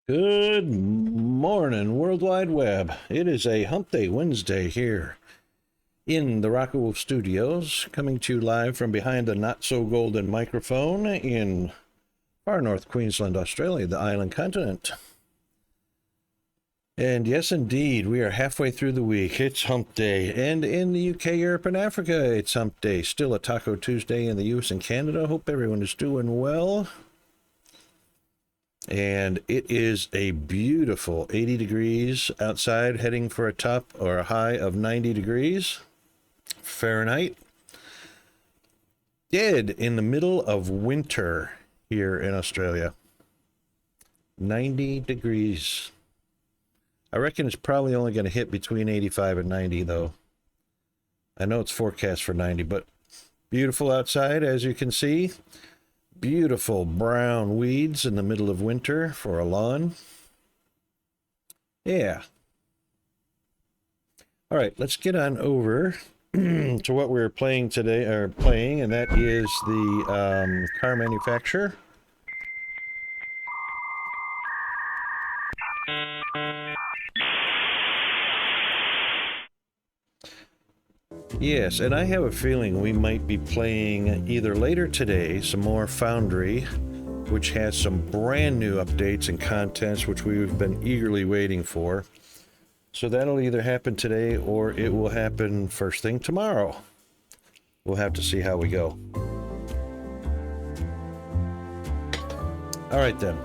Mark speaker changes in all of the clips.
Speaker 1: Good morning, World Wide Web. It is a Hump Day Wednesday here in the Rocket Wolf Studios, coming to you live from behind the not-so-golden microphone in far north Queensland, Australia, the island continent. And yes, indeed, we are halfway through the week. It's Hump Day. And in the UK, Europe, and Africa, it's Hump Day. Still a Taco Tuesday in the US and Canada. Hope everyone is doing well. And it is a beautiful 80 degrees outside, heading for a top or a high of 90 degrees Fahrenheit. Dead in the middle of winter here in Australia. 90 degrees. I reckon it's probably only going to hit between 85 and 90, though. I know it's forecast for 90, but beautiful outside, as you can see. Beautiful brown weeds in the middle of winter for a lawn. Yeah. All right, let's get on over to what we're playing today, and that is the car manufacturer. Yes, and I have a feeling we might be playing either later today some more Foundry, which has some brand new updates and contents which we've been eagerly waiting for. So that'll either happen today or it will happen first thing tomorrow. We'll have to see how we go. All right then.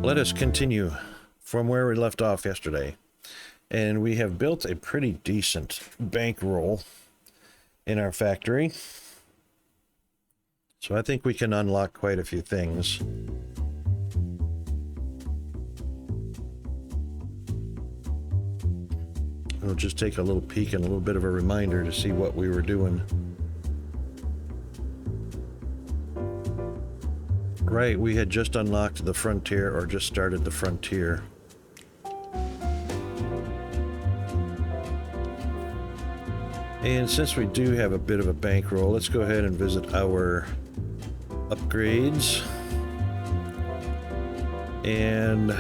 Speaker 1: Let us continue from where we left off yesterday. And we have built a pretty decent bankroll in our factory. So I think we can unlock quite a few things. We'll just take a little peek and a little bit of a reminder to see what we were doing. Right, we had just unlocked the frontier, or just started the frontier. And since we do have a bit of a bankroll, let's go ahead and visit our upgrades. And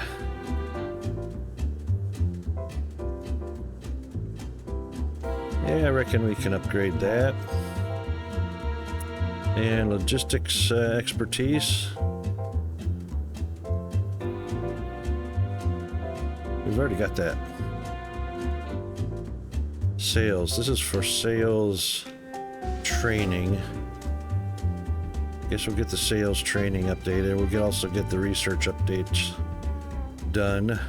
Speaker 1: yeah, I reckon we can upgrade that. And logistics expertise. We've already got that. Sales. This is for sales training. Guess we'll get the sales training updated. We'll also get the research updates done.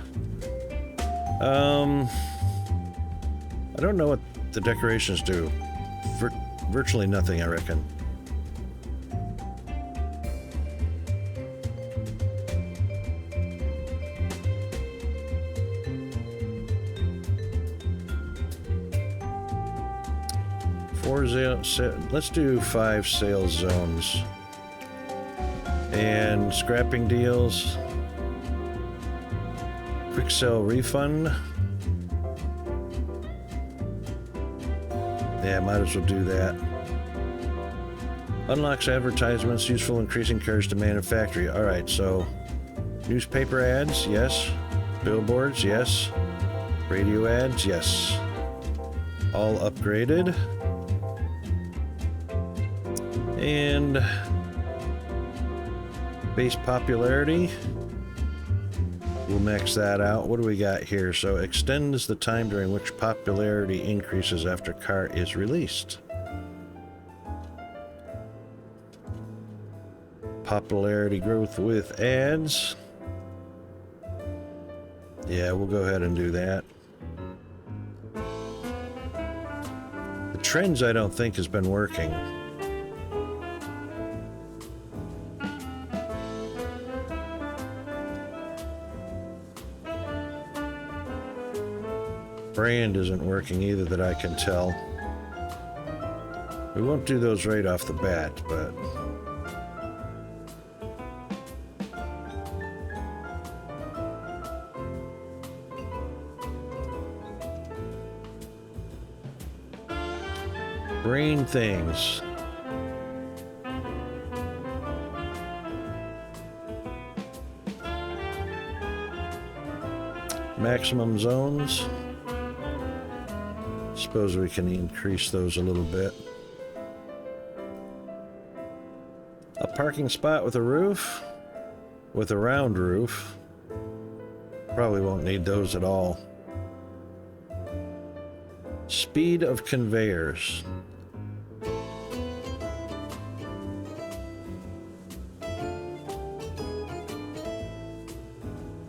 Speaker 1: I don't know what the decorations do. Virtually nothing, I reckon. Let's do 5 sales zones. And scrapping deals. Quick sell refund. Yeah, might as well do that. Unlocks advertisements, useful increasing cars to manufacture. Alright, so newspaper ads, yes. Billboards, yes. Radio ads, yes. All upgraded. And base popularity, we'll max that out. What do we got here? So extends the time during which popularity increases after car is released. Popularity growth with ads. Yeah, we'll go ahead and do that. The trends I don't think has been working. Brand isn't working either that I can tell. We won't do those right off the bat, but brain things. Maximum zones. Suppose we can increase those a little bit. A parking spot with a roof, with a round roof. Probably won't need those at all. Speed of conveyors.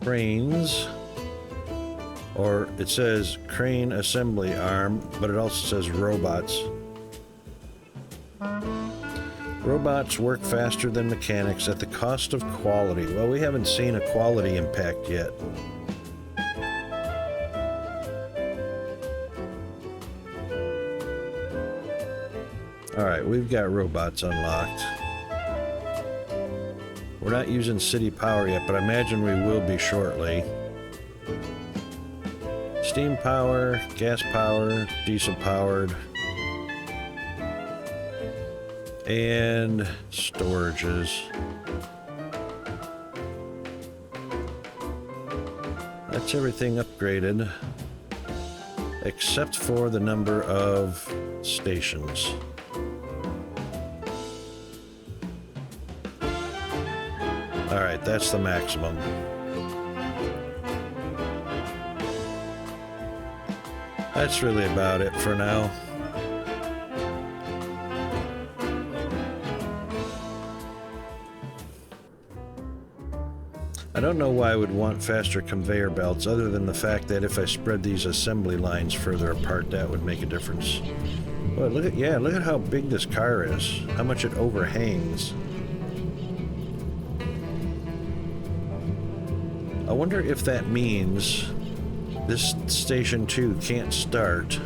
Speaker 1: Cranes, or it says crane assembly arm, but it also says robots. Robots work faster than mechanics at the cost of quality. Well, we haven't seen a quality impact yet. Alright, we've got robots unlocked. We're not using city power yet, but I imagine we will be shortly. Steam power, gas power, diesel powered, and storages. That's everything upgraded, except for the number of stations. Alright, that's the maximum. That's really about it for now. I don't know why I would want faster conveyor belts, other than the fact that if I spread these assembly lines further apart, that would make a difference. But look at how big this car is, how much it overhangs. I wonder if that means this Station 2 can't start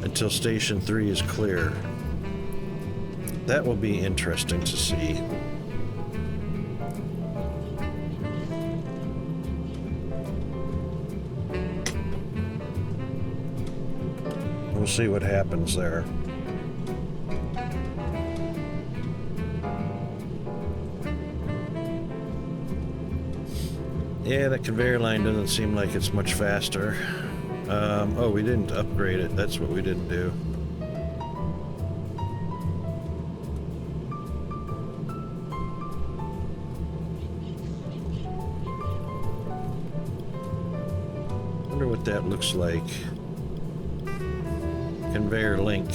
Speaker 1: until Station 3 is clear. That will be interesting to see. We'll see what happens there. Yeah, that conveyor line doesn't seem like it's much faster. Oh, we didn't upgrade it. That's what we didn't do. Wonder what that looks like. Conveyor link.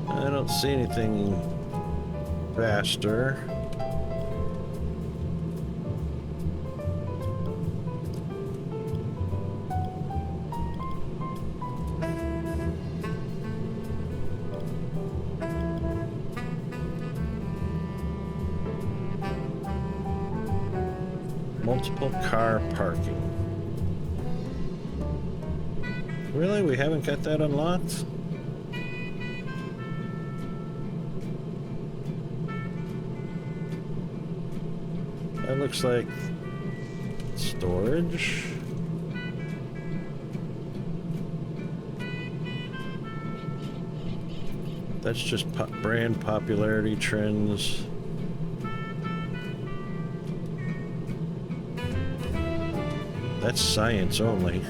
Speaker 1: I don't see anything faster. Multiple car parking. Really? We haven't got that unlocked? That looks like storage. That's just brand popularity trends. That's science only.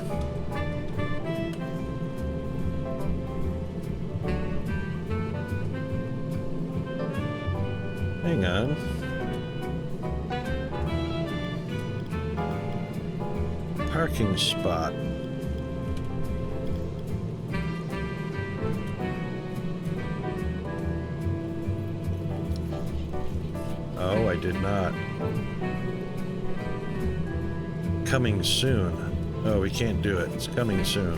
Speaker 1: Hang on. Parking spot. Oh, I did not. Coming soon. Oh, we can't do it. It's coming soon.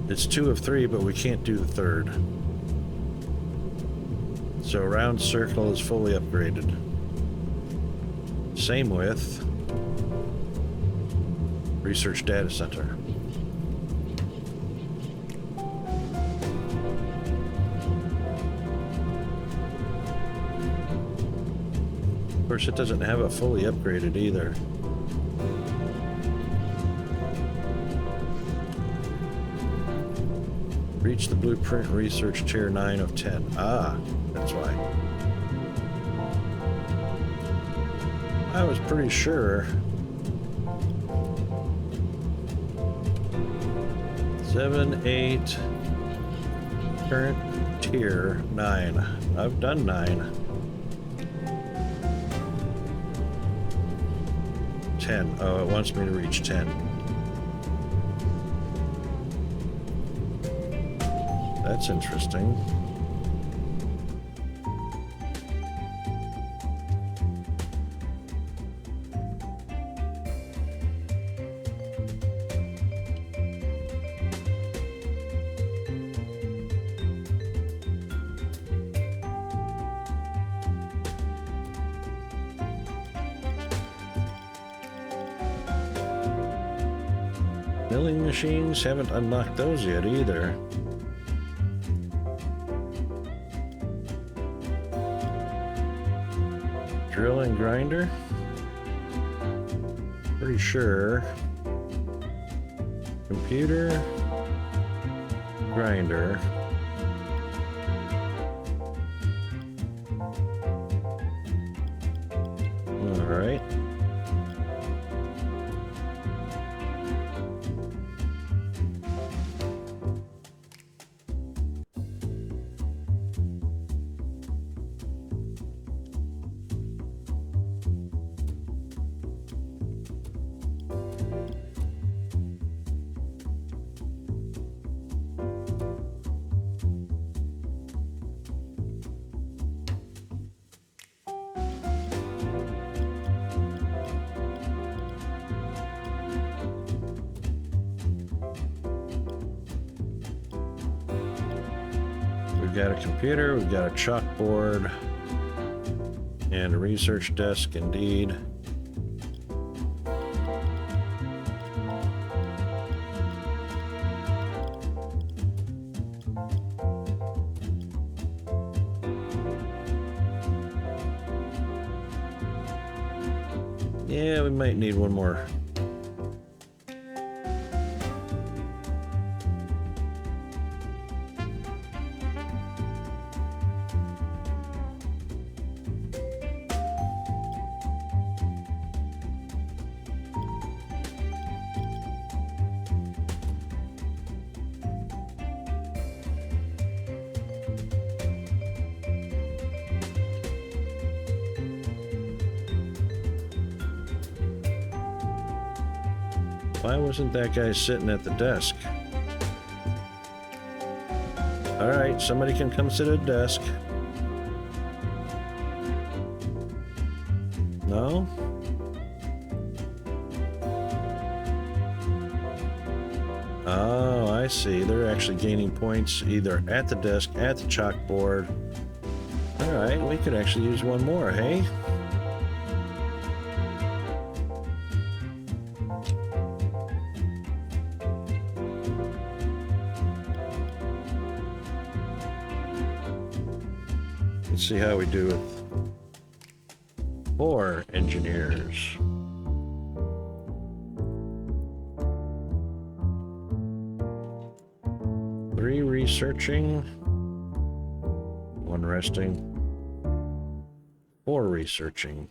Speaker 1: It's 2 of 3, but we can't do the 3rd. So round circle is fully upgraded. Same with research data center. Of course, it doesn't have it fully upgraded either. Reach the blueprint research tier 9 of 10. Ah, that's why. I was pretty sure. 7, 8, current tier 9. I've done 9. 10. Oh, it wants me to reach 10. That's interesting. Milling machines, haven't unlocked those yet either. Drill and grinder? Pretty sure. Computer, grinder. All right. We've got a computer, we've got a chalkboard, and a research desk, indeed. Yeah, we might need one more. Why wasn't that guy sitting at the desk? All right, somebody can come sit at a desk. No? Oh, I see. They're actually gaining points either at the desk, at the chalkboard. All right, we could actually use one more, hey? Let's see how we do with 4 engineers. Three researching, 1 resting, 4 researching.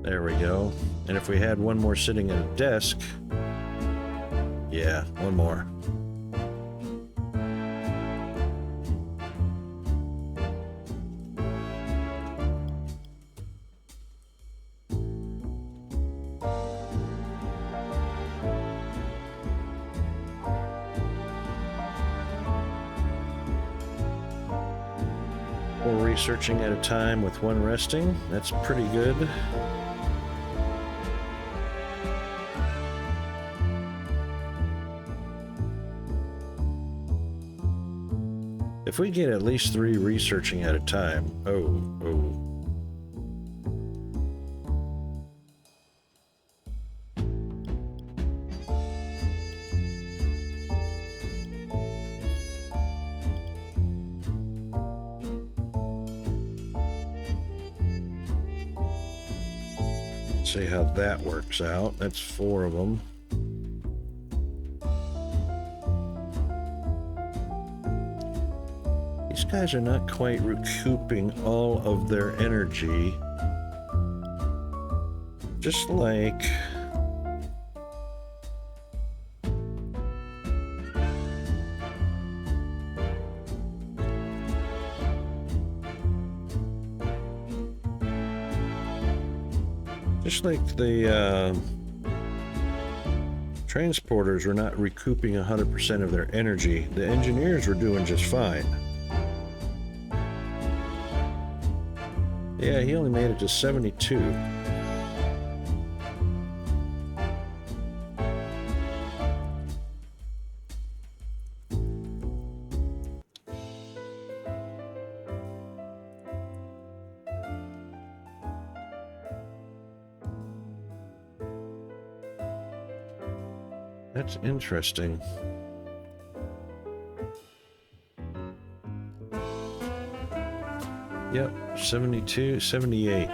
Speaker 1: There we go. And if we had 1 more sitting at a desk, yeah, 1 more. Researching at a time with 1 resting. That's pretty good. If we get at least 3 researching at a time, oh. See how that works out. That's 4 of them. These guys are not quite recouping all of their energy. Just like the transporters were not recouping 100% of their energy, the engineers were doing just fine. Yeah, he only made it to 72. That's interesting. Yep, 72, 78.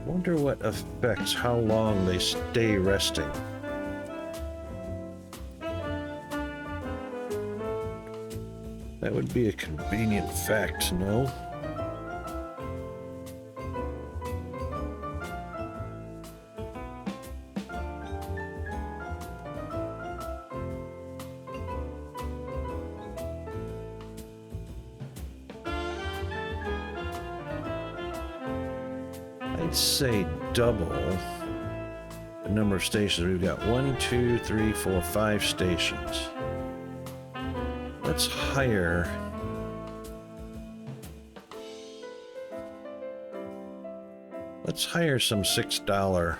Speaker 1: Wonder what affects how long they stay resting. That would be a convenient fact to know. I'd say double the number of stations. We've got 1, 2, 3, 4, 5 stations. Let's hire some $6.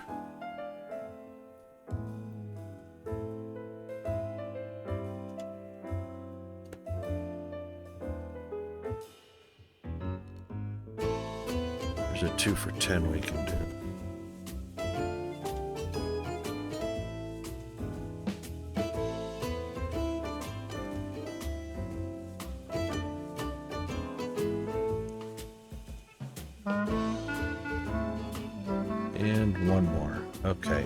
Speaker 1: There's a 2 for 10 we can do. And one more. Okay.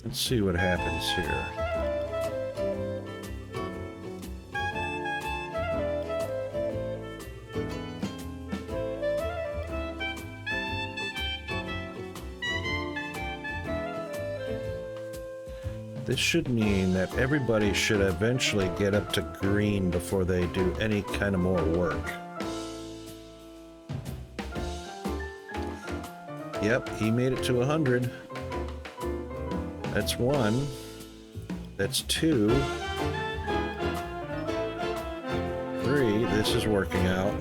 Speaker 1: Let's see what happens here. This should mean that everybody should eventually get up to green before they do any kind of more work. Yep, he made it to 100. That's 1. That's 2. 3. This is working out.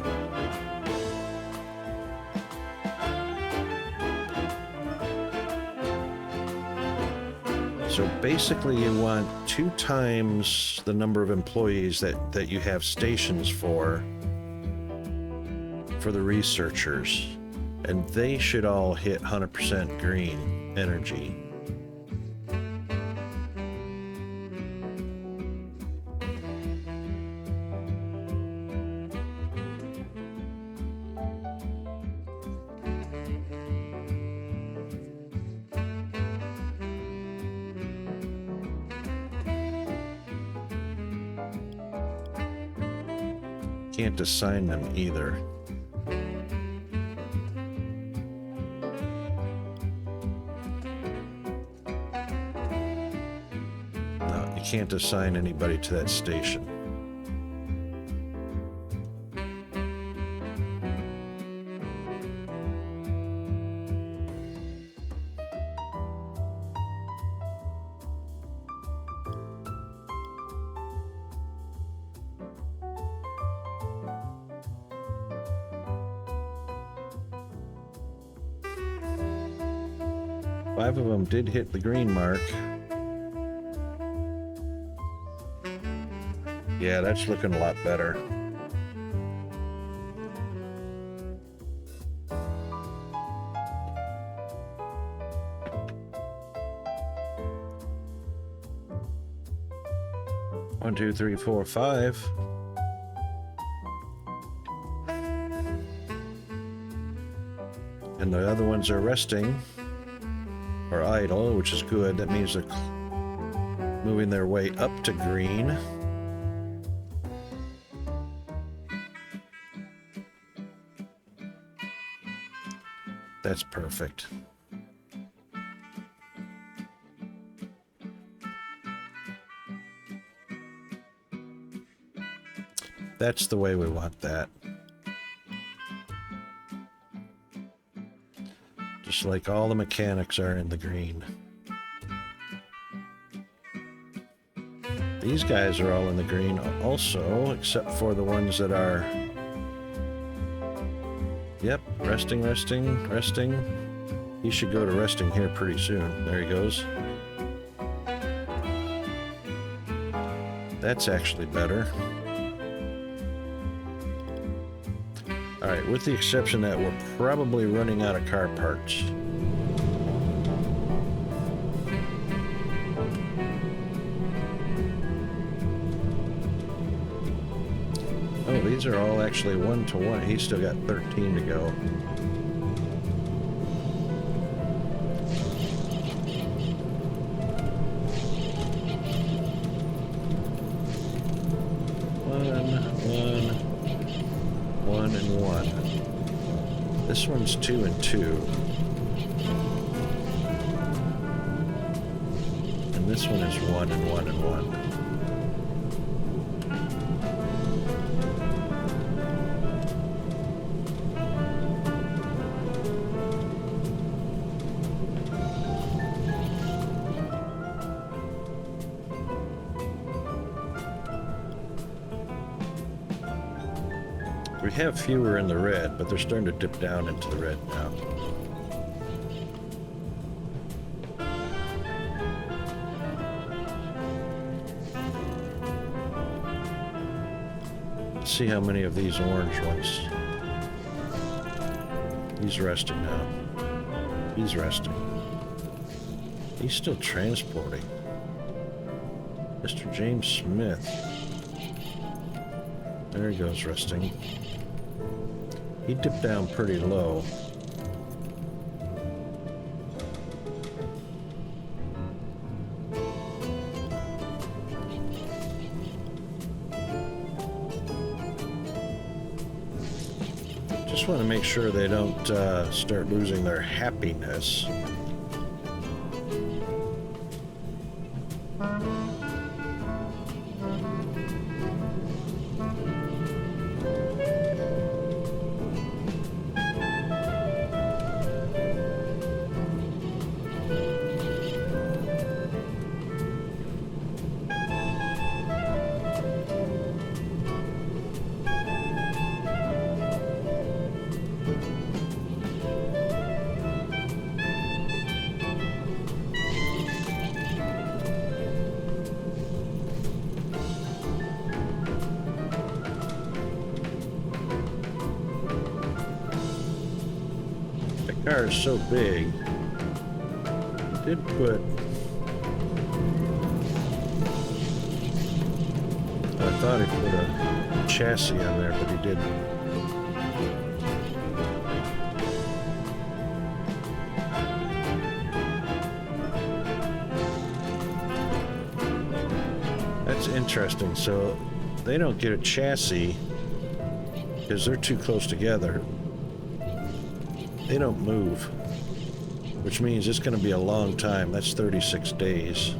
Speaker 1: So basically you want 2 times the number of employees that you have stations for the researchers. And they should all hit 100% green energy. Can't assign them either. No, you can't assign anybody to that station. Five of them did hit the green mark. Yeah, that's looking a lot better. 1, 2, 3, 4, 5. And the other ones are resting or idle, which is good. That means they're moving their way up to green. That's perfect. That's the way we want that. Just like all the mechanics are in the green. These guys are all in the green also, except for the ones that are... Yep, resting, resting, resting. He should go to resting here pretty soon. There he goes. That's actually better. Alright, with the exception that we're probably running out of car parts. Oh, these are all actually 1 to 1. He's still got 13 to go. One and one. This one's 2 and 2. And this one is 1 and 1 and 1. We have fewer in the red, but they're starting to dip down into the red now. Let's see how many of these orange ones. He's resting now. He's resting. He's still transporting. Mr. James Smith. There he goes, resting. He dipped down pretty low. Just want to make sure they don't start losing their happiness. The car is so big. He did put... I thought he put a chassis on there, but he didn't. That's interesting. So they don't get a chassis because they're too close together. They don't move, which means it's going to be a long time. That's 36 days.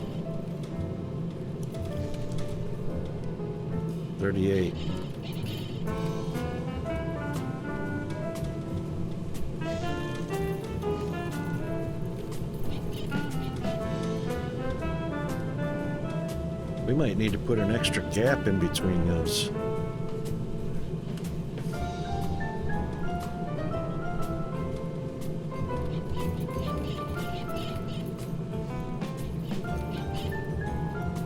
Speaker 1: 38. We might need to put an extra gap in between those.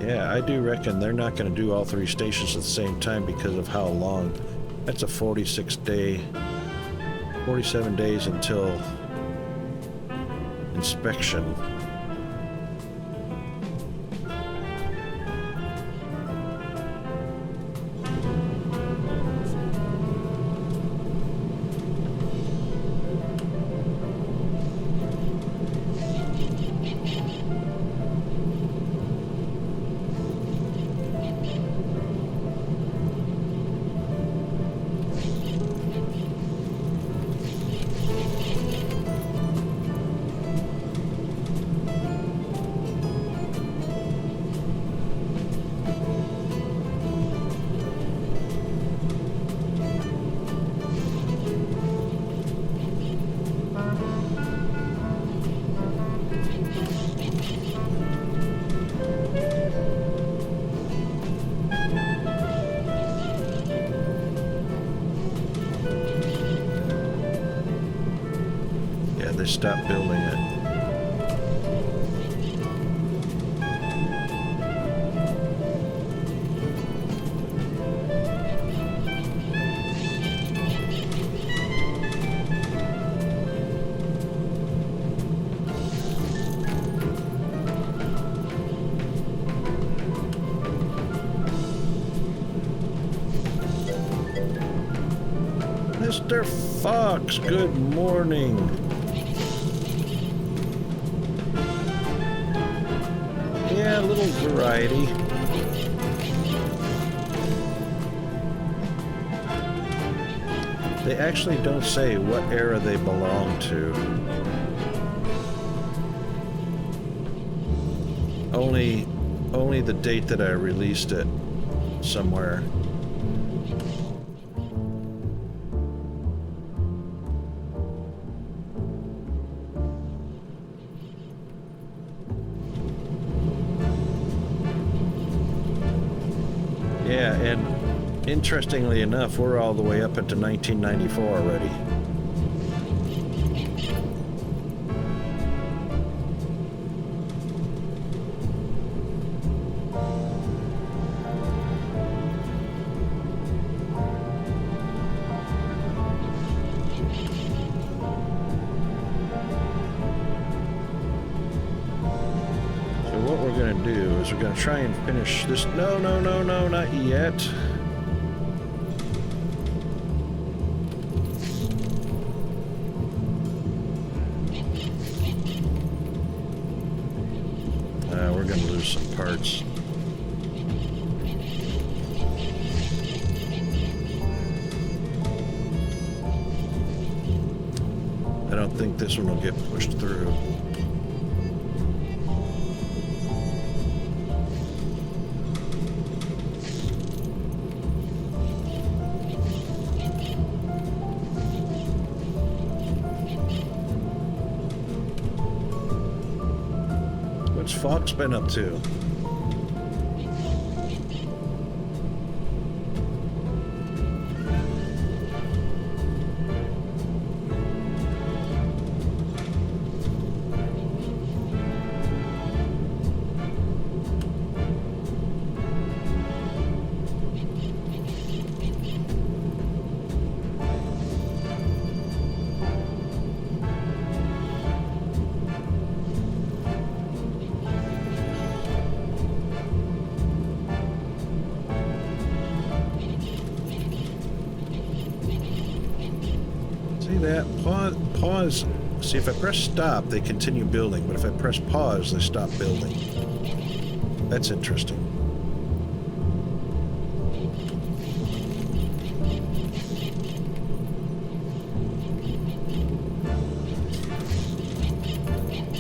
Speaker 1: Yeah, I do reckon they're not going to do all 3 stations at the same time because of how long. That's a 47 days until inspection. they stopped building it. Mr. Fox, good morning. Yeah, a little variety. They actually don't say what era they belong to. Only the date that I released it somewhere. Yeah, and interestingly enough, we're all the way up into 1994 already. We're going to try and finish this. No, not yet. We're going to lose some parts. I don't think this one will get pushed through. Fox been up to? That pause. See, if I press stop, they continue building, but if I press pause, they stop building. That's interesting.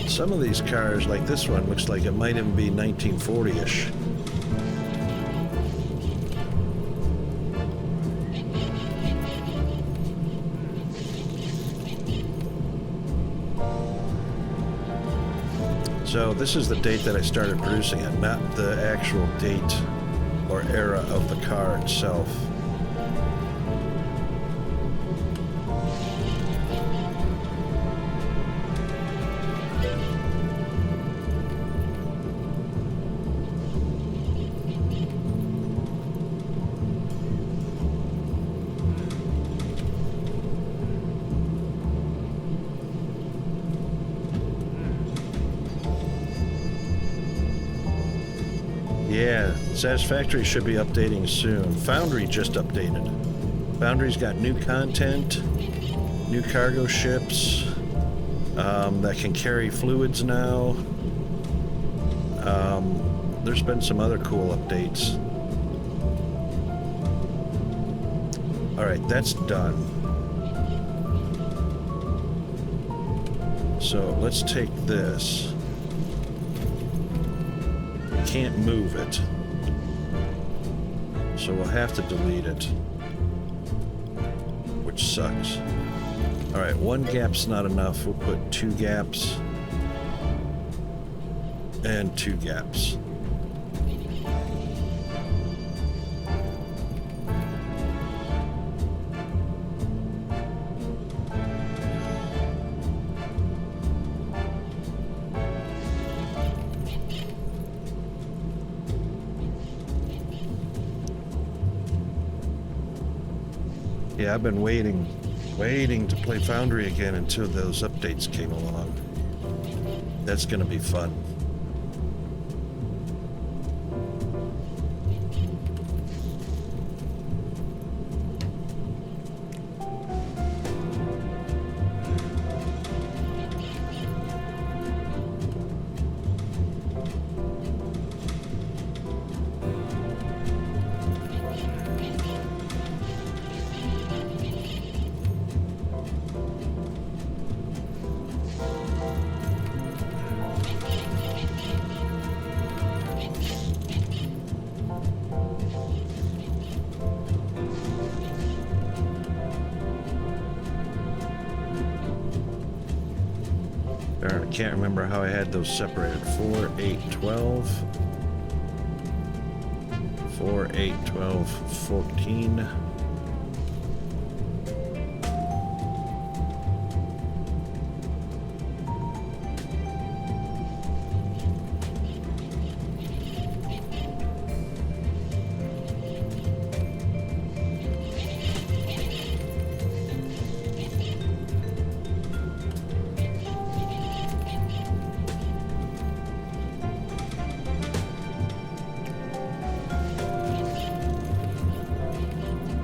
Speaker 1: Some of these cars, like this one, looks like it might even be 1940-ish. So this is the date that I started producing it, not the actual date or era of the car itself. Yeah, Satisfactory should be updating soon. Foundry just updated. Foundry's got new content, new cargo ships that can carry fluids now. There's been some other cool updates. Alright, that's done. So let's take this. Can't move it, so we'll have to delete it, which sucks. All right, one gap's not enough. We'll put 2 gaps and 2 gaps. you, I've been waiting to play Foundry again until those updates came along. That's gonna be fun. I can't remember how I had those separated. 4, 8, 12. 4, 8, 12, 14.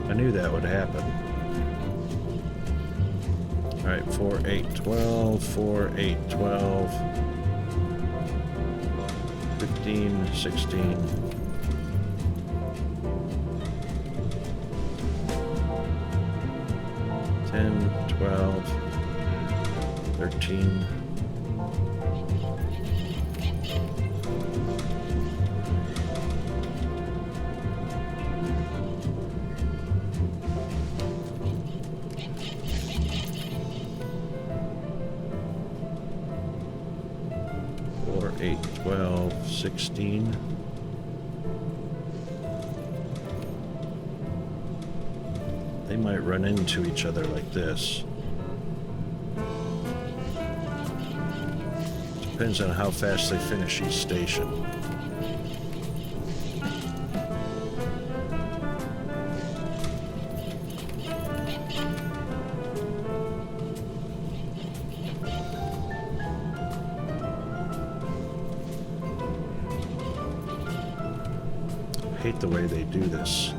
Speaker 1: I knew that would happen. All right, 4, 8, 12, 4, 8, 12, 15, 16. 10, 12, 13. Or 8, 12, 16. They might run into each other like this. Depends on how fast they finish each station. I hate the way they do this.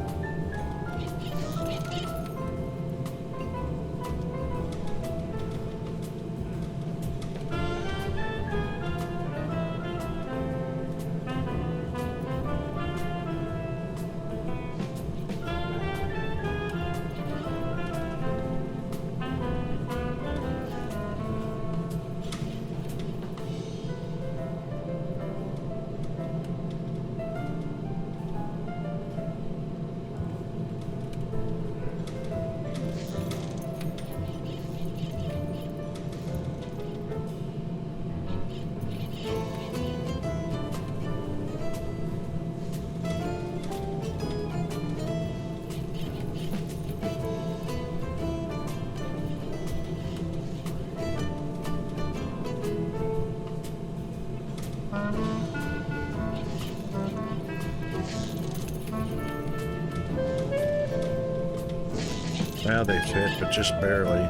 Speaker 1: Now they fit, but just barely.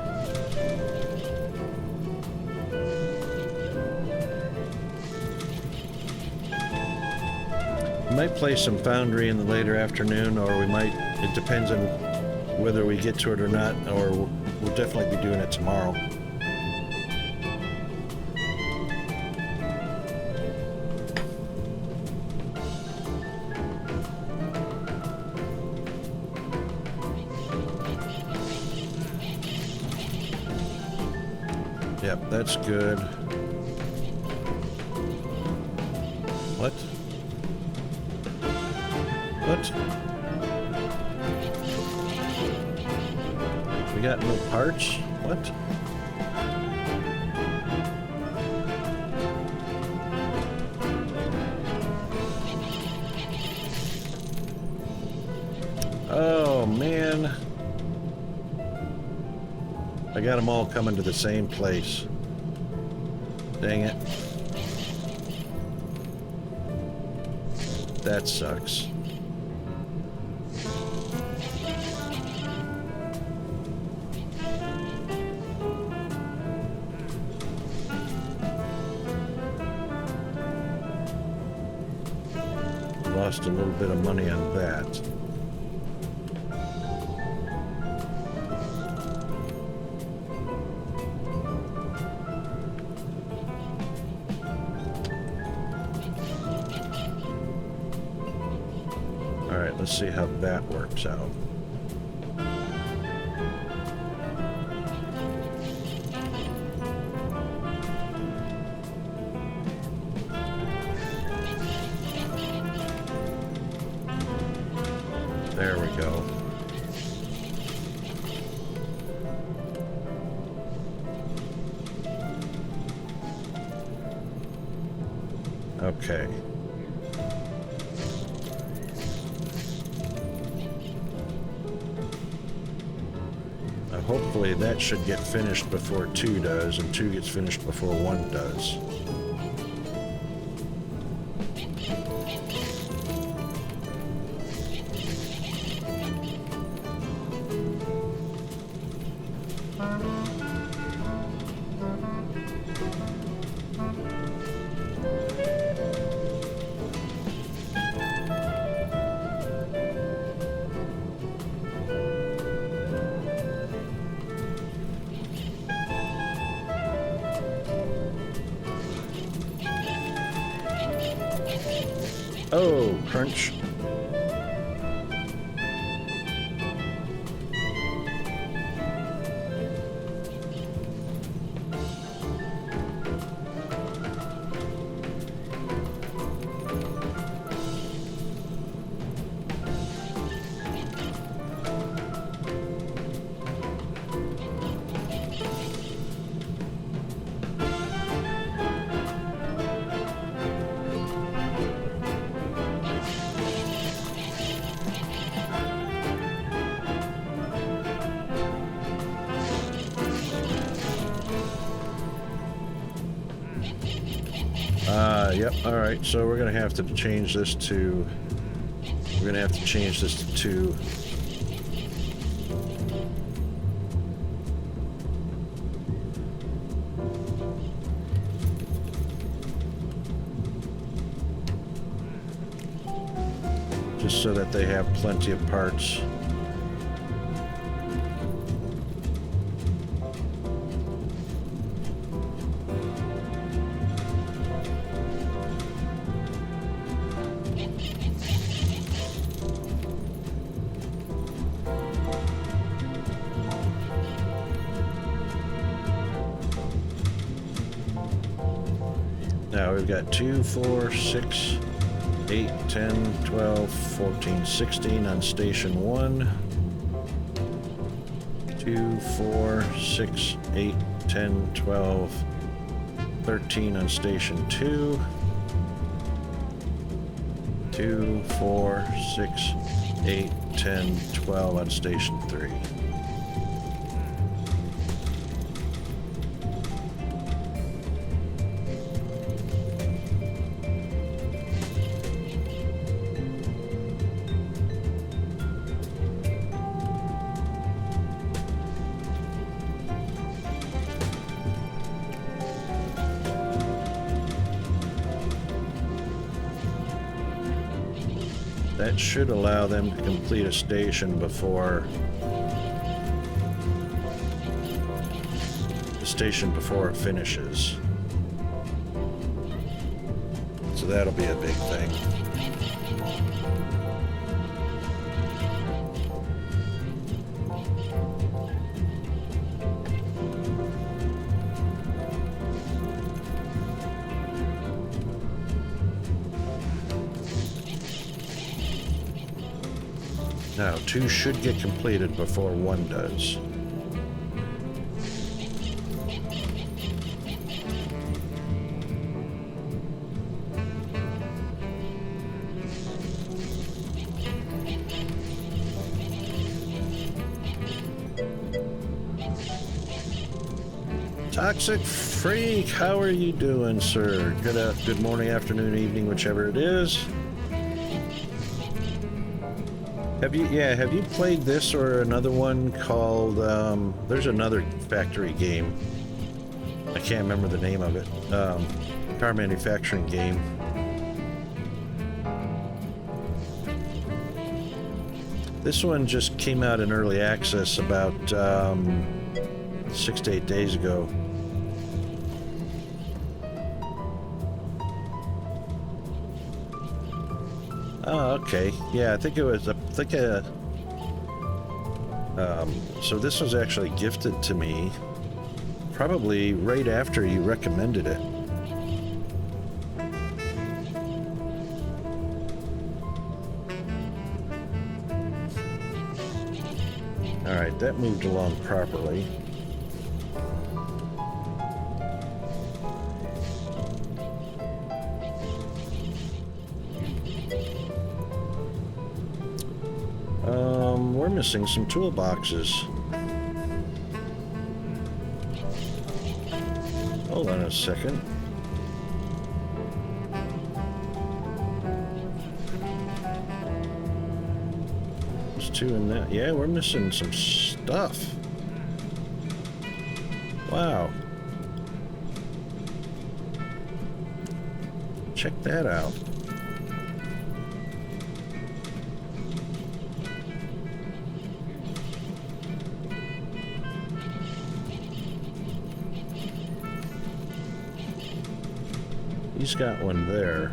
Speaker 1: We might play some Foundry in the later afternoon, or we might, it depends on whether we get to it or not, or we'll definitely be doing it tomorrow. Yep, that's good. What? What? We got no parts? What? Oh, man. I got them all coming to the same place. Dang it. That sucks. lost a little bit of money on that. All right, let's see how that works out. There we go. Okay. Hopefully that should get finished before 2 does, and 2 gets finished before 1 does. Oh, crunch. Yep, alright, so we're gonna have to change this to... We're gonna have to change this to 2. Just so that they have plenty of parts. Now we've got 2, 4, 6, 8, 10, 12, 14, 16 on station 1. 2, 4, 6, 8, 10, 12, 13 on station 2. 2, 4, 6, 8, 10, 12 on station 3. That should allow them to complete a station before it finishes. So that'll be a big thing. Now, 2 should get completed before 1 does. Toxic Freak, how are you doing, sir? Good morning, afternoon, evening, whichever it is. Have you played this or another one called, there's another factory game. I can't remember the name of it. Car manufacturing game. This one just came out in early access about 6 to 8 days ago. Oh, okay. Yeah, I think it was. So this was actually gifted to me, probably right after you recommended it. All right, that moved along properly. We're missing some toolboxes. Hold on a second. There's two in that. Yeah, we're missing some stuff. Wow. Check that out. He's got one there.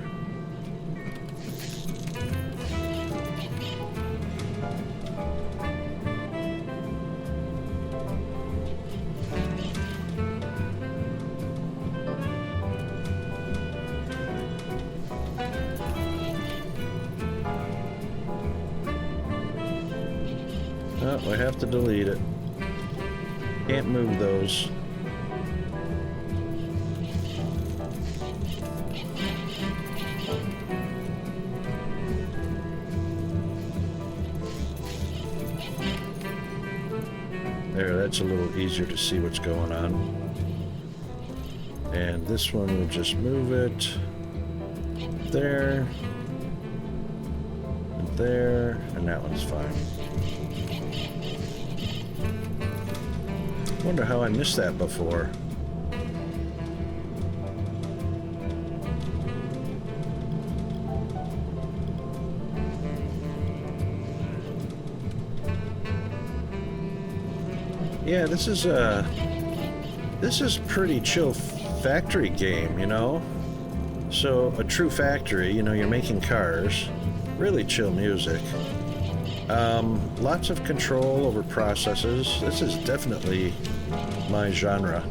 Speaker 1: Oh, I have to delete it. Can't move those. There, that's a little easier to see what's going on. And this one, we'll just move it there, and there, and that one's fine. Wonder how I missed that before. Yeah, this is pretty chill factory game, you know? So a true factory, you know, you're making cars, really chill music. Lots of control over processes. This is definitely my genre.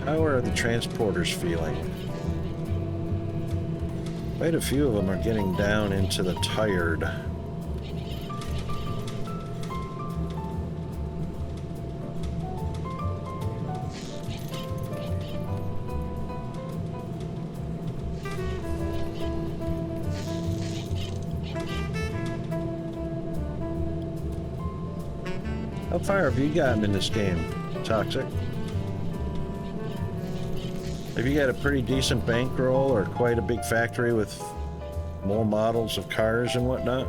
Speaker 1: How are the transporters feeling? Quite a few of them are getting down into the tired. How far have you gotten in this game, Toxic? Have you got a pretty decent bankroll or quite a big factory with more models of cars and whatnot?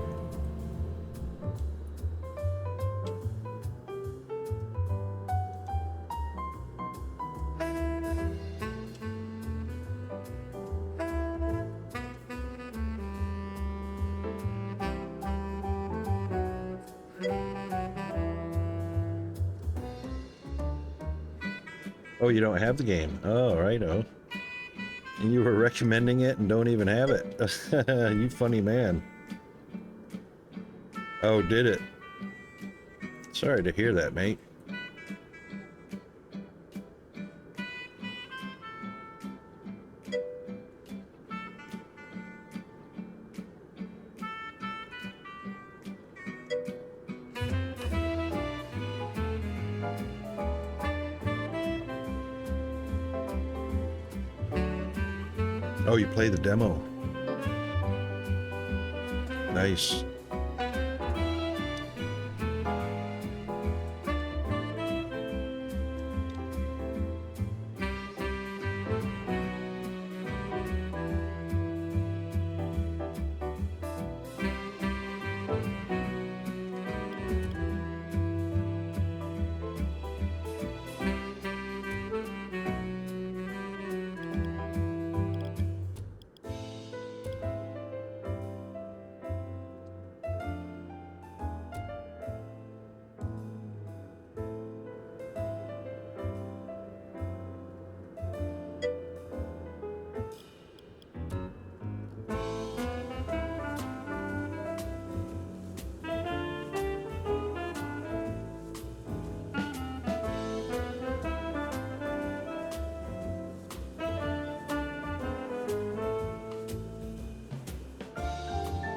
Speaker 1: Oh, you don't have the game? Oh, righto. And you were recommending it and don't even have it. You funny man. Oh, did it? Sorry to hear that, mate. Oh, you play the demo. Nice.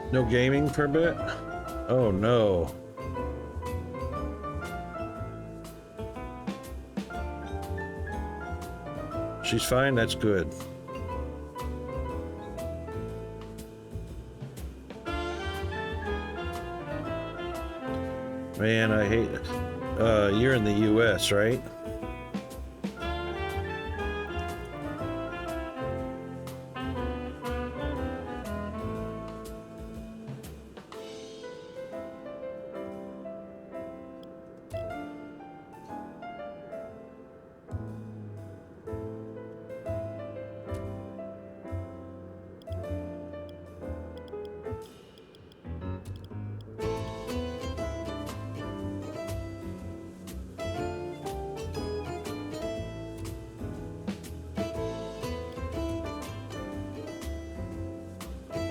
Speaker 1: No gaming for a bit? Oh no. She's fine, that's good. Man, I hate it. You're in the US, right?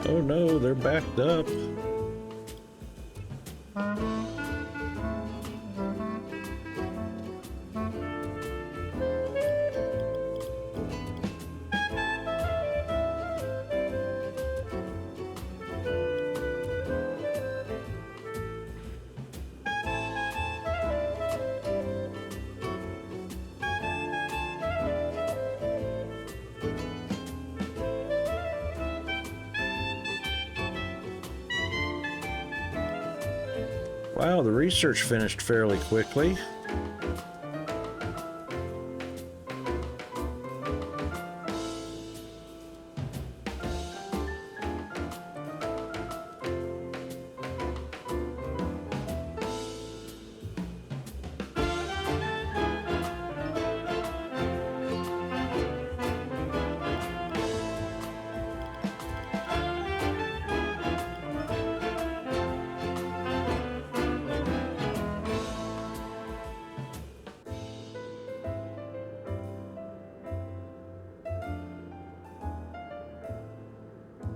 Speaker 1: Oh no, they're backed up. Wow, the research finished fairly quickly.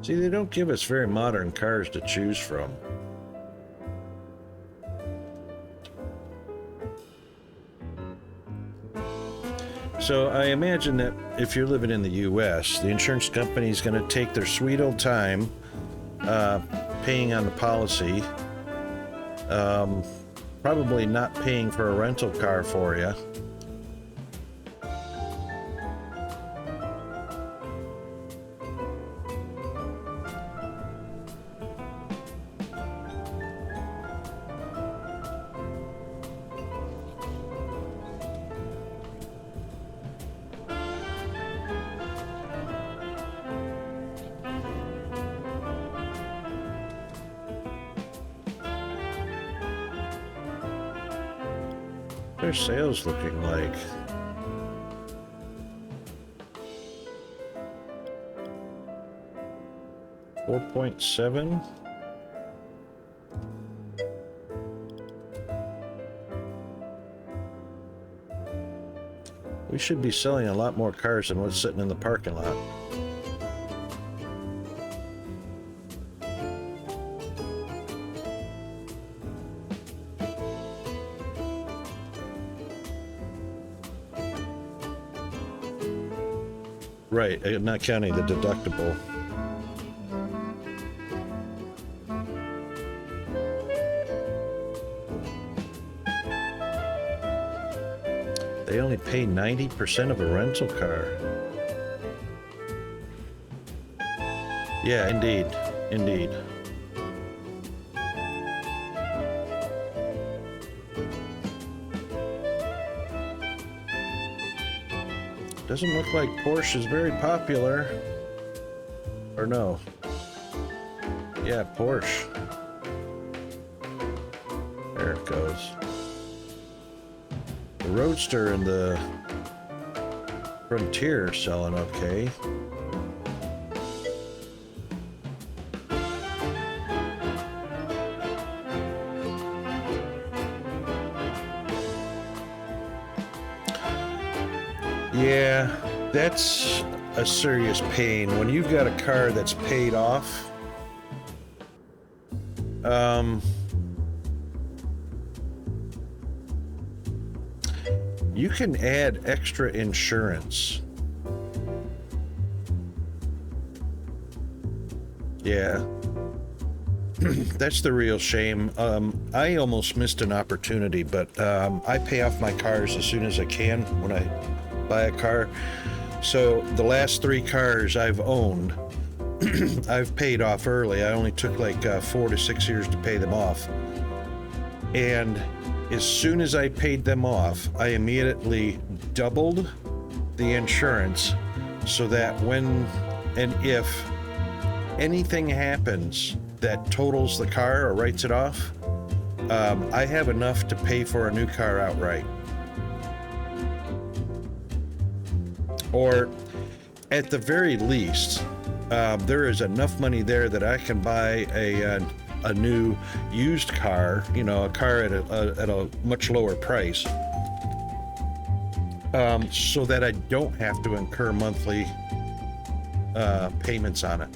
Speaker 1: See, they don't give us very modern cars to choose from. So I imagine that if you're living in the US, the insurance company is going to take their sweet old time paying on the policy, probably not paying for a rental car for you. Their sales looking like? $4.7. We should be selling a lot more cars than what's sitting in the parking lot. Right, not counting the deductible. They only pay 90% of a rental car. Yeah, indeed. Indeed. Doesn't look like Porsche is very popular. Or no. Yeah, Porsche. There it goes. The Roadster and the Frontier are selling okay. Yeah, that's a serious pain. When you've got a car that's paid off, you can add extra insurance. Yeah. That's the real shame. I almost missed an opportunity, but I pay off my cars as soon as I can when I buy a car. So the last 3 cars I've owned, I've paid off early. I only took like 4 to 6 years to pay them off. And as soon as I paid them off, I immediately doubled the insurance so that when and if anything happens that totals the car or writes it off, I have enough to pay for a new car outright. Or at the very least, there is enough money there that I can buy a new used car, you know, a car at a much lower price, so that I don't have to incur monthly payments on it.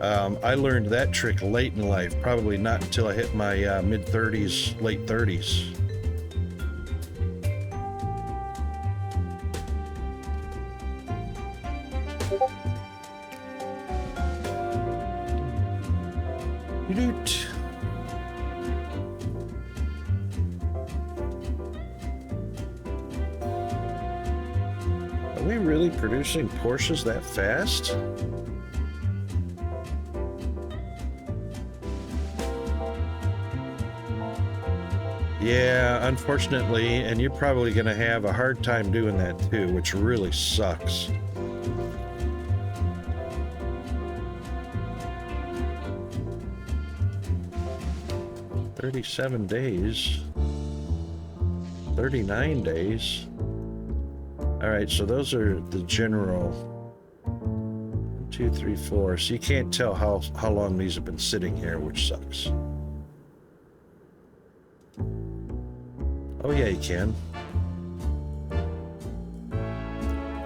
Speaker 1: I learned that trick late in life, probably not until I hit my mid-30s, late 30s. Are we really producing Porsches that fast? Yeah, unfortunately, and you're probably going to have a hard time doing that too, which really sucks. $37 days. 39 days. All right, so those are the general 1, 2, 3, 4. So you can't tell how long these have been sitting here, which sucks. Oh yeah, you can.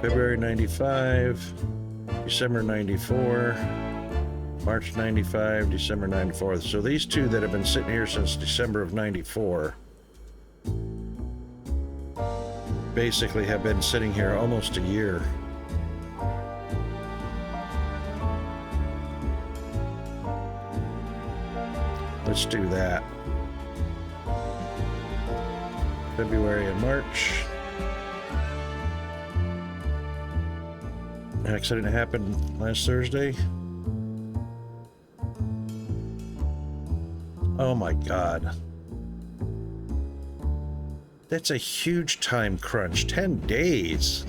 Speaker 1: February 95, December 94, March 95, December 94. So these two that have been sitting here since December of 94 basically have been sitting here almost a year. Let's do that. February and March. Accident happened last Thursday. Oh my God. That's a huge time crunch. 10 days.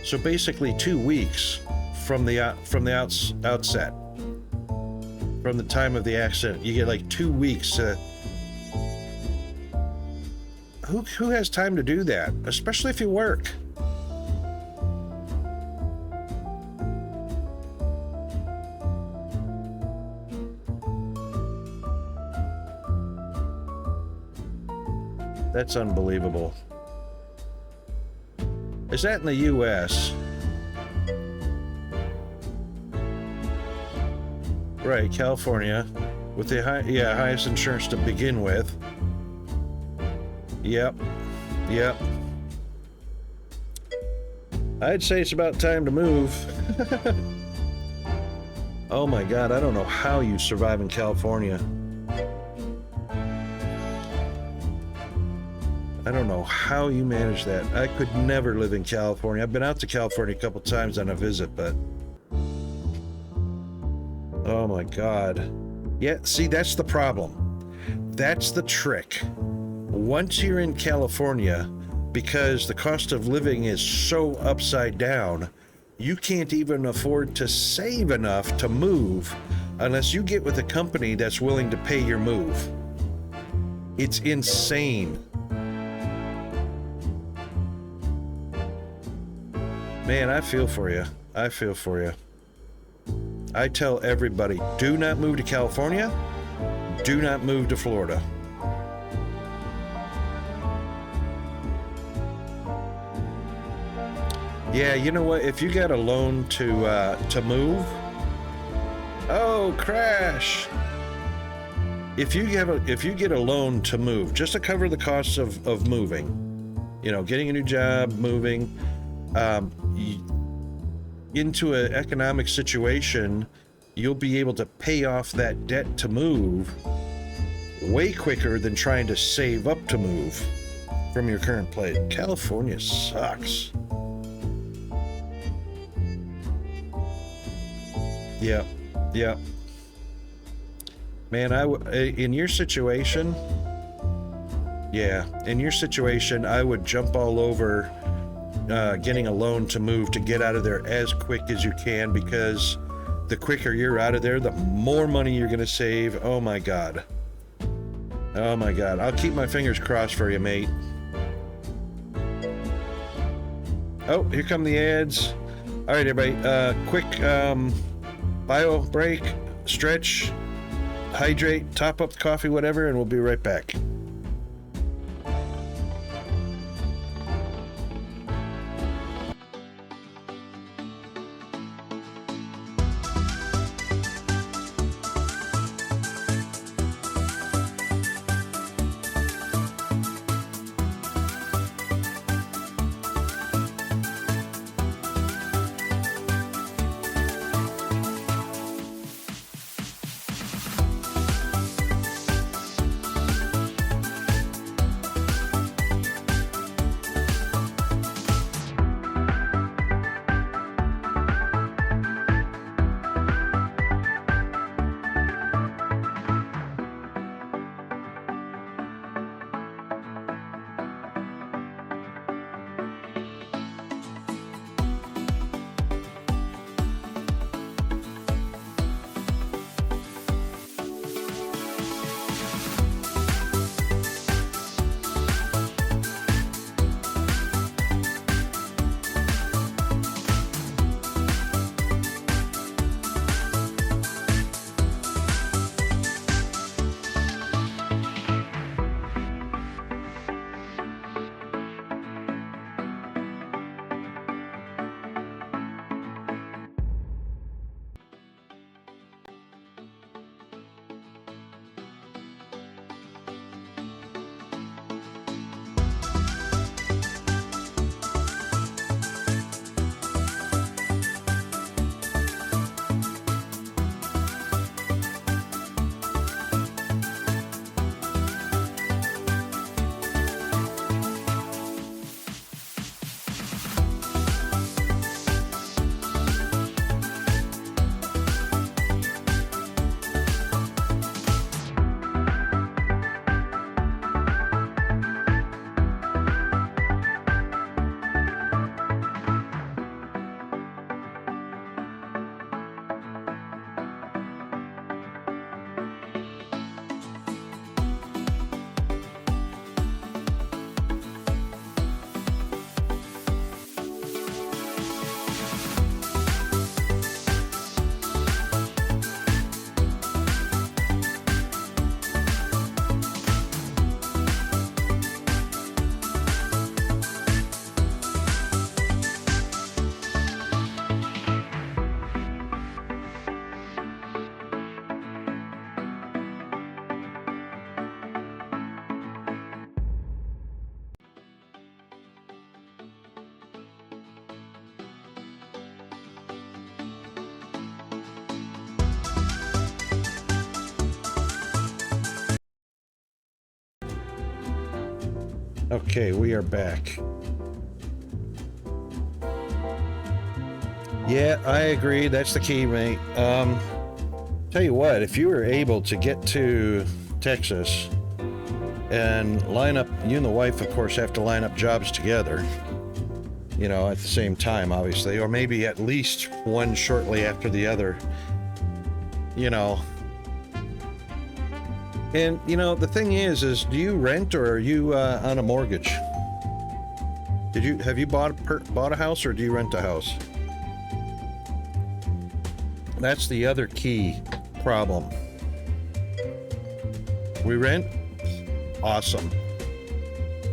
Speaker 1: So basically 2 weeks from the outset. From the time of the accident, you get like 2 weeks. Who has time to do that? Especially if you work. That's unbelievable. Is that in the U.S.? Right, California, with the highest insurance to begin with. Yep. I'd say it's about time to move. Oh my God, I don't know how you survive in California. I don't know how you manage that. I could never live in California. I've been out to California a couple times on a visit, but oh my God. Yeah, see, that's the problem. That's the trick. Once you're in California, because the cost of living is so upside down, you can't even afford to save enough to move unless you get with a company that's willing to pay your move. It's insane. Man, I feel for you. I feel for you. I tell everybody, do not move to California. Do not move to Florida. Yeah, you know what? If you got a loan to move, oh, crash. If you get a loan to move, just to cover the costs of moving, you know, getting a new job, moving, into an economic situation, you'll be able to pay off that debt to move way quicker than trying to save up to move from your current place. California sucks. Yeah, yeah. Man, in your situation, yeah, in your situation, I would jump all over getting a loan to move to get out of there as quick as you can, because the quicker you're out of there, the more money you're going to save. Oh my God. Oh my God. I'll keep my fingers crossed for you, mate. Oh, here come the ads. All right, everybody. Quick bio break, stretch, hydrate, top up the coffee, whatever, and we'll be right back. Okay, we are back. Yeah, I agree. That's the key, mate. Tell you what, if you were able to get to Texas and line up, you and the wife, of course, have to line up jobs together, you know, at the same time, obviously, or maybe at least one shortly after the other, you know. And, you know, the thing is do you rent or are you on a mortgage? Have you bought a house or do you rent a house? That's the other key problem. We rent? Awesome.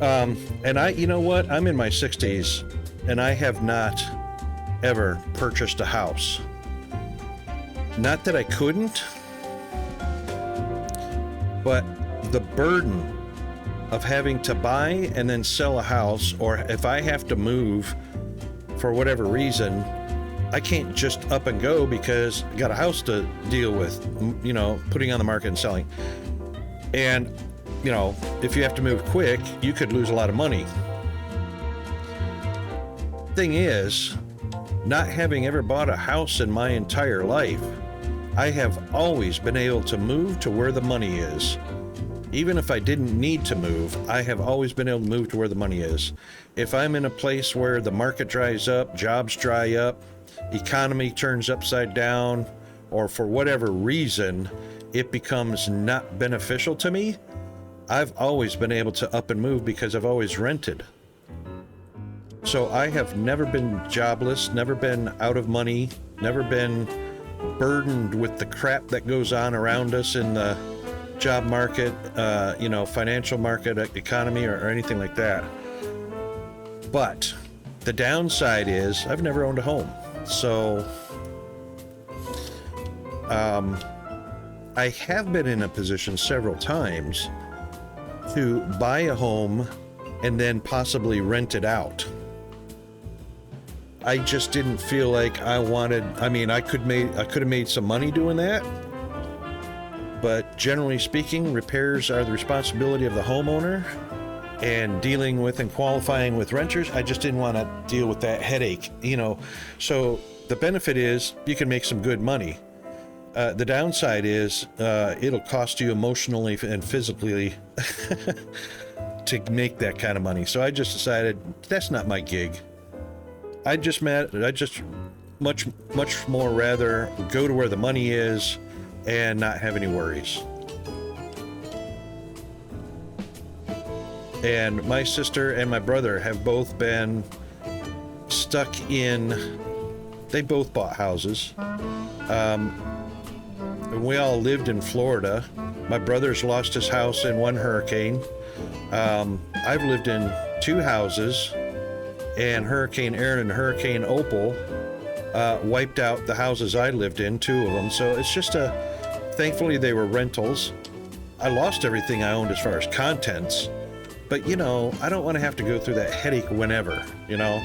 Speaker 1: And you know what? I'm in my 60s and I have not ever purchased a house. Not that I couldn't, but the burden of having to buy and then sell a house, or if I have to move for whatever reason, I can't just up and go because I got a house to deal with, you know, putting on the market and selling. And, you know, if you have to move quick, you could lose a lot of money. Thing is, not having ever bought a house in my entire life, I have always been able to move to where the money is. Even if I didn't need to move, I have always been able to move to where the money is. If I'm in a place where the market dries up, jobs dry up, economy turns upside down, or for whatever reason, it becomes not beneficial to me, I've always been able to up and move because I've always rented. So I have never been jobless, never been out of money, never been burdened with the crap that goes on around us in the job market, you know, financial market, economy, or anything like that. But the downside is I've never owned a home. So I have been in a position several times to buy a home and then possibly rent it out. I just didn't feel like I wanted, I mean, I could have made some money doing that, but generally speaking, repairs are the responsibility of the homeowner, and dealing with and qualifying with renters, I just didn't want to deal with that headache, you know. So the benefit is you can make some good money. The downside is it'll cost you emotionally and physically to make that kind of money. So I just decided that's not my gig. I just much more rather go to where the money is and not have any worries. And my sister and my brother have both been stuck in, they both bought houses. We all lived in Florida. My brother's lost his house in one hurricane. I've lived in two houses, and Hurricane Aaron and Hurricane Opal wiped out the houses I lived in, two of them. So it's just thankfully they were rentals. I lost everything I owned as far as contents, but you know, I don't want to have to go through that headache whenever, you know.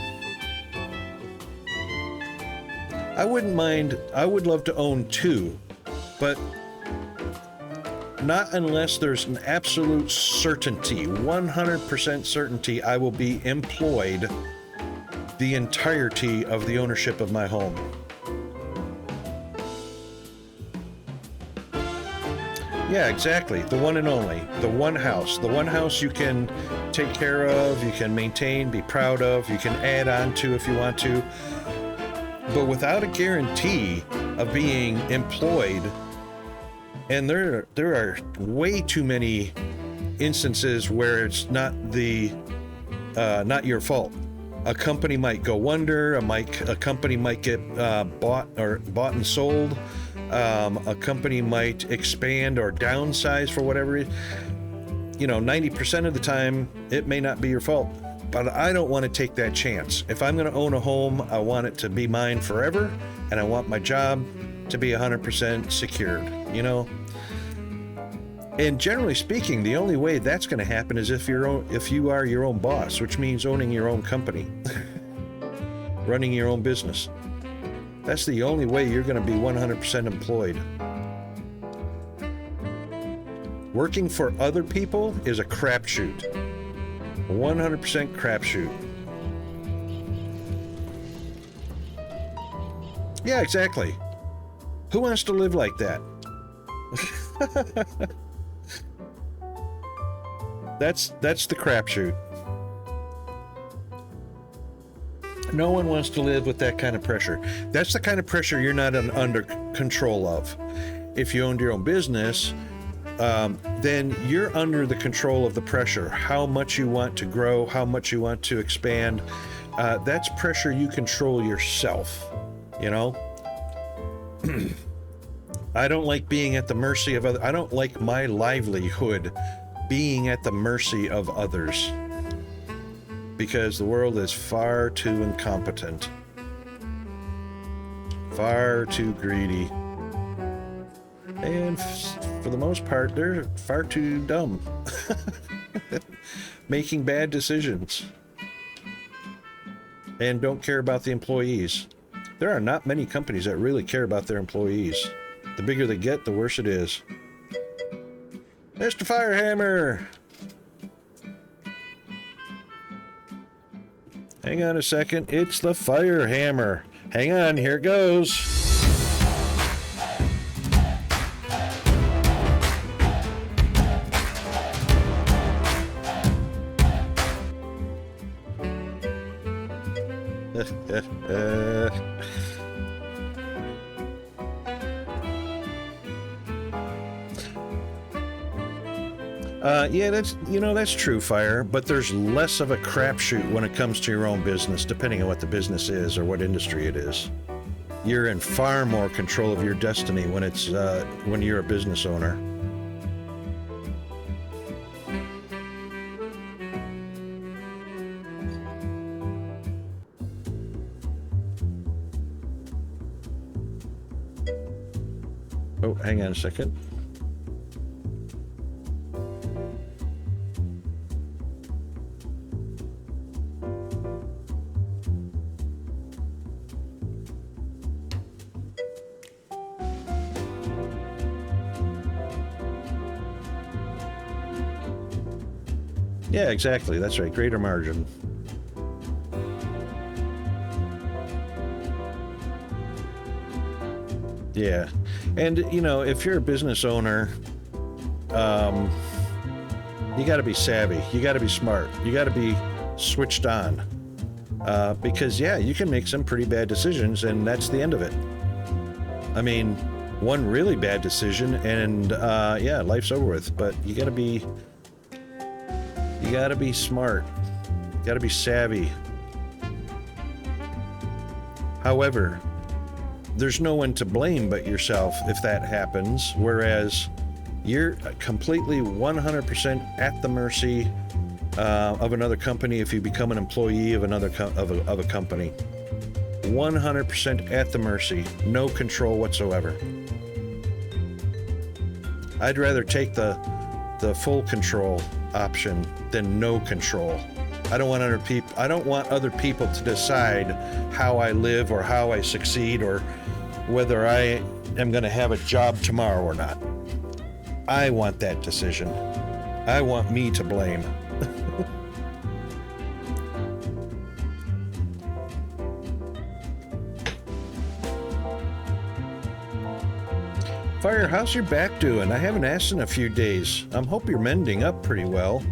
Speaker 1: I wouldn't mind, I would love to own two, but not unless there's an absolute certainty, 100% certainty I will be employed the entirety of the ownership of my home. Yeah, exactly. The one and only. The one house you can take care of, you can maintain, be proud of, you can add on to if you want to. But without a guarantee of being employed, and there are way too many instances where it's not your fault. A company might go under, a company might get bought and sold. A company might expand or downsize for whatever reason. You know, 90% of the time, it may not be your fault. But I don't want to take that chance. If I'm going to own a home, I want it to be mine forever, and I want my job to be 100% secured, you know? And generally speaking, the only way that's going to happen is if you are your own boss, which means owning your own company, running your own business. That's the only way you're going to be 100% employed. Working for other people is a crapshoot. 100% crapshoot. Yeah, exactly. Who wants to live like that? That's the crapshoot. No one wants to live with that kind of pressure. That's the kind of pressure you're not under control of. If you owned your own business, then you're under the control of the pressure. How much you want to grow, how much you want to expand. That's pressure you control yourself, you know? I don't like being at the mercy of others. I don't like my livelihood being at the mercy of others, because the world is far too incompetent, far too greedy, and for the most part, they're far too dumb, making bad decisions, and don't care about the employees. There are not many companies that really care about their employees. The bigger they get, the worse it is. Mr. Firehammer! Hang on a second. It's the Firehammer. Hang on, here it goes. Yeah, that's true, Fire, but there's less of a crapshoot when it comes to your own business, depending on what the business is or what industry it is. You're in far more control of your destiny when you're a business owner. Oh, hang on a second. Yeah, exactly. That's right. Greater margin. Yeah. And, if you're a business owner, you got to be savvy. You got to be smart. You got to be switched on. Because, yeah, you can make some pretty bad decisions, and that's the end of it. I mean, one really bad decision, and, yeah, life's over with. But you got to be smart. You got to be savvy. However, there's no one to blame but yourself if that happens, whereas you're completely 100% at the mercy of another company if you become an employee of another of a company. 100% at the mercy, no control whatsoever. I'd rather take the full control option than no control. I don't want other people to decide how I live or how I succeed or whether I am going to have a job tomorrow or not. I want that decision. I want me to blame. Fire, how's your back doing? I haven't asked in a few days. I hope you're mending up pretty well.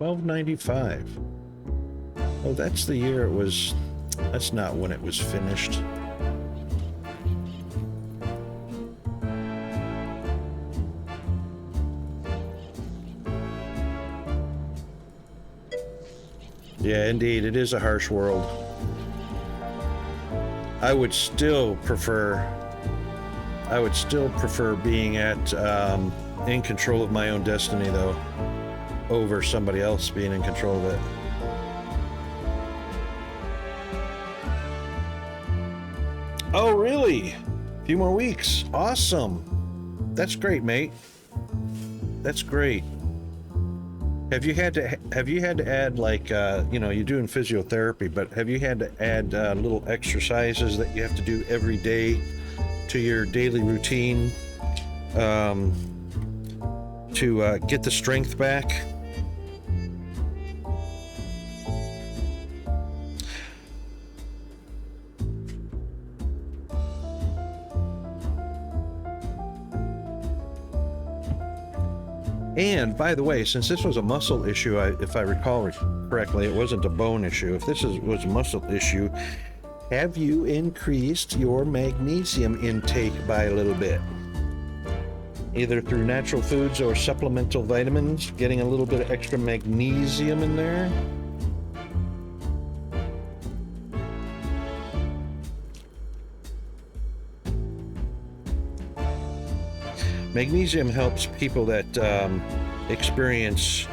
Speaker 1: $12.95. Oh, that's the year it was. That's not when it was finished. Yeah, indeed, it is a harsh world. I would still prefer being in control of my own destiny, though, over somebody else being in control of it. Oh, really? A few more weeks. Awesome. That's great, mate. That's great. Have you had to add, like, you're doing physiotherapy, but have you had to add little exercises that you have to do every day to your daily routine to get the strength back? And by the way, since this was a muscle issue, if I recall correctly, it wasn't a bone issue. If this was a muscle issue, have you increased your magnesium intake by a little bit? Either through natural foods or supplemental vitamins, getting a little bit of extra magnesium in there? Magnesium helps people that experience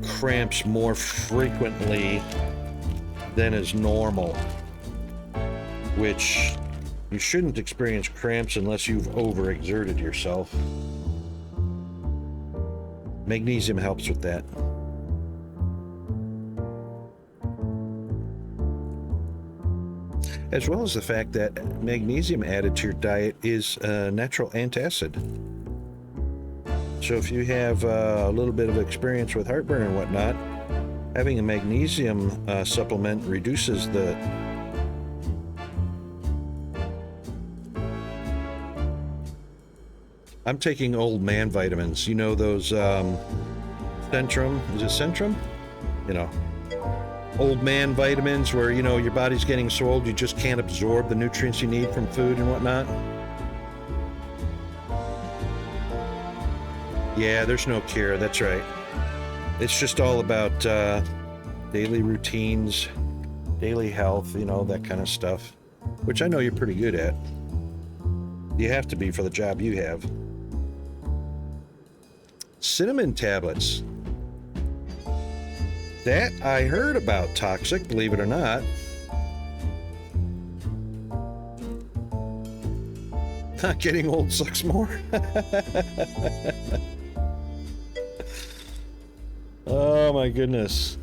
Speaker 1: cramps more frequently than is normal, which you shouldn't experience cramps unless you've overexerted yourself. Magnesium helps with that. As well as the fact that magnesium added to your diet is a natural antacid. So if you have a little bit of experience with heartburn and whatnot, having a magnesium supplement reduces the I'm taking old man vitamins. You know those Centrum? Is it Centrum? You know, old man vitamins where, you know, your body's getting so old you just can't absorb the nutrients you need from food and whatnot. Yeah, there's no cure. That's right. It's just all about daily routines, daily health, you know, that kind of stuff, which I know you're pretty good at. You have to be for the job you have. Cinnamon tablets. That I heard about toxic, believe it or not. Not getting old sucks more. Oh my goodness.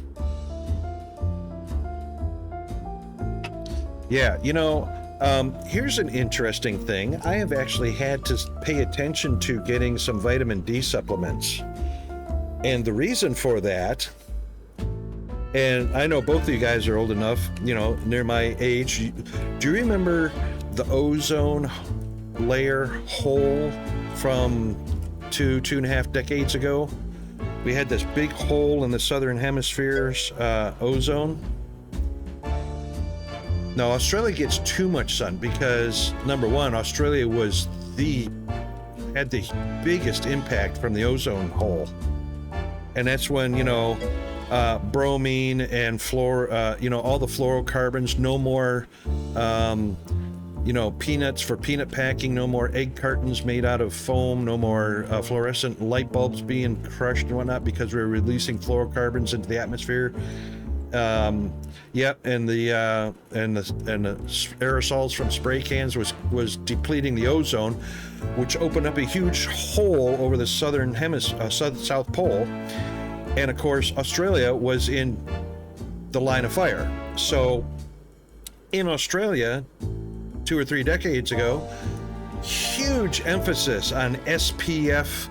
Speaker 1: Yeah, you know, here's an interesting thing. I have actually had to pay attention to getting some vitamin D supplements. And the reason for that, and I know both of you guys are old enough, you know, near my age. Do you remember the ozone layer hole from 2.5 decades ago? We had this big hole in the southern hemisphere's ozone. Now, Australia gets too much sun because, number one, Australia had the biggest impact from the ozone hole. And that's when, you know, bromine and all the fluorocarbons, no more, peanuts for peanut packing, no more egg cartons made out of foam, no more fluorescent light bulbs being crushed and whatnot because we're releasing fluorocarbons into the atmosphere. Yep, and the aerosols from spray cans was depleting the ozone, which opened up a huge hole over the southern South Pole. And of course, Australia was in the line of fire. So in Australia, 2 or 3 decades ago, huge emphasis on SPF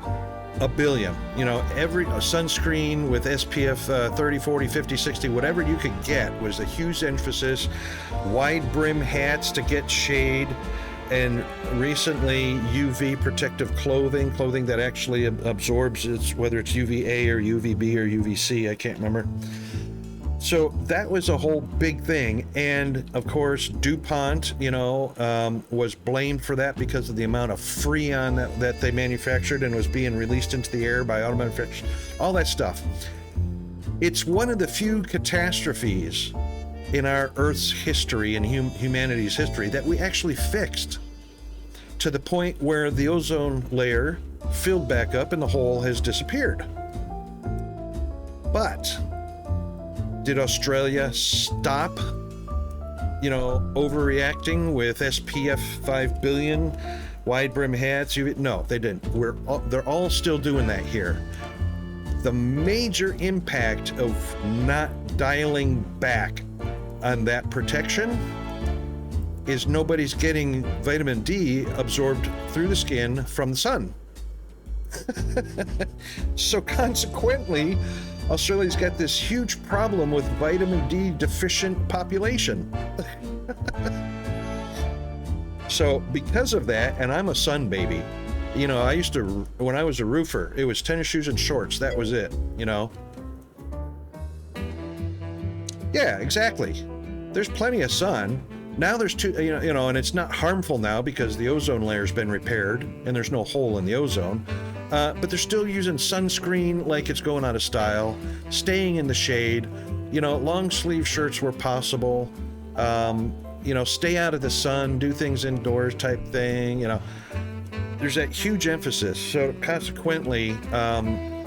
Speaker 1: a billion. You know, every sunscreen with SPF 30, 40, 50, 60, whatever you could get was a huge emphasis. Wide brim hats to get shade. And recently, UV protective clothing that actually absorbs whether it's UVA or UVB or UVC, I can't remember. So that was a whole big thing. And of course, DuPont, was blamed for that because of the amount of Freon that they manufactured and was being released into the air by auto manufacturers, all that stuff. It's one of the few catastrophes in our Earth's history and humanity's history that we actually fixed, to the point where the ozone layer filled back up and the hole has disappeared. But did Australia stop, overreacting with SPF 5 billion, wide brim hats? No, they didn't. They're all still doing that here. The major impact of not dialing back on that protection is nobody's getting vitamin D absorbed through the skin from the sun. So consequently, Australia's got this huge problem with vitamin D deficient population. So because of that, and I'm a sun baby, I used to, when I was a roofer, it was tennis shoes and shorts. That was it, Yeah, exactly. There's plenty of sun. Now there's and it's not harmful now because the ozone layer's been repaired and there's no hole in the ozone. But they're still using sunscreen like it's going out of style, staying in the shade, long sleeve shirts where possible, stay out of the sun, do things indoors type thing, there's that huge emphasis. So consequently,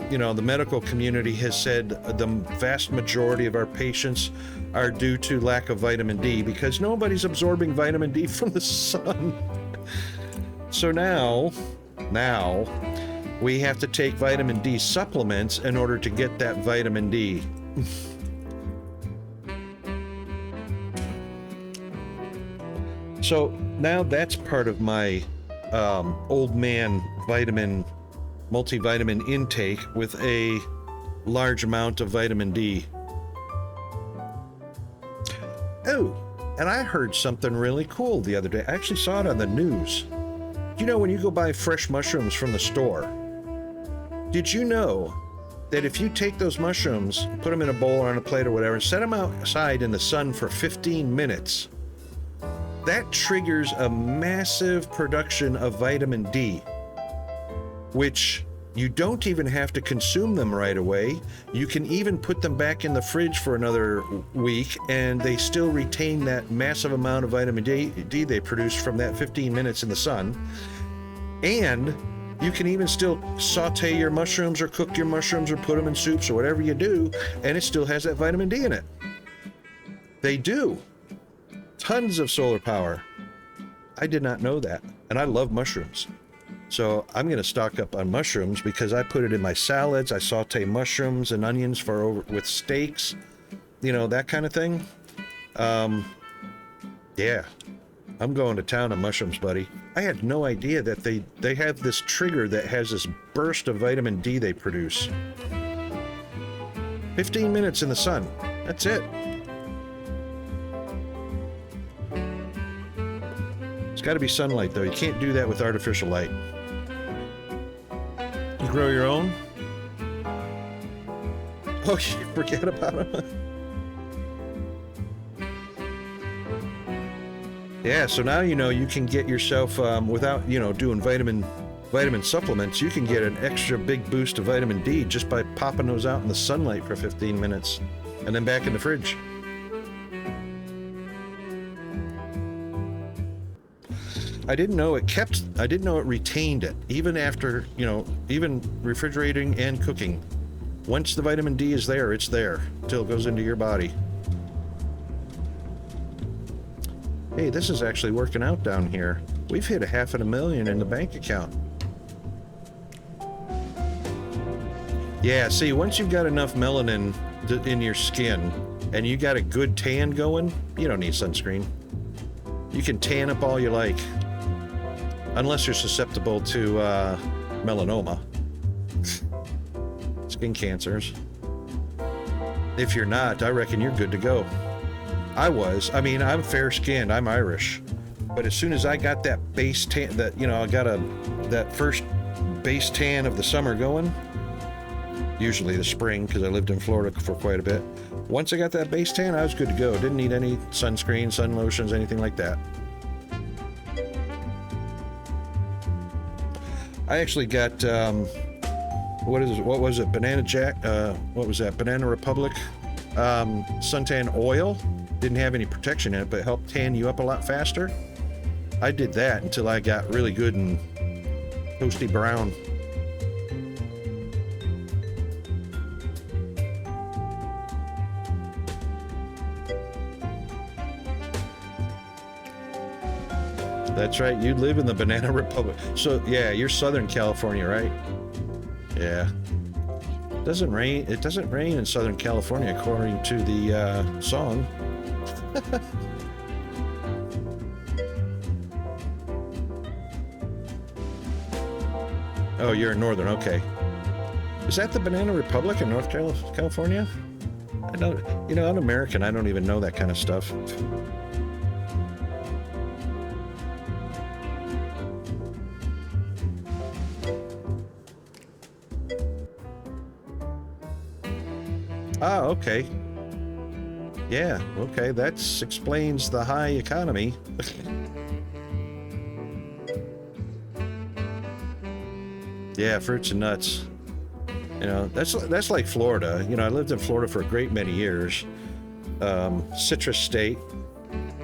Speaker 1: you know, the medical community has said the vast majority of our patients are due to lack of vitamin D because nobody's absorbing vitamin D from the sun. So now we have to take vitamin D supplements in order to get that vitamin D. So now that's part of my old man multivitamin intake with a large amount of vitamin D. Oh, and I heard something really cool the other day. I actually saw it on the news. You know, when you go buy fresh mushrooms from the store, did you know that if you take those mushrooms, put them in a bowl or on a plate or whatever, and set them outside in the sun for 15 minutes, that triggers a massive production of vitamin D, which you don't even have to consume them right away. You can even put them back in the fridge for another week and they still retain that massive amount of vitamin D they produce from that 15 minutes in the sun. And you can even still saute your mushrooms or cook your mushrooms or put them in soups or whatever you do, and it still has that vitamin D in it. They do. Tons of solar power. I did not know that, and I love mushrooms. So I'm going to stock up on mushrooms because I put it in my salads. I saute mushrooms and onions with steaks, you know, that kind of thing. Yeah, I'm going to town on mushrooms, buddy. I had no idea that they have this trigger that has this burst of vitamin D they produce. 15 minutes in the sun. That's it. It's got to be sunlight, though. You can't do that with artificial light. You grow your own? Oh, you forget about them? Yeah, so now you know you can get yourself, without, you know, doing vitamin supplements, you can get an extra big boost of vitamin D just by popping those out in the sunlight for 15 minutes and then back in the fridge. I didn't know it retained it, even after, you know, even refrigerating and cooking. Once the vitamin D is there, it's there, till it goes into your body. Hey, this is actually working out down here. We've hit $500,000 in the bank account. Yeah, see, once you've got enough melanin in your skin, and you got a good tan going, you don't need sunscreen. You can tan up all you like. Unless you're susceptible to melanoma, skin cancers. If you're not, I reckon you're good to go. I mean, I'm fair skinned, I'm Irish. But as soon as I got that base tan, I got that first base tan of the summer going, usually the spring, because I lived in Florida for quite a bit. Once I got that base tan, I was good to go. Didn't need any sunscreen, sun lotions, anything like that. I actually got, what was it? Banana Republic suntan oil. Didn't have any protection in it, but it helped tan you up a lot faster. I did that until I got really good and toasty brown. That's right, you live in the Banana Republic. So yeah, you're Southern California, right? Yeah. It doesn't rain in Southern California according to the song. Oh, you're in Northern, okay. Is that the Banana Republic in North California? I don't, you know, I'm American, I don't even know that kind of stuff. Ah, okay. Yeah, okay, that explains the high economy. Yeah, fruits and nuts. You know, that's like Florida. You know, I lived in Florida for a great many years. Citrus state,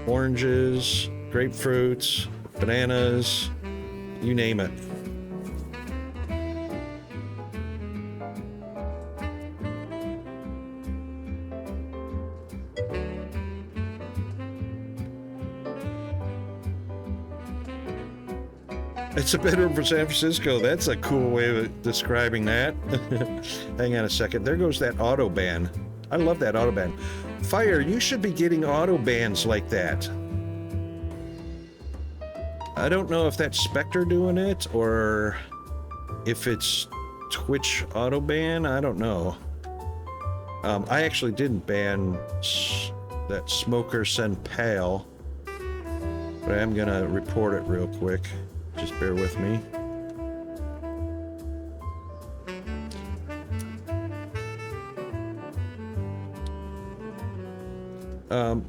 Speaker 1: oranges, grapefruits, bananas, you name it. It's a bedroom for San Francisco. That's a cool way of describing that. Hang on a second. There goes that auto ban. I love that auto ban. Fire, you should be getting auto bans like that. I don't know if that's Spectre doing it or if it's Twitch auto ban. I don't know. I actually didn't ban that Smoker Send Pale, but I am gonna report it real quick. Just bear with me.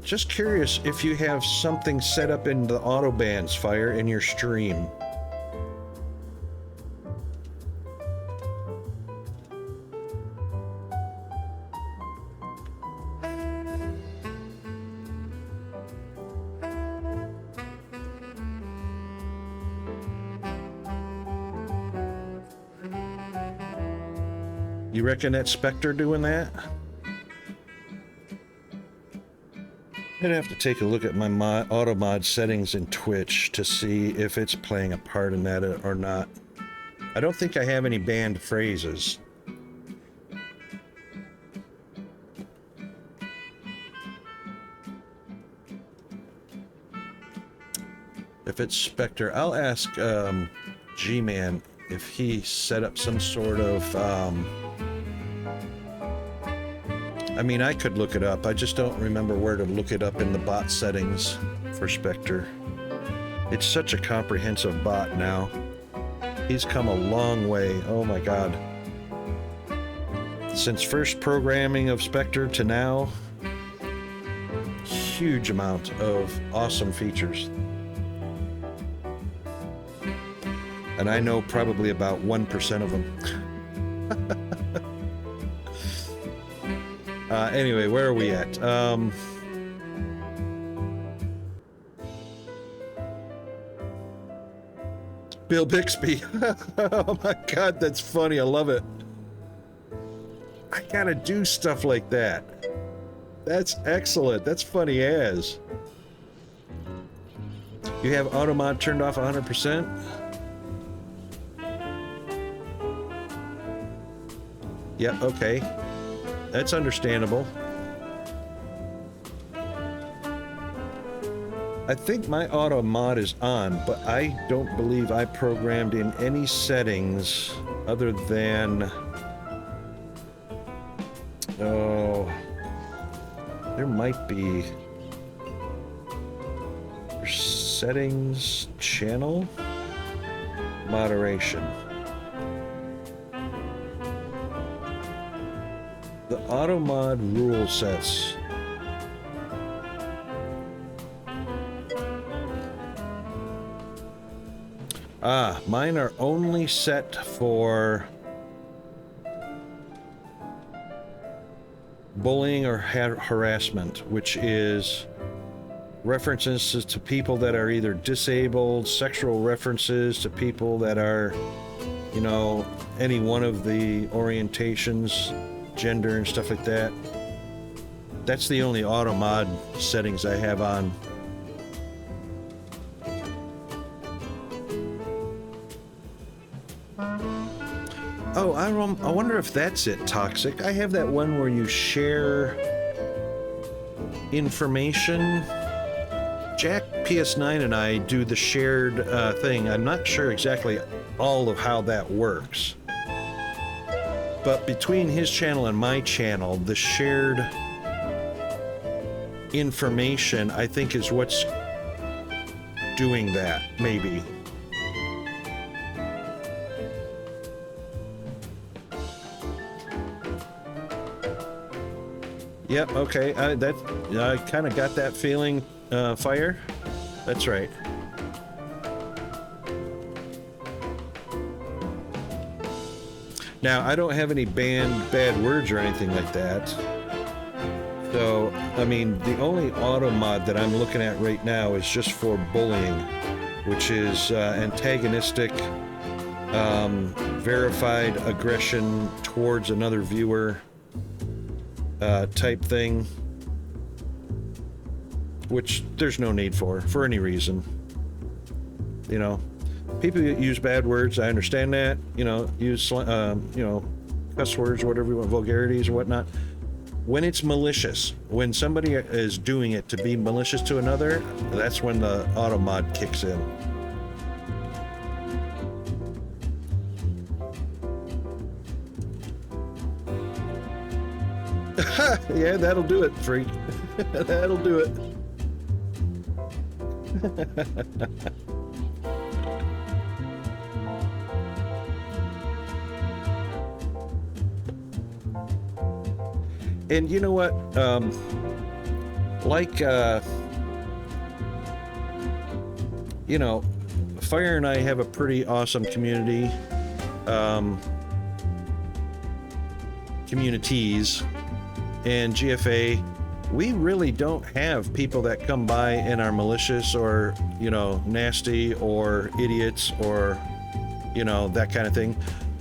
Speaker 1: Just curious if you have something set up in the auto bans, Fire, in your stream. You reckon that's Spectre doing that? I'd have to take a look at my auto mod settings in Twitch to see if it's playing a part in that or not. I don't think I have any banned phrases. If it's Spectre, I'll ask G-Man if he set up some sort of I mean, I could look it up. I just don't remember where to look it up in the bot settings for Spectre. It's such a comprehensive bot now. He's come a long way. Oh my god. Since first programming of Spectre to now, huge amount of awesome features. And I know probably about 1% of them. Anyway, where are we at? Bill Bixby. Oh my god, that's funny. I love it. I gotta do stuff like that. That's excellent. That's funny as. You have auto mod turned off 100%? Yeah, okay. That's understandable. I think my auto mod is on, but I don't believe I programmed in any settings other than... Oh... There might be... Settings... Channel... Moderation. The auto mod rule sets. Mine are only set for bullying or harassment, which is references to people that are either disabled, sexual references to people that are, you know, any one of the orientations, gender and stuff like that. That's the only auto mod settings I have on. Oh, I wonder if that's it, Toxic. I have that one where you share information. Jack PS9 and I do the shared thing. I'm not sure exactly all of how that works. But between his channel and my channel, the shared information, I think, is what's doing that, maybe. Yep, okay, I kind of got that feeling, Fire. That's right. Now, I don't have any banned bad words or anything like that. So, I mean, the only auto mod that I'm looking at right now is just for bullying, which is antagonistic, verified aggression towards another viewer type thing, which there's no need for any reason. You know, people use bad words. I understand that. Use cuss words or whatever you want, vulgarities or whatnot. When it's malicious, when somebody is doing it to be malicious to another, that's when the auto mod kicks in. Yeah, that'll do it, freak. That'll do it. And you know what? Fire and I have a pretty awesome community. Communities. And GFA, we really don't have people that come by and are malicious or, nasty or idiots or, that kind of thing.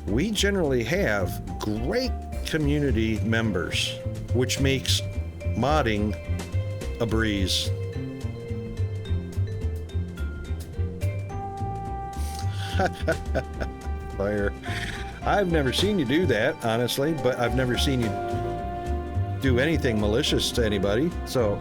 Speaker 1: We generally have great community members, which makes modding a breeze. Fire. I've never seen you do that, honestly, but I've never seen you do anything malicious to anybody, so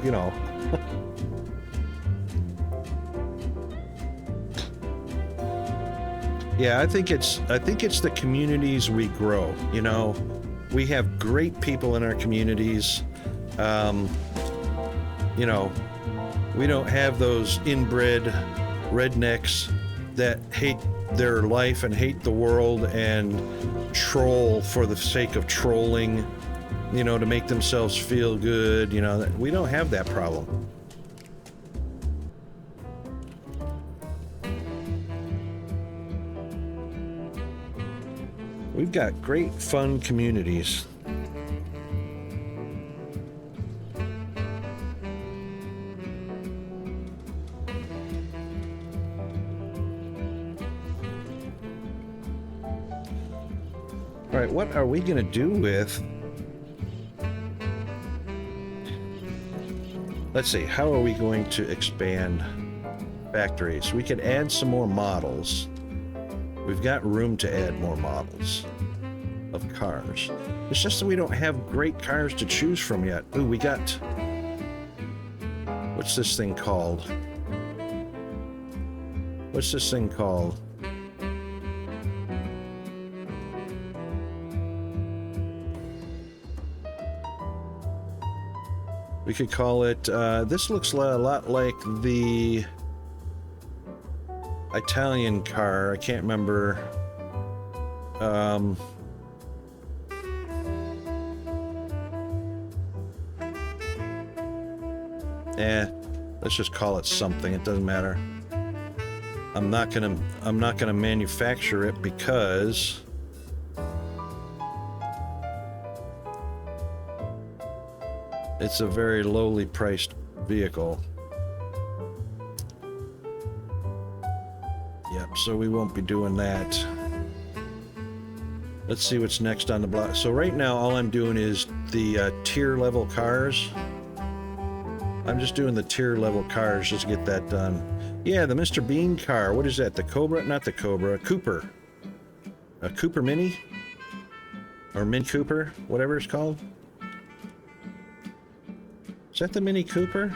Speaker 1: Yeah, I think it's the communities we grow. We have great people in our communities. We don't have those inbred rednecks that hate their life and hate the world and troll for the sake of trolling, to make themselves feel good. We don't have that problem. We've got great, fun communities. All right, what are we going to do with... Let's see, how are we going to expand factories? We could add some more models. We've got room to add more models of cars. It's just that we don't have great cars to choose from yet. Ooh, we got... What's this thing called? We could call it, this looks a lot like the Italian car. I can't remember. Let's just call it something. It doesn't matter. I'm not gonna manufacture it because it's a very lowly priced vehicle. Yep, so we won't be doing that. Let's see what's next on the block. So right now, all I'm doing is the tier level cars. I'm just doing the tier level cars just to get that done. Yeah, the Mr. Bean car. What is that? The Cobra? Not the Cobra. Cooper. A Cooper Mini? Or Mini Cooper? Whatever it's called. Is that the Mini Cooper?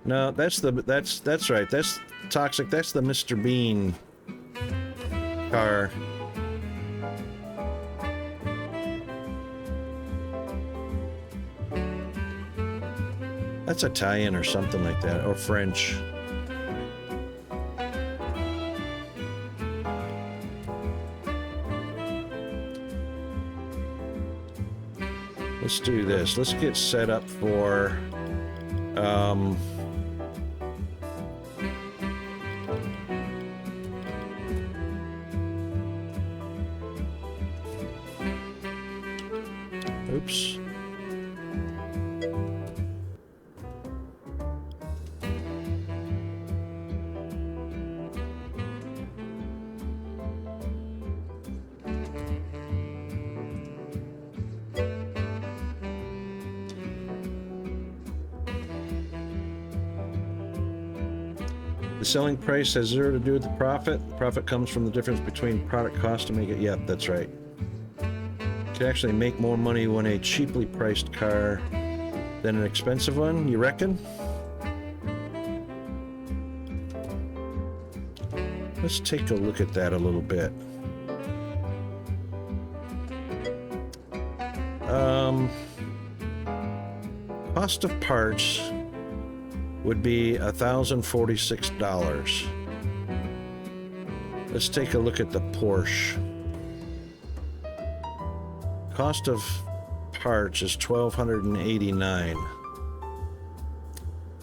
Speaker 1: No, that's right. That's Toxic. That's the Mr. Bean car. That's Italian or something like that, or French. Let's do this. Let's get set up for oops. selling price has zero to do with the profit. Profit comes from the difference between product cost to make it. Yep, that's right. You can actually make more money when a cheaply priced car than an expensive one, you reckon? Let's take a look at that a little bit. Cost of parts would be $1,046. Let's take a look at the Porsche. Cost of parts is $1,289.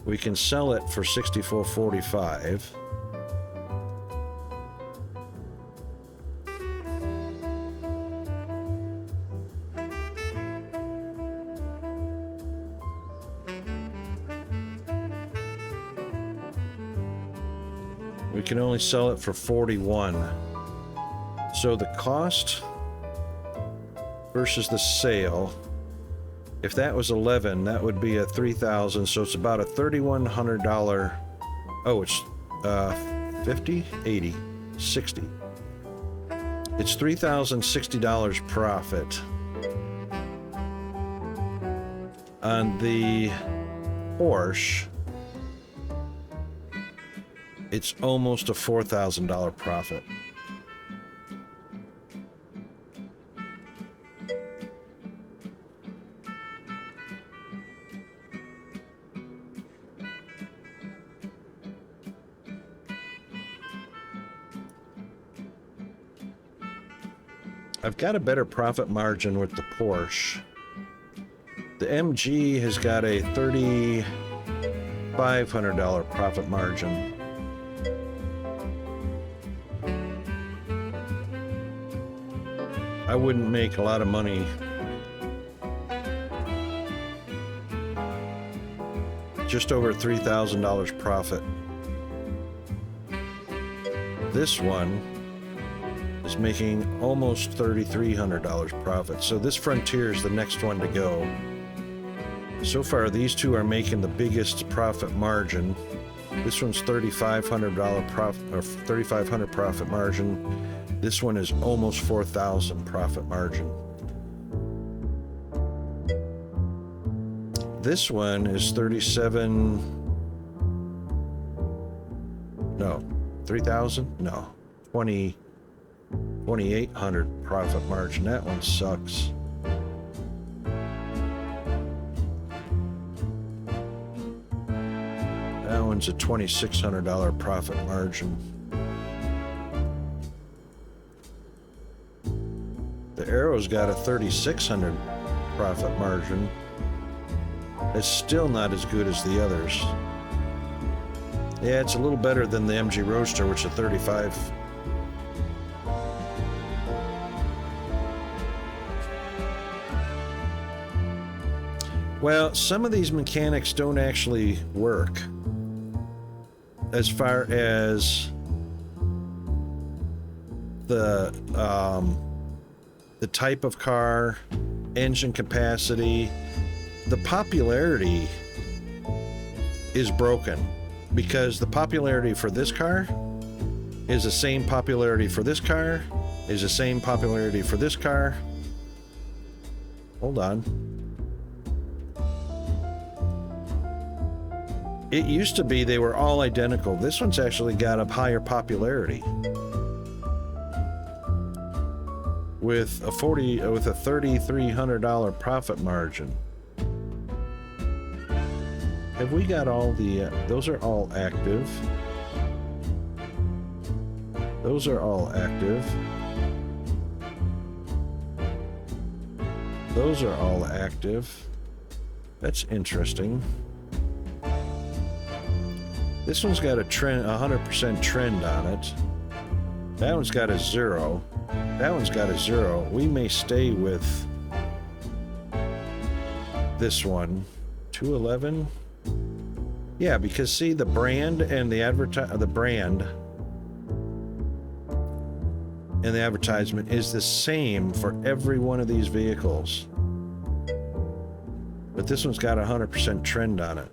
Speaker 1: We can sell it for $64.45. We can only sell it for $41. So the cost versus the sale, if that was $11, that would be a $3,000. So it's about a $3,100. Oh, it's 50, 80, 60. It's $3,060 profit on the Porsche. It's almost a $4,000 profit. I've got a better profit margin with the Porsche. The MG has got a $3,500 profit margin. I wouldn't make a lot of money just over $3,000 profit. This one is making almost $3,300 profit. So this Frontier is the next one to go. So far, these two are making the biggest profit margin. This one's $3,500 profit, or $3,500 profit margin. This one is almost $4,000 profit margin. This one is 37. No, 3,000. No, 2,800 profit margin. That one sucks. That one's a $2,600 profit margin. The Aero's got a $3,600 profit margin. It's still not as good as the others. Yeah, it's a little better than the MG Roadster, which is 35. Well, some of these mechanics don't actually work as far as the type of car, engine capacity. The popularity is broken because the popularity for this car is the same popularity for this car, is the same popularity for this car. Hold on. It used to be they were all identical. This one's actually got a higher popularity. With a $3,300 profit margin. Have we got all the, those are all active. Those are all active. Those are all active. That's interesting. This one's got a trend, 100% trend on it. That one's got a 0. That one's got a 0. We may stay with this one. 211. Yeah, because see the brand and the brand and the advertisement is the same for every one of these vehicles. But this one's got a 100% trend on it.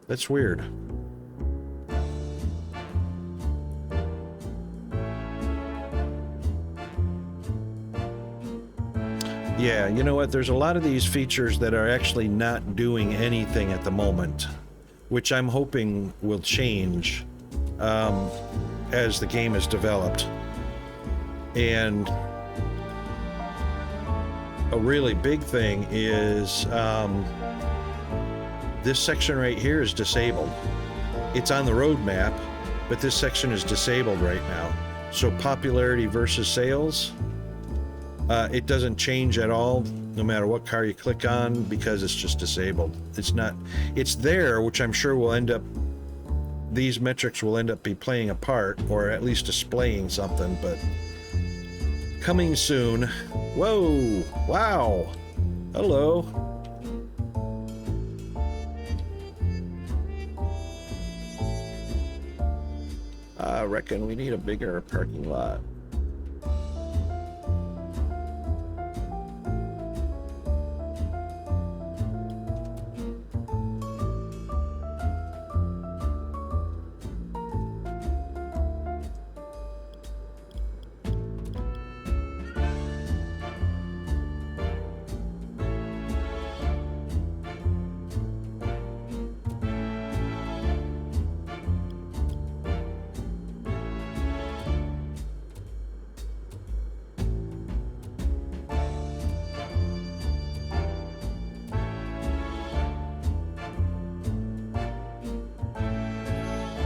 Speaker 1: That's weird. Yeah, you know what? There's a lot of these features that are actually not doing anything at the moment, which I'm hoping will change as the game is developed. And a really big thing is this section right here is disabled. It's on the roadmap, but this section is disabled right now. So popularity versus sales, it doesn't change at all no matter what car you click on because it's just disabled. It's there, which I'm sure will end up, these metrics will end up be playing a part or at least displaying something, but coming soon. Whoa, wow, hello. I reckon we need a bigger parking lot.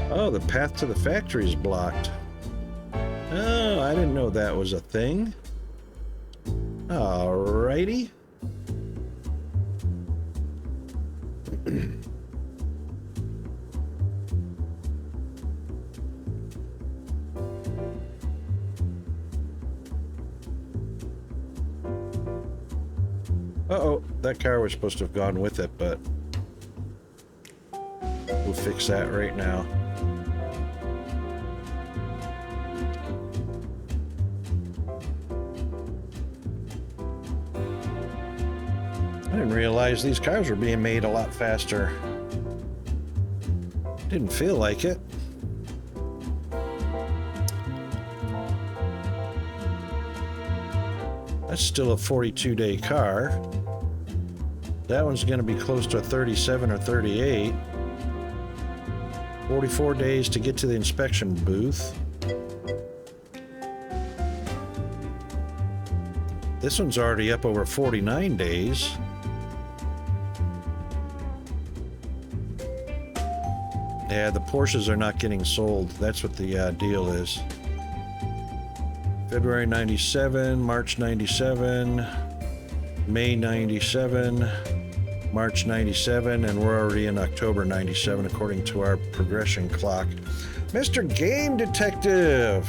Speaker 1: Oh, the path to the factory is blocked. Oh, I didn't know that was a thing. Alrighty. Uh-oh, that car was supposed to have gone with it, but we'll fix that right now. I didn't realize these cars were being made a lot faster. Didn't feel like it. That's still a 42-day car. That one's going to be close to a 37 or 38. 44 days to get to the inspection booth. This one's already up over 49 days. Yeah, the Porsches are not getting sold. That's what the deal is. February 97, March 97, May 97, March 97, and we're already in October 97 according to our progression clock. Mr. Game Detective!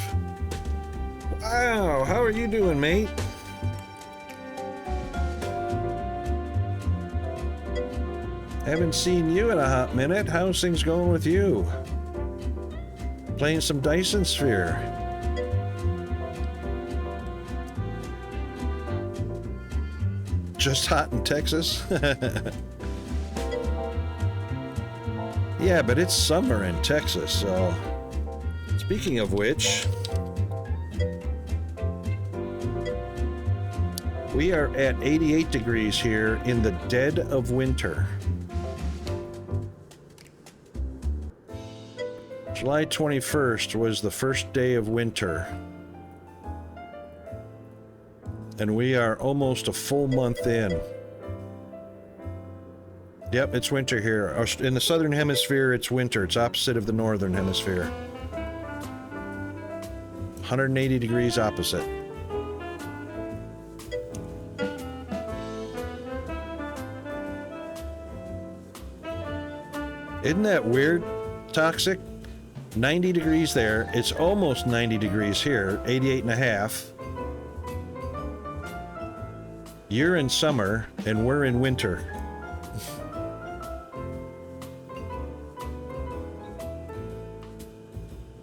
Speaker 1: Wow, how are you doing, mate? Haven't seen you in a hot minute. How's things going with you? Playing some Dyson Sphere. Just hot in Texas? Yeah, but it's summer in Texas, so... Speaking of which... We are at 88 degrees here in the dead of winter. July 21st was the first day of winter. And we are almost a full month in. Yep, it's winter here. In the southern hemisphere, it's winter. It's opposite of the northern hemisphere. 180 degrees opposite. Isn't that weird, Toxic? 90 degrees there. It's almost 90 degrees here. 88 and a half. You're in summer, and we're in winter.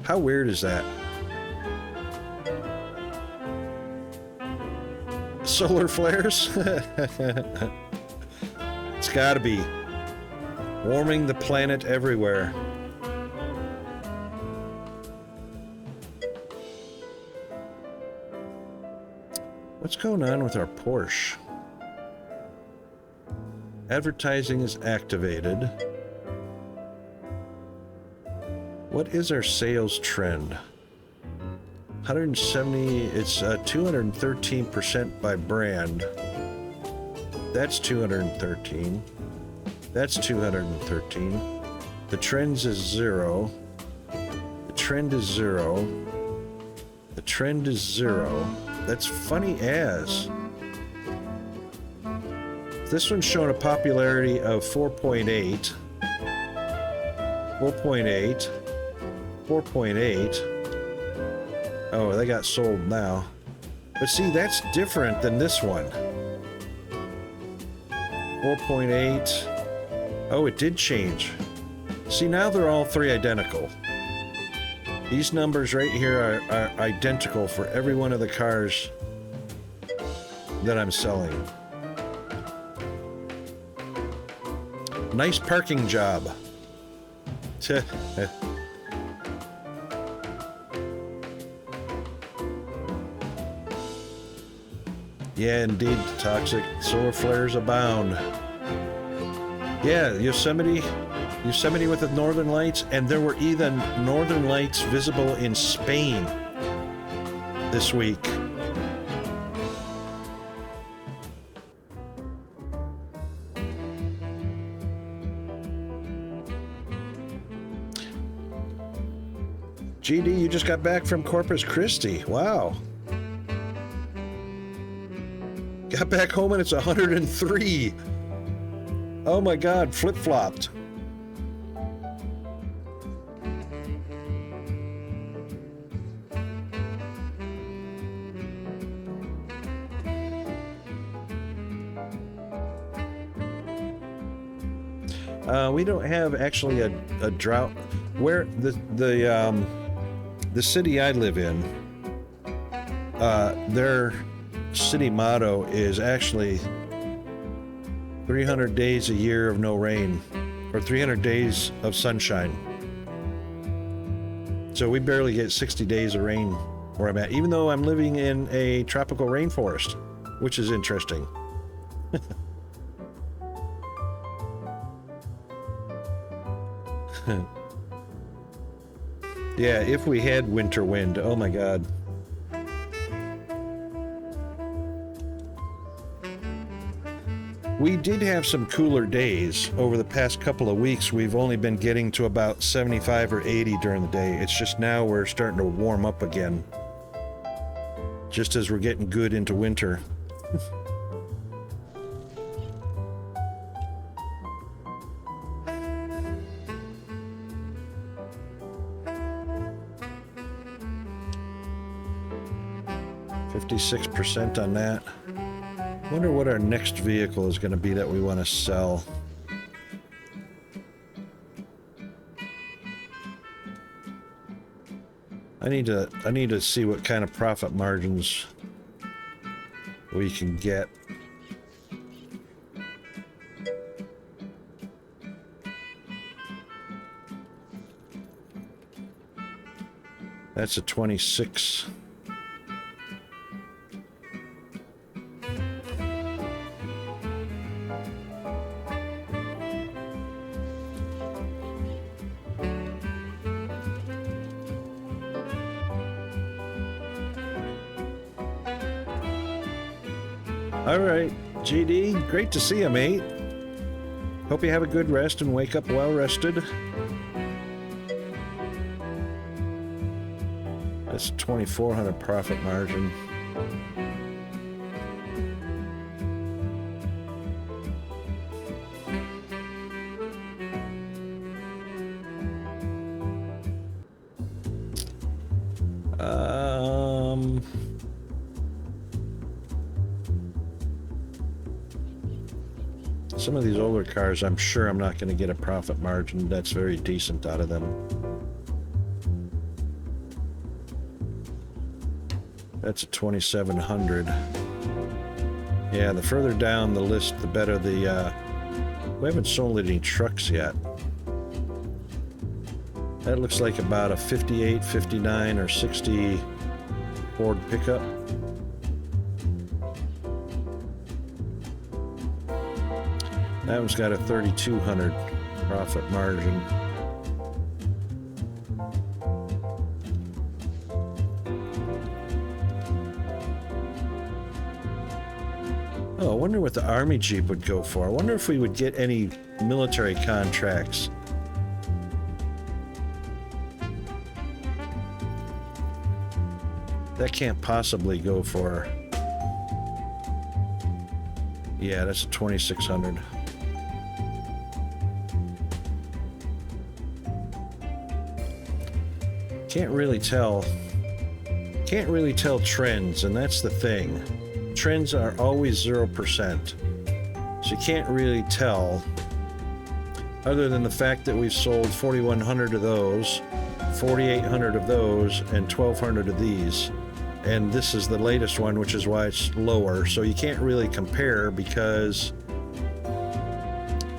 Speaker 1: How weird is that? Solar flares? It's gotta be. Warming the planet everywhere. What's going on with our Porsche? Advertising is activated. What is our sales trend? 170, it's 213% by brand. That's 213. That's 213. The trends is 0. The trend is 0. The trend is 0. That's funny as. This one's showing a popularity of 4.8. 4.8. 4.8. Oh, they got sold now. But see, that's different than this one. 4.8. Oh, it did change. See, now they're all three identical. These numbers right here are identical for every one of the cars that I'm selling. Nice parking job. Yeah, indeed, toxic. Solar flares abound. Yeah, Yosemite with the northern lights, and there were even northern lights visible in Spain this week. GD, you just got back from Corpus Christi. Wow. Got back home and it's 103. Oh my God, flip-flopped. We don't have actually a drought. Where the city I live in, their city motto is actually 300 days a year of no rain, or 300 days of sunshine. So we barely get 60 days of rain where I'm at, even though I'm living in a tropical rainforest, which is interesting. Yeah, if we had winter wind, oh my God. We did have some cooler days over the past couple of weeks. We've only been getting to about 75 or 80 during the day. It's just now we're starting to warm up again, just as we're getting good into winter. %56 on that. Wonder what our next vehicle is going to be that we want to sell. I need to see what kind of profit margins we can get. That's a 26. All right, GD, great to see you, mate. Hope you have a good rest and wake up well rested. That's 2,400 profit margin. Some of these older cars, I'm sure I'm not going to get a profit margin that's very decent out of them. That's a 2,700. Yeah, the further down the list, the better the... we haven't sold any trucks yet. That looks like about a 58, 59, or 60 Ford pickup. That one's got a 3,200 profit margin. Oh, I wonder what the Army Jeep would go for. I wonder if we would get any military contracts. That can't possibly go for... Yeah, that's 2,600. Can't really tell trends, and that's the thing. Trends are always 0%. So you can't really tell, other than the fact that we've sold 4,100 of those, 4,800 of those, and 1,200 of these. And this is the latest one, which is why it's lower. So you can't really compare, because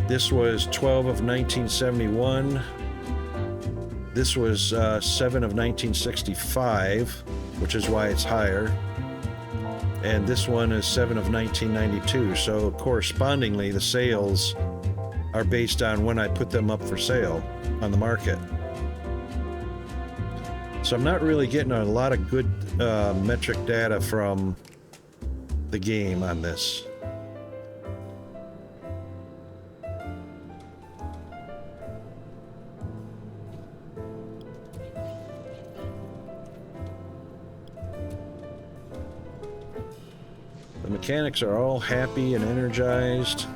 Speaker 1: this was 12 of 1971. This was 7 of 1965, which is why it's higher. And this one is 7 of 1992. So correspondingly, the sales are based on when I put them up for sale on the market. So I'm not really getting a lot of good metric data from the game on this. The mechanics are all happy and energized.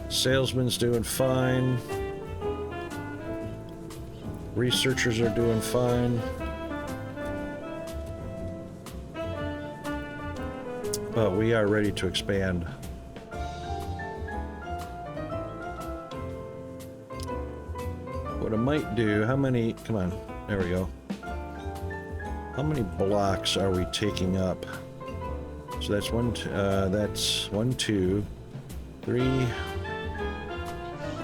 Speaker 1: Salesman's doing fine. Researchers are doing fine. But we are ready to expand. What I might do, how many, come on, there we go. How many blocks are we taking up? So that's 1, 2, 3,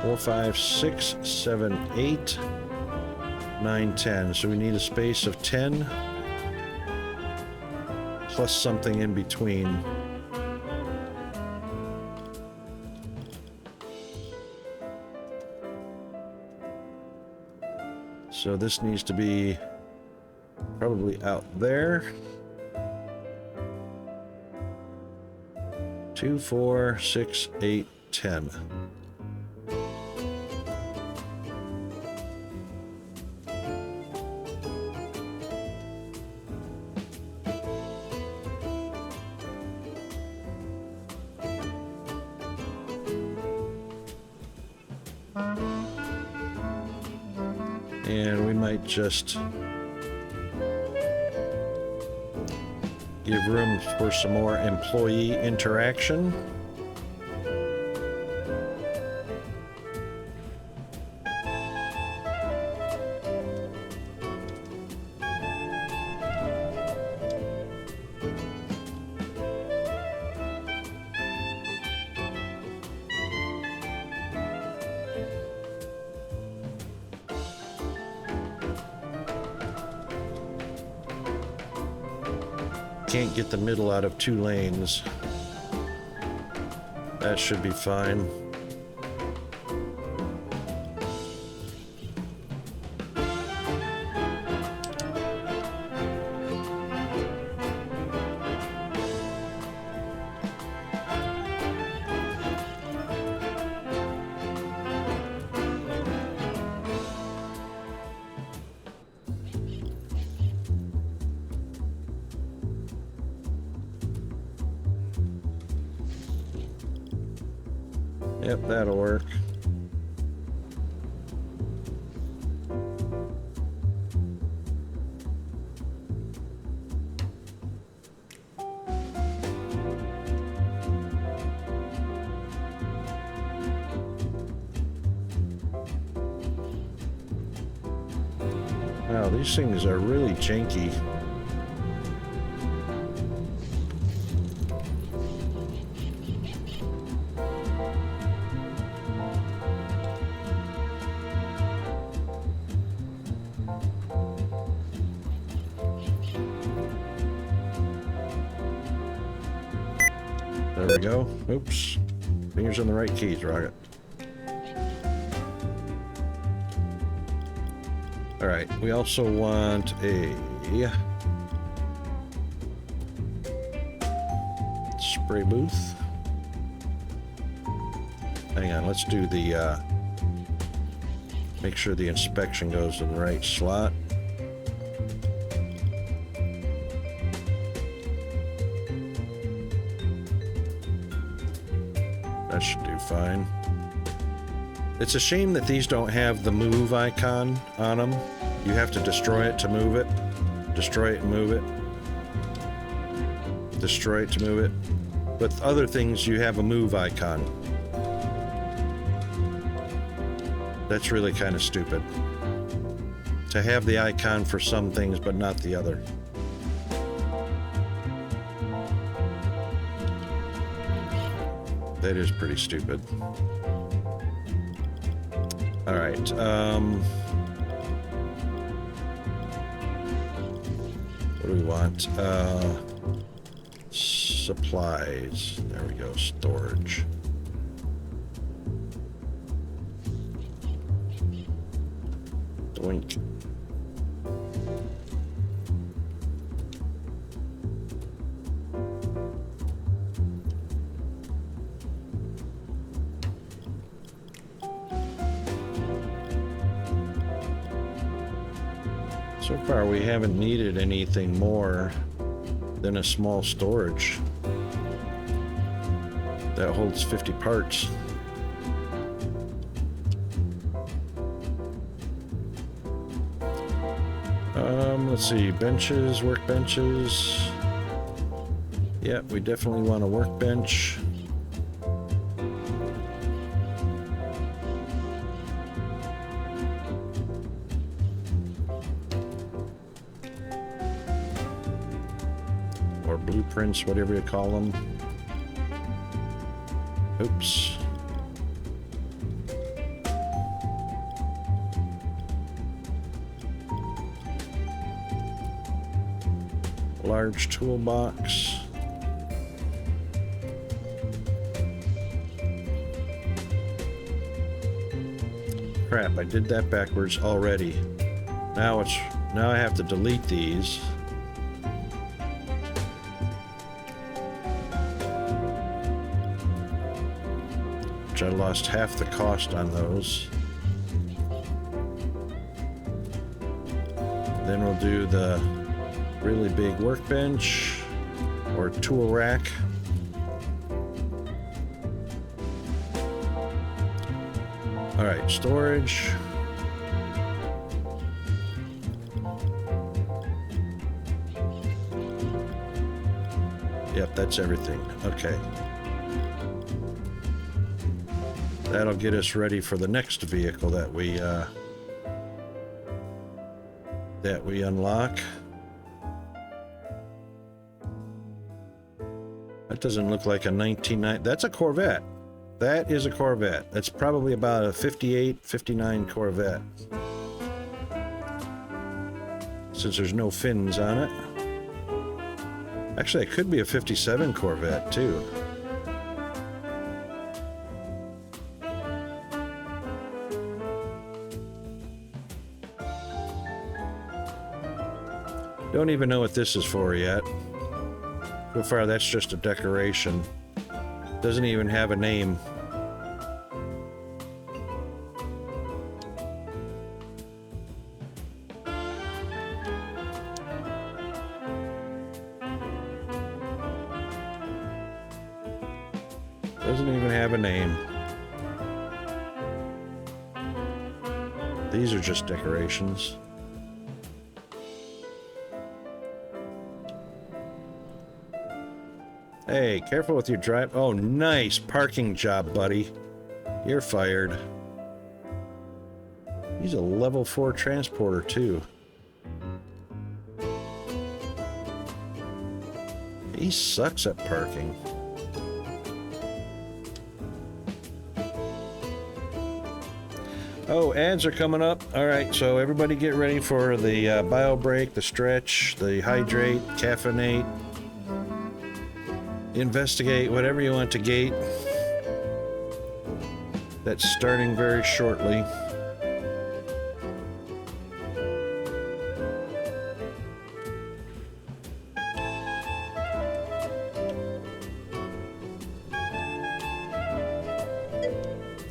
Speaker 1: 4, 5, 6, 7, 8, 9, 10. So we need a space of 10 plus something in between. So this needs to be probably out there. 2, 4, 6, 8, 10. And we might just give room for some more employee interaction. Can't get the middle out of 2 lanes. That should be fine. Yep, that'll work. Wow, these things are really janky. There we go. Oops. Fingers on the right keys, Rocket. Alright, we also want a spray booth. Hang on, let's do the make sure the inspection goes in the right slot. That should do fine. It's a shame that these don't have the move icon on them. You have to destroy it to move it. Destroy it and move it. Destroy it to move it. With other things, you have a move icon. That's really kind of stupid. To have the icon for some things, but not the other. That is pretty stupid. All right. What do we want? Supplies. There we go. Storage. Doink. So far, we haven't needed anything more than a small storage that holds 50 parts. Let's see, benches, workbenches. Yeah, we definitely want a workbench. Or blueprints, whatever you call them. Oops. Large toolbox. Crap, I did that backwards already. Now I have to delete these. Which I lost half the cost on those. Then we'll do the really big workbench or tool rack. All right, storage. Yep, that's everything. Okay. That'll get us ready for the next vehicle that we unlock. That doesn't look like a 1990. That's a Corvette. That is a Corvette. That's probably about a 58, 59 Corvette. Since there's no fins on it. Actually, it could be a 57 Corvette, too. Don't even know what this is for yet. So far, that's just a decoration. Doesn't even have a name. Doesn't even have a name. These are just decorations. Hey, careful with your drive. Oh, nice parking job, buddy. You're fired. He's a level 4 transporter, too. He sucks at parking. Oh, ads are coming up. All right, so everybody get ready for the bio break, the stretch, the hydrate, caffeinate. Investigate, whatever you want to gate. That's starting very shortly.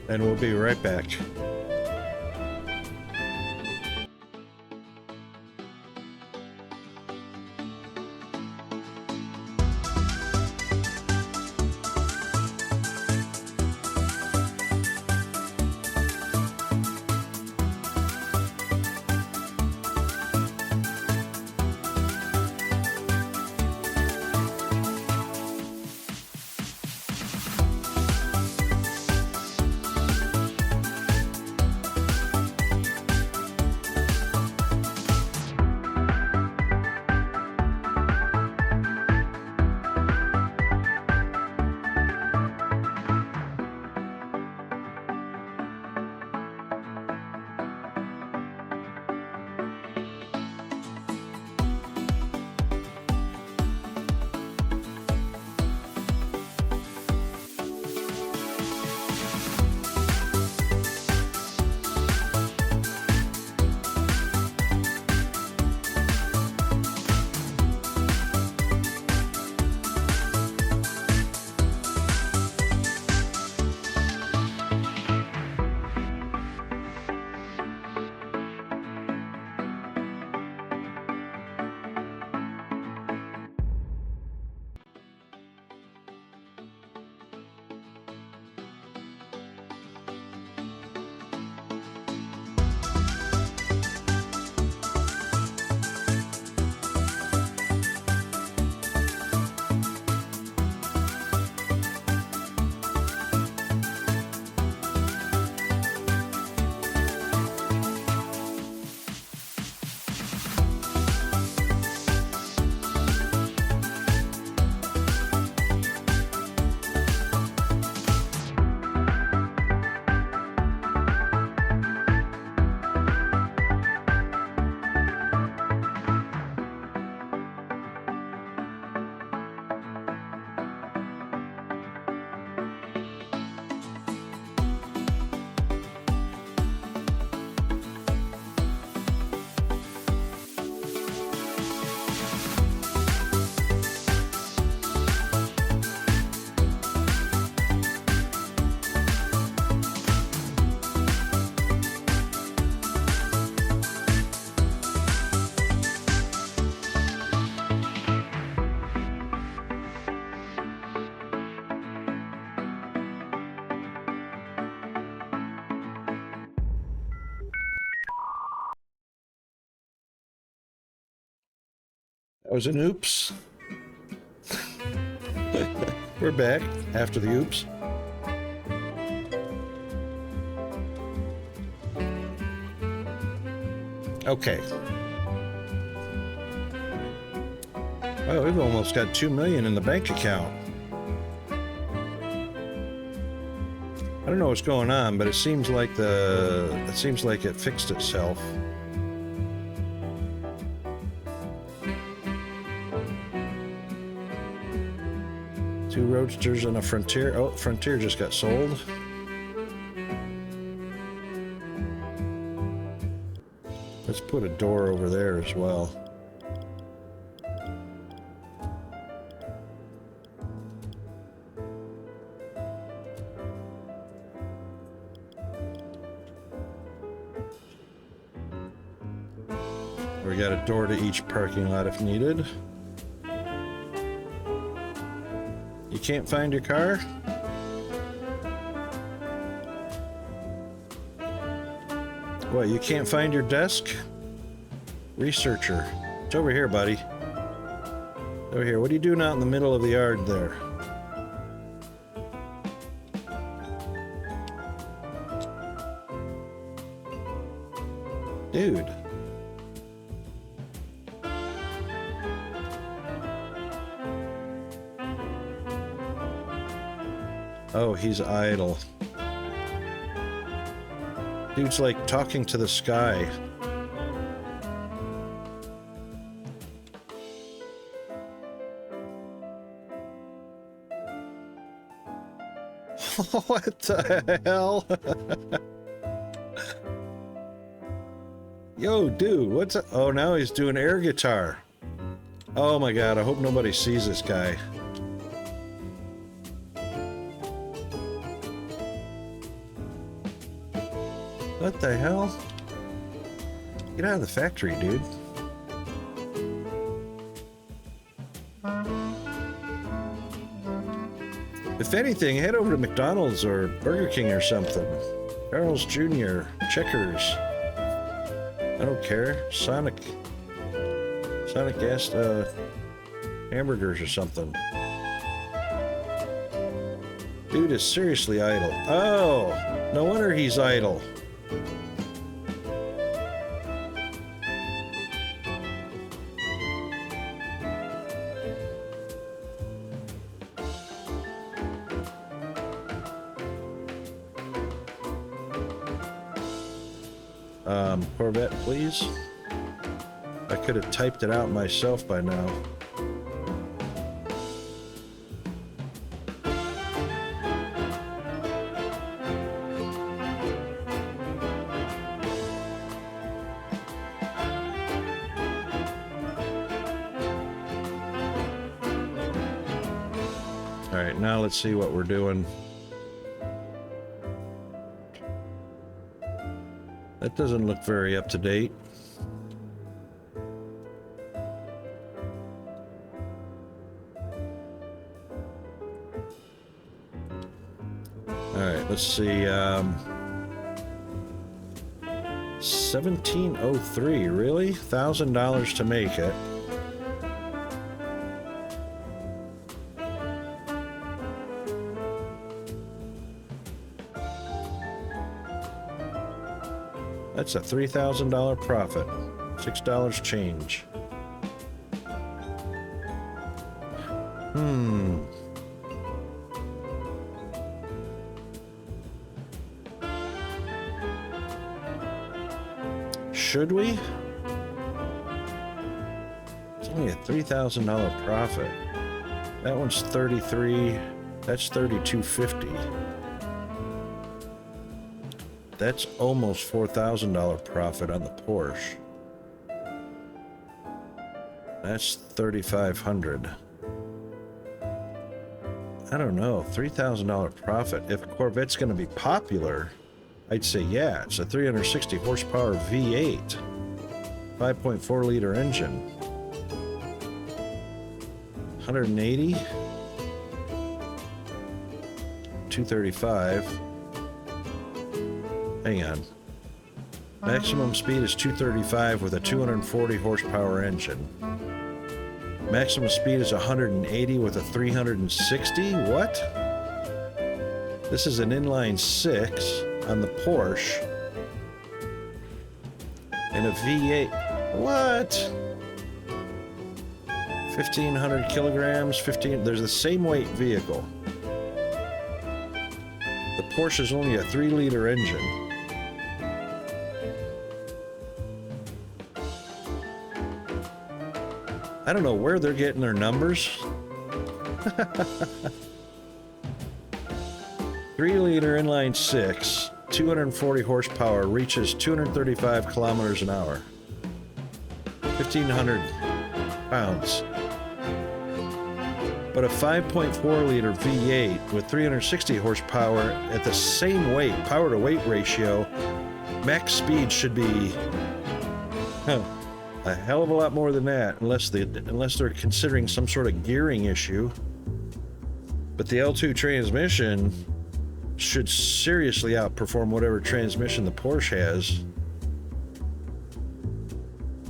Speaker 1: And we'll be right back. That was an oops. We're back after the oops. Okay. Oh, we've almost got 2 million in the bank account. I don't know what's going on, but it seems like it fixed itself. Two Roadsters and a Frontier. Oh, Frontier just got sold. Let's put a door over there as well. We got a door to each parking lot if needed. You can't find your car? What, you can't find your desk? Researcher. It's over here, buddy. Over here. What are you doing out in the middle of the yard there? Dude. Oh, he's idle. Dude's like talking to the sky. What the hell? Yo, dude, what's up? Oh, now he's doing air guitar. Oh my god, I hope nobody sees this guy. What the hell? Get out of the factory, dude. If anything, head over to McDonald's or Burger King or something. Carl's Jr., Checkers. I don't care. Sonic gas, hamburgers or something. Dude is seriously idle. Oh, no wonder he's idle. Corvette, please. I could have typed it out myself by now. All right, now let's see what we're doing. That doesn't look very up to date. All right, let's see. 1703, really? $1,000 to make it. That's a $3,000 profit. $6 change. Should we? It's only a $3,000 profit. That one's 33. That's 3250. That's almost $4,000 profit on the Porsche. That's 3,500. I don't know, $3,000 profit. If a Corvette's going to be popular, I'd say yeah. It's a 360 horsepower V8, 5.4 liter engine, 180, 235. Hang on. Maximum speed is 235 with a 240 horsepower engine. Maximum speed is 180 with a 360? What? This is an inline 6 on the Porsche. And a V8. What? 1,500 kilograms, 15. There's the same weight vehicle. The Porsche is only a 3-liter engine. I don't know where they're getting their numbers. 3-liter inline 6, 240 horsepower, reaches 235 kilometers an hour. 1,500 pounds. But a 5.4 liter V8 with 360 horsepower at the same weight, power to weight ratio, max speed should be a hell of a lot more than that, unless they're considering some sort of gearing issue. But the L2 transmission should seriously outperform whatever transmission the Porsche has.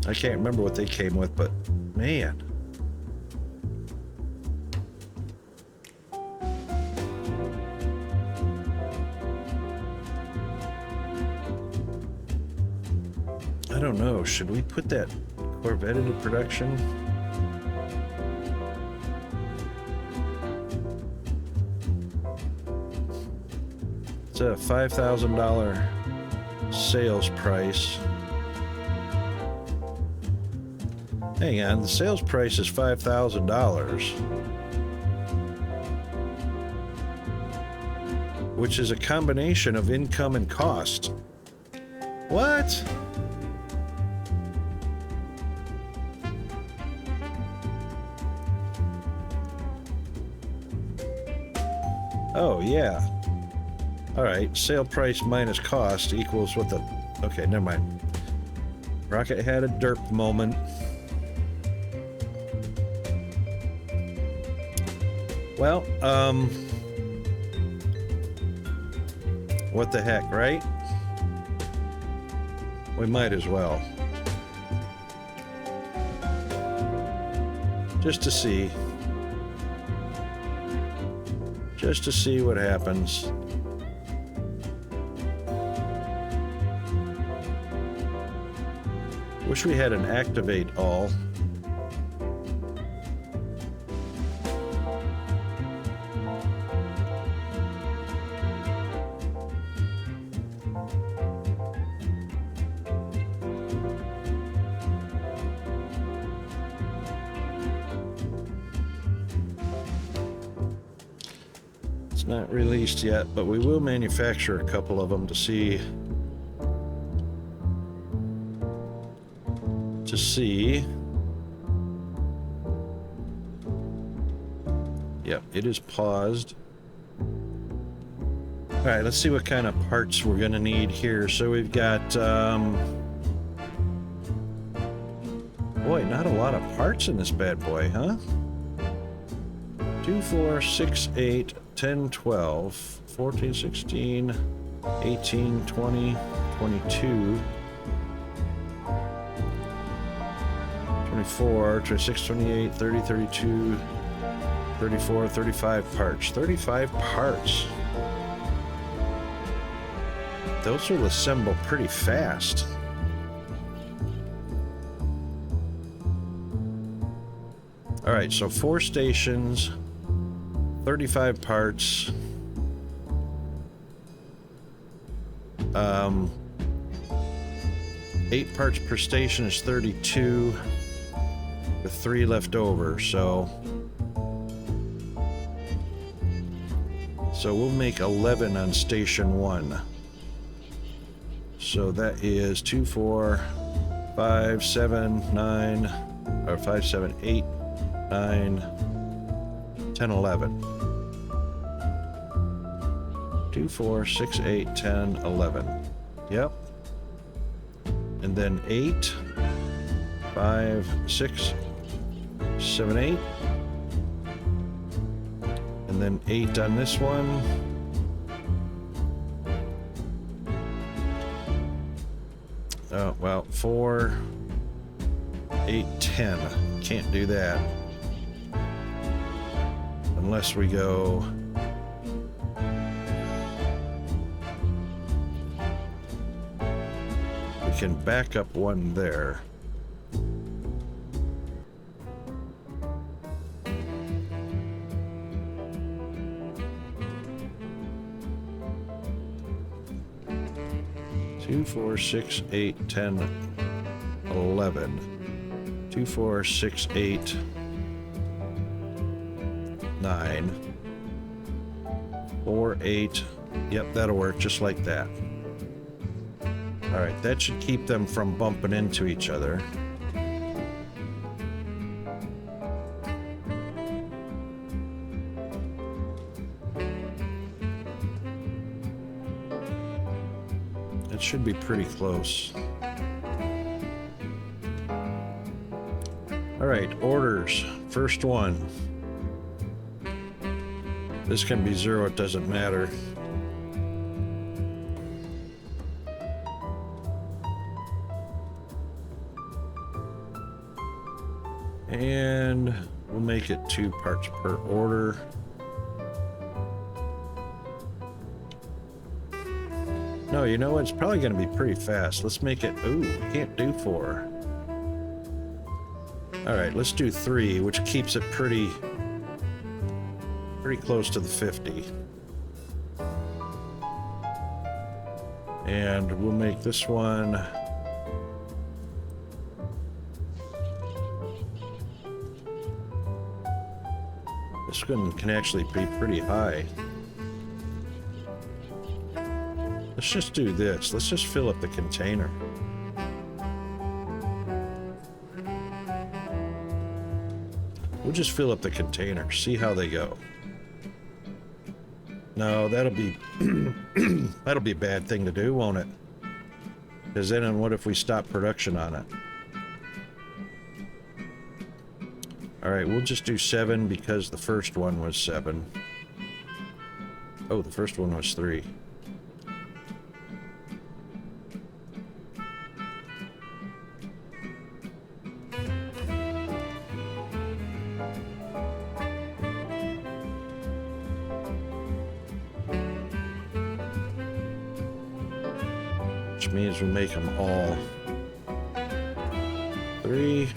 Speaker 1: I can't remember what they came with, but man. I don't know. Should we put that Corvette into production? It's a $5,000 sales price. Hang on, the sales price is $5,000. which is a combination of income and cost. What? Oh, yeah. All right, sale price minus cost equals what the... Okay, never mind. Rocket had a derp moment. Well, what the heck, right? We might as well. Just to see. Just to see what happens. Wish we had an activate all. Not released yet, but we will manufacture a couple of them to see. Yep, it is paused. All right, let's see what kind of parts we're gonna need here. So we've got, boy, not a lot of parts in this bad boy, huh? 2, 4, 6, 8, 10, 12, 14, 16, 18, 20, 22, 24, 26, 28, 30, 32, 34, 35 parts. 35 parts. Those will assemble pretty fast. All right, so 4 stations. 35 parts. 8 parts per station is 32, with 3 left over, so we'll make 11 on station 1. So that is 2, 4, 5, 7, 9, or 5, 7, 8, 9, 10, 11. 2, 4, 6, 8, 10, 11. Yep. And then 8, 5, 6, 7, 8. And then 8 on this one. Oh, well, 4, 8, 10. Can't do that. Unless we go... We can back up 1 there. Two, 4, 6, 8, 10, 11. 2, 4, 6, 8, 9. 4, 8. Yep, that'll work just like that. All right, that should keep them from bumping into each other. It should be pretty close. All right, orders. First one. This can be 0, it doesn't matter. And we'll make it 2 parts per order. No, you know what? It's probably going to be pretty fast. Let's make it... Ooh, can't do 4. All right, let's do 3, which keeps it pretty close to the 50. And we'll make this one... This one can actually be pretty high. Let's just do this. Let's just fill up the container. We'll just fill up the container, see how they go. No, that'll be that'll be a bad thing to do, won't it? Because then what if we stop production on it? Alright, we'll just do 7 because the first one was 7. Oh, the first one was 3. Which means we make them all 3.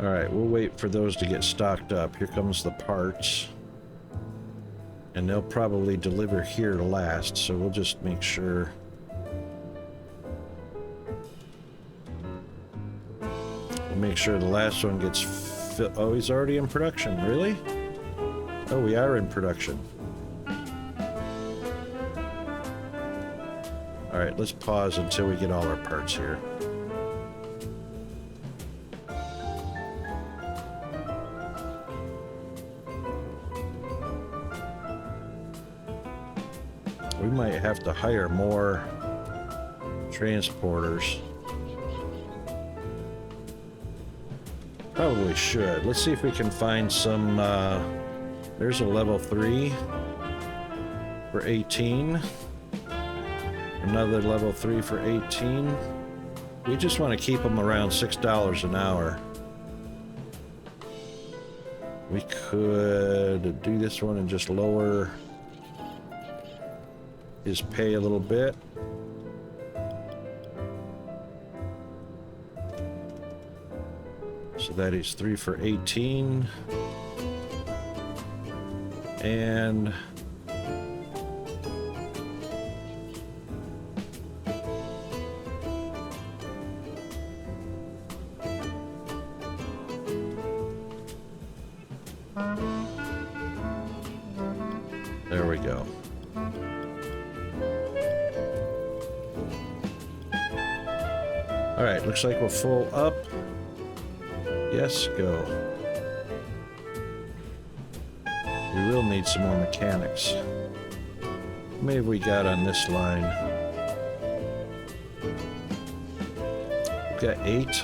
Speaker 1: Alright, we'll wait for those to get stocked up. Here comes the parts. And they'll probably deliver here last, so we'll just make sure. We'll make sure the last one gets filled. Oh, he's already in production. Really? Oh, we are in production. Alright, let's pause until we get all our parts here. We might have to hire more transporters. Probably should. Let's see if we can find some, there's a level 3 for 18. Another level 3 for 18. We just want to keep them around $6 an hour. We could do this one and just lower his pay a little bit. So that is 3 for 18. And there we go. Alright, looks like we're full up. Yes, go. We will need some more mechanics. How many have we got on this line? We've got 8.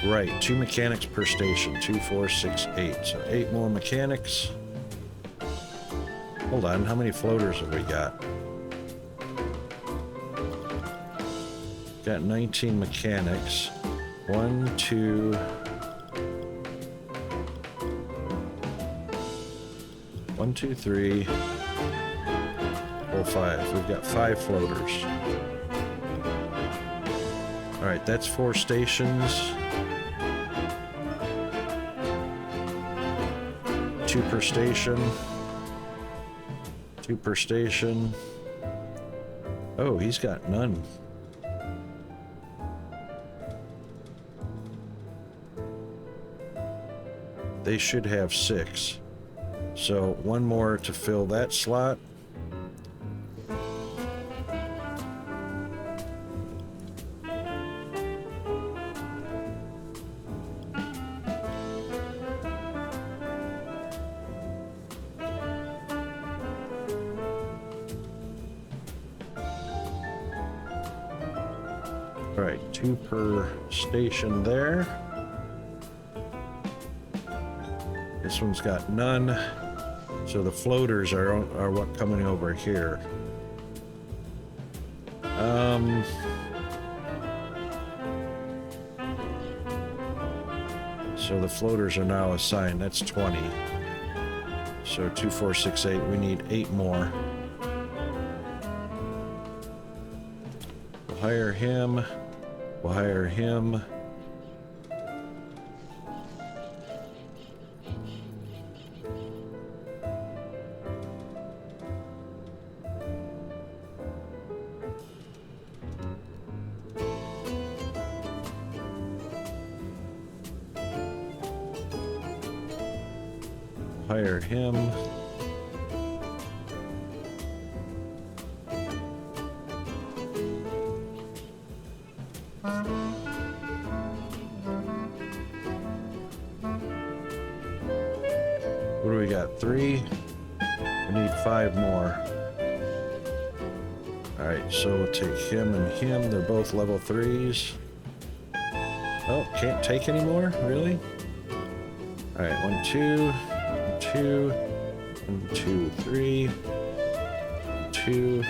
Speaker 1: Right, 2 mechanics per station. 2, 4, 6, 8. So 8 more mechanics. Hold on, how many floaters have we got? Got 19 mechanics. 1, 2, 1, 2, 3, 4, 5. We've got 5 floaters. Alright, that's 4 stations. 2 per station. 2 per station. Oh, he's got none. They should have 6. So 1 more to fill that slot. All right, 2 per station there. This one's got none, so the floaters are what coming over here. So the floaters are now assigned. That's 20. So 2, 4, 6, 8. We need 8 more. We'll hire him. We'll hire him. hire him. What do we got? 3? We need 5 more. Alright, so we'll take him and him. They're both level 3s. Oh, can't take any more? Really? Alright, 1, 2, 2, 1, 2, 3, 2.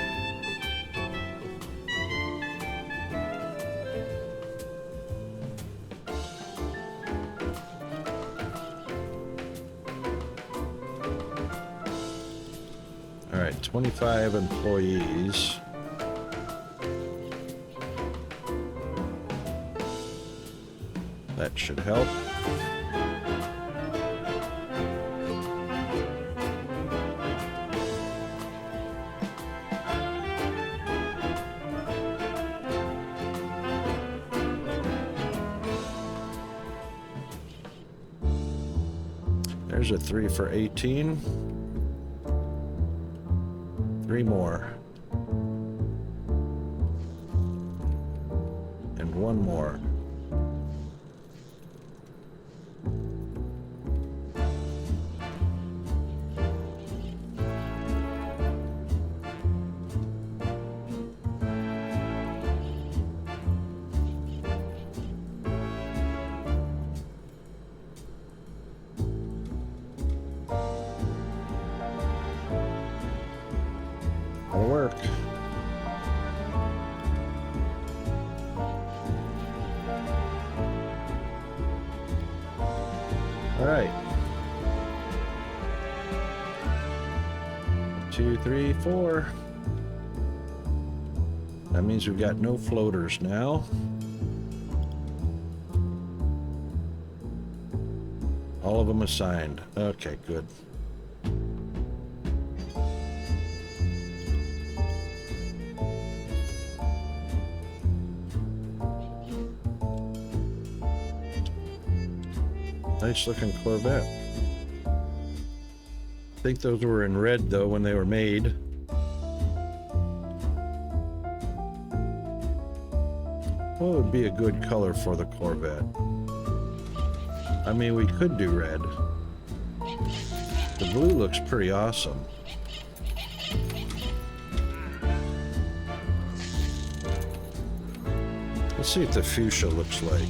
Speaker 1: Alright, 25 employees. That should help. There's a 3 for 18. 3 more. And 1 more. That'll work. All right. 2, 3, 4. That means we've got no floaters now. All of them assigned. Okay, good. Nice looking Corvette. I think those were in red though when they were made. What would be a good color for the Corvette? I mean, we could do red. The blue looks pretty awesome. Let's see what the fuchsia looks like.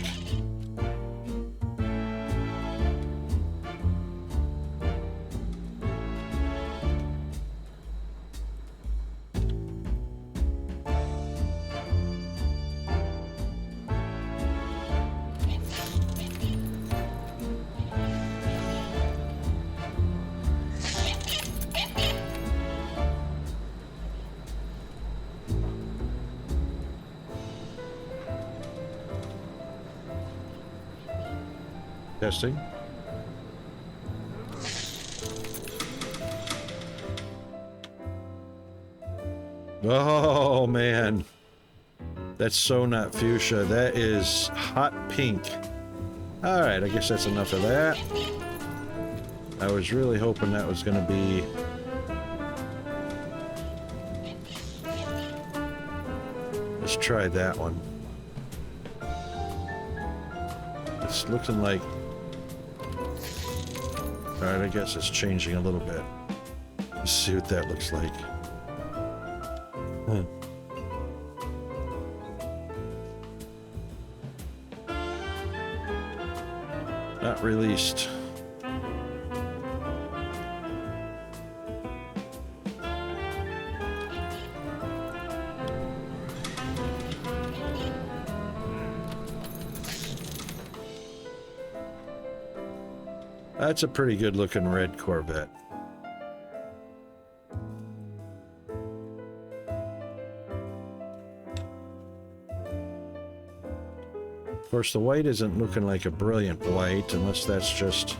Speaker 1: Testing. Oh man, that's so not fuchsia. That is hot pink. All right, I guess that's enough of that. I was really hoping that was going to be let's try that one. It's looking like alright, I guess it's changing a little bit. Let's see what that looks like. Huh. Not released. That's a pretty good looking red Corvette. Of course, the white isn't looking like a brilliant white, unless that's just...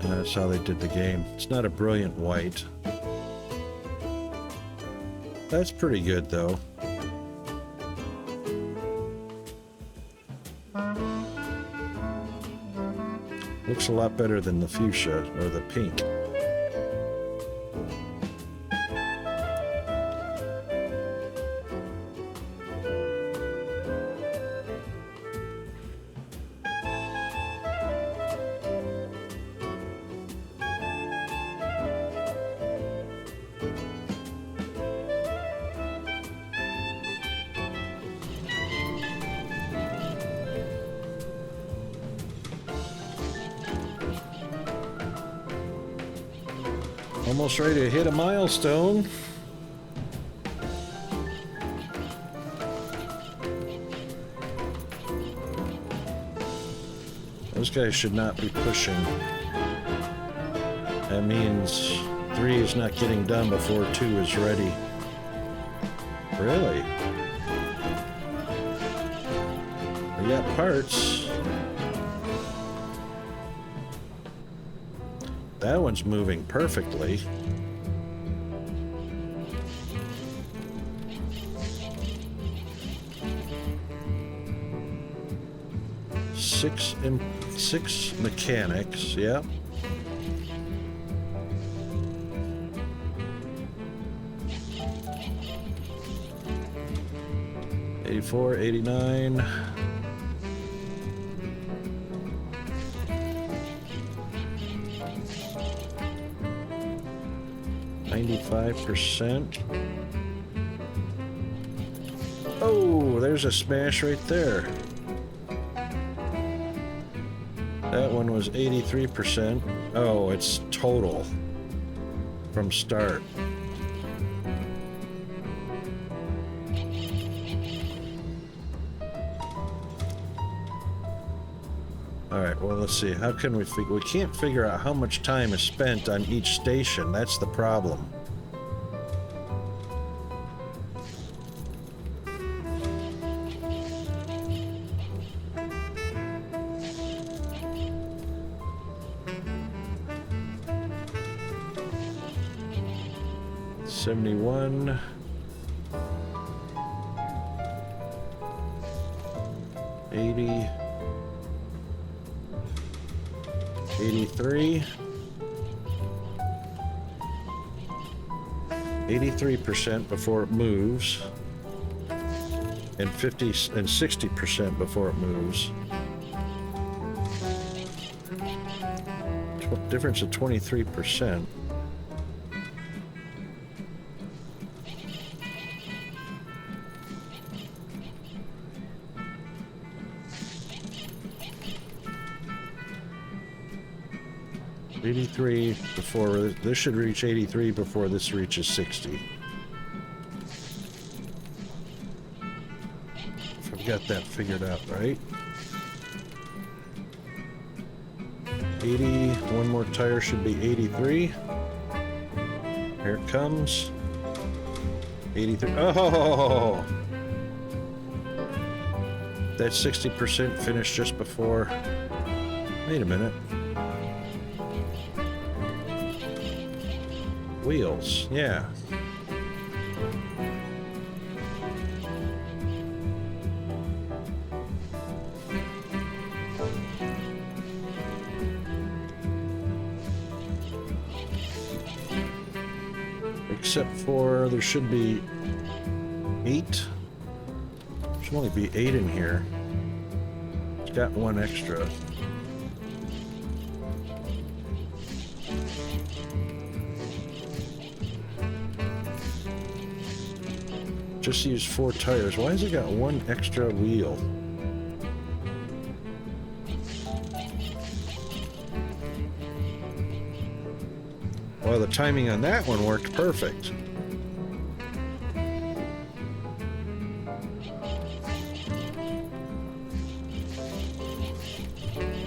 Speaker 1: that's how they did the game. It's not a brilliant white. That's pretty good, though. Looks a lot better than the fuchsia or the pink. Almost ready to hit a milestone. Those guys should not be pushing. That means 3 is not getting done before 2 is ready. Really? We got parts. That one's moving perfectly. Six mechanics, yeah. '84, '89. %. Oh, there's a smash right there. That one was 83%. Oh, it's total from start. All right, well, let's see. How can we figure? We can't figure out how much time is spent on each station. That's the problem. '71. 80. 83. 83% before it moves. And 50 and 60% before it moves. Difference of 23%. '83 before this should reach 83 before this reaches 60. If I've got that figured out right. 80, one more tire should be 83. Here it comes. 83. Oh! That 60% finished just before. Wait a minute. Wheels, yeah. Except for there should be 8. Should only be 8 in here. It's got one extra. Just used 4 tires. Why has it got one extra wheel? Well, the timing on that one worked perfect.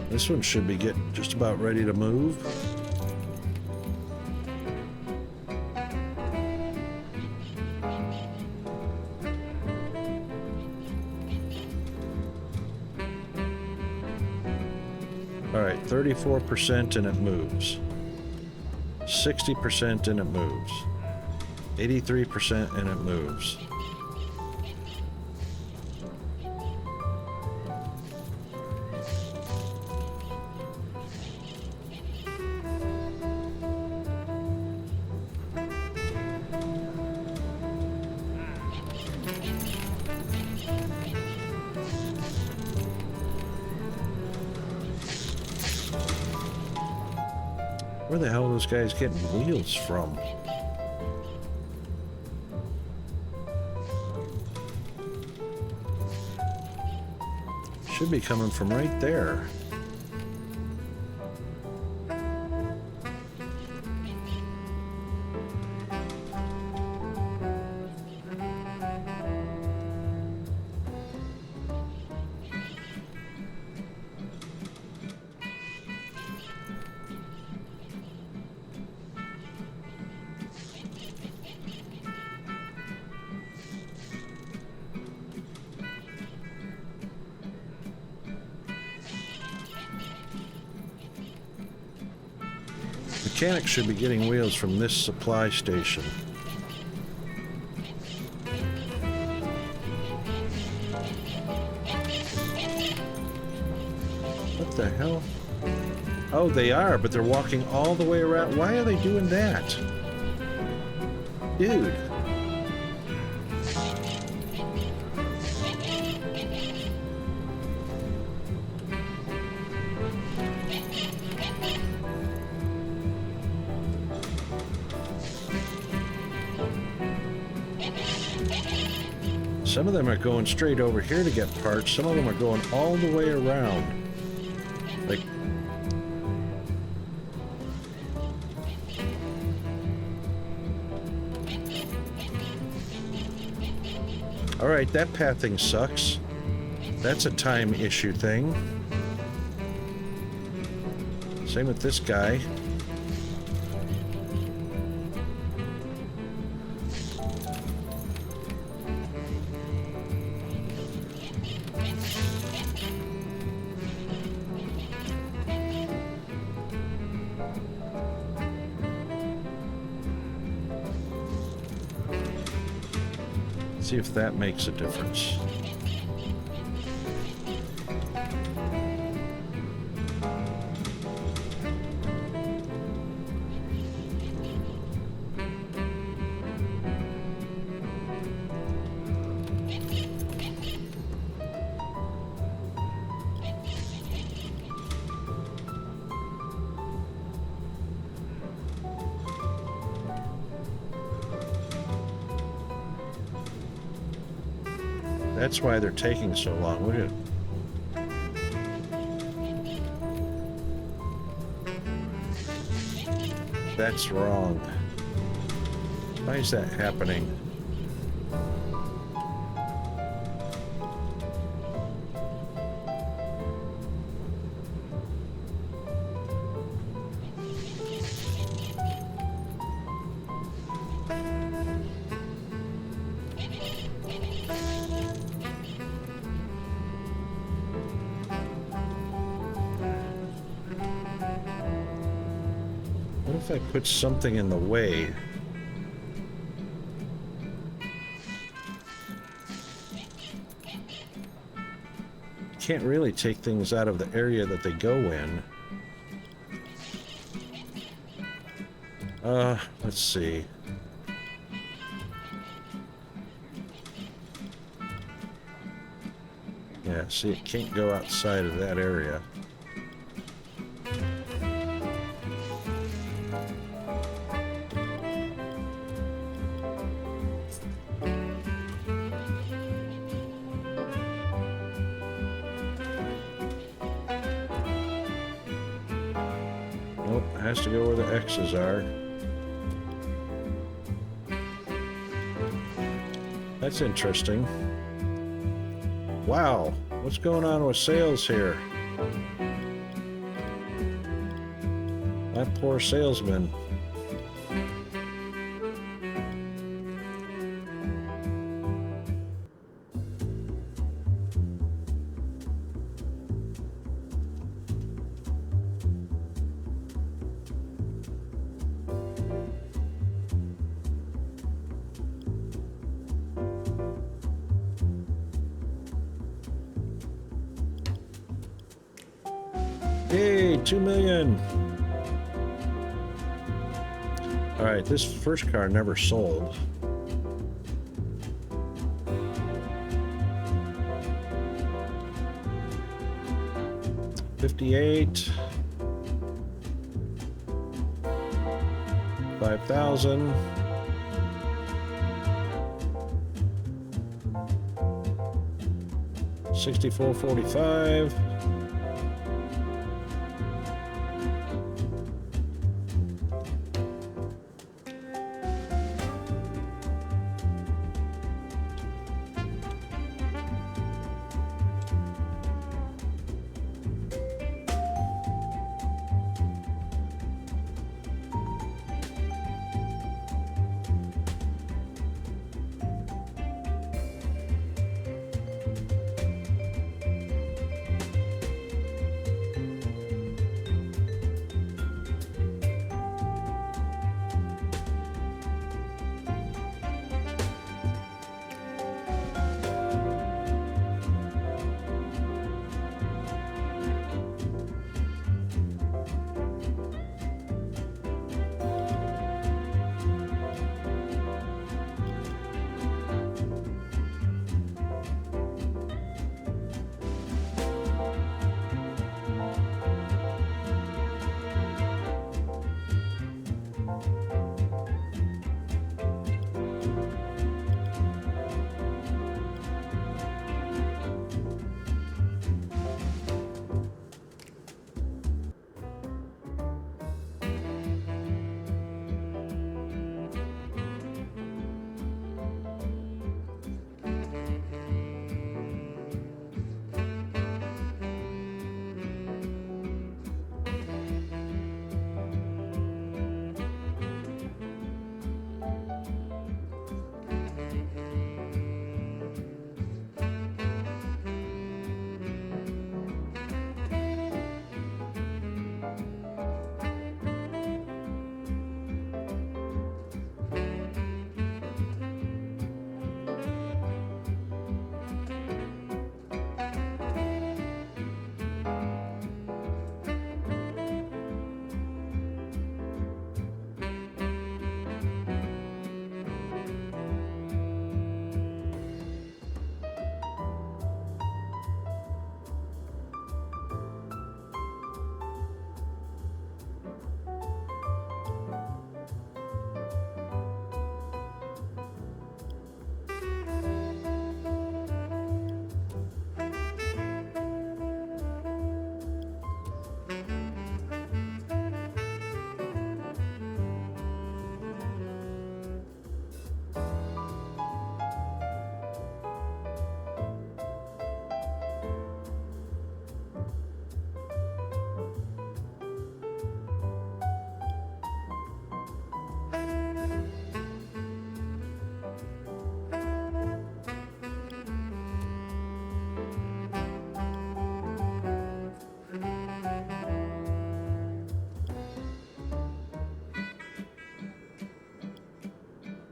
Speaker 1: This one should be getting just about ready to move. All right, 34% and it moves. 60% and it moves. 83% and it moves. Where the hell are those guys getting wheels from? Should be coming from right there. Mechanics should be getting wheels from this supply station. What the hell? Oh, they are, but they're walking all the way around. Why are they doing that? Dude. Some of them are going straight over here to get parts. Some of them are going all the way around. Like... Alright, that pathing sucks. That's a time issue thing. Same with this guy. See if that makes a difference. That's why they're taking so long. Look at it. That's wrong. Why is that happening? What if I put something in the way? Can't really take things out of the area that they go in. Let's see. Yeah, see, it can't go outside of that area. Nope, it has to go where the X's are. That's interesting. Wow, what's going on with sales here? My poor salesman. Yay, 2 million. All right, this first car never sold. $58. 5,000. $64.45.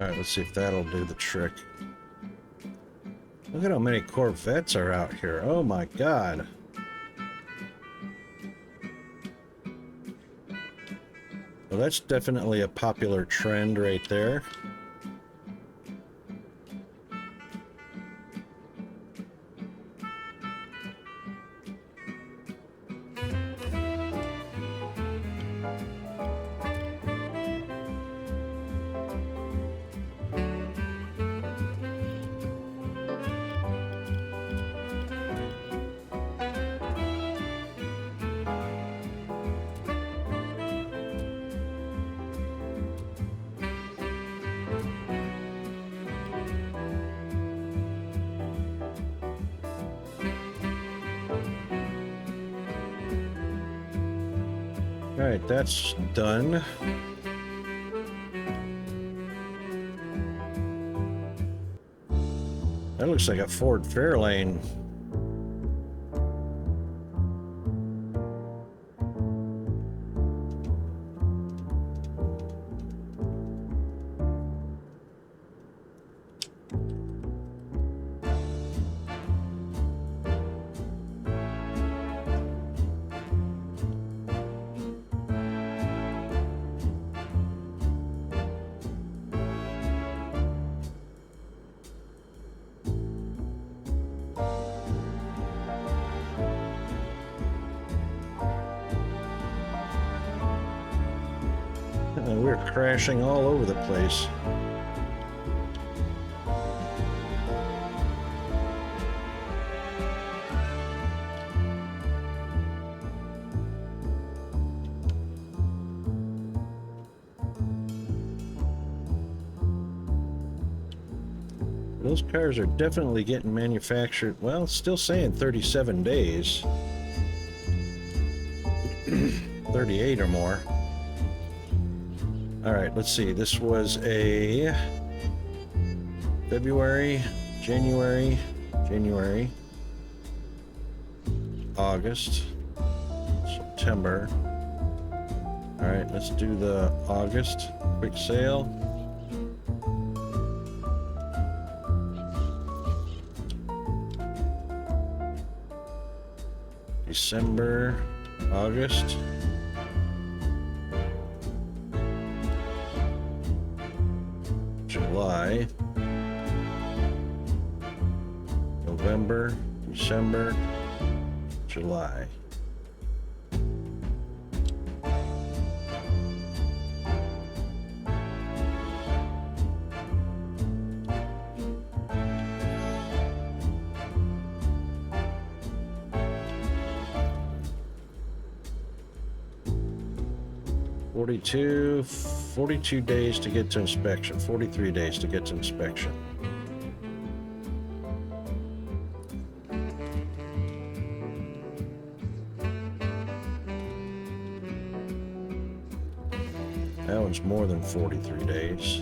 Speaker 1: All right, let's see if that'll do the trick. Look at how many Corvettes are out here. Oh my God. Well, that's definitely a popular trend right there. All right, that's done. That looks like a Ford Fairlane. We're crashing all over the place. Those cars are definitely getting manufactured. Well, still saying 37 days. 38 or more. All right, let's see. This was a February, January, August, September. All right, let's do the August quick sale. December, August. July, November, December, July. Forty-two days to get to inspection. 43 days to get to inspection. That one's more than 43 days.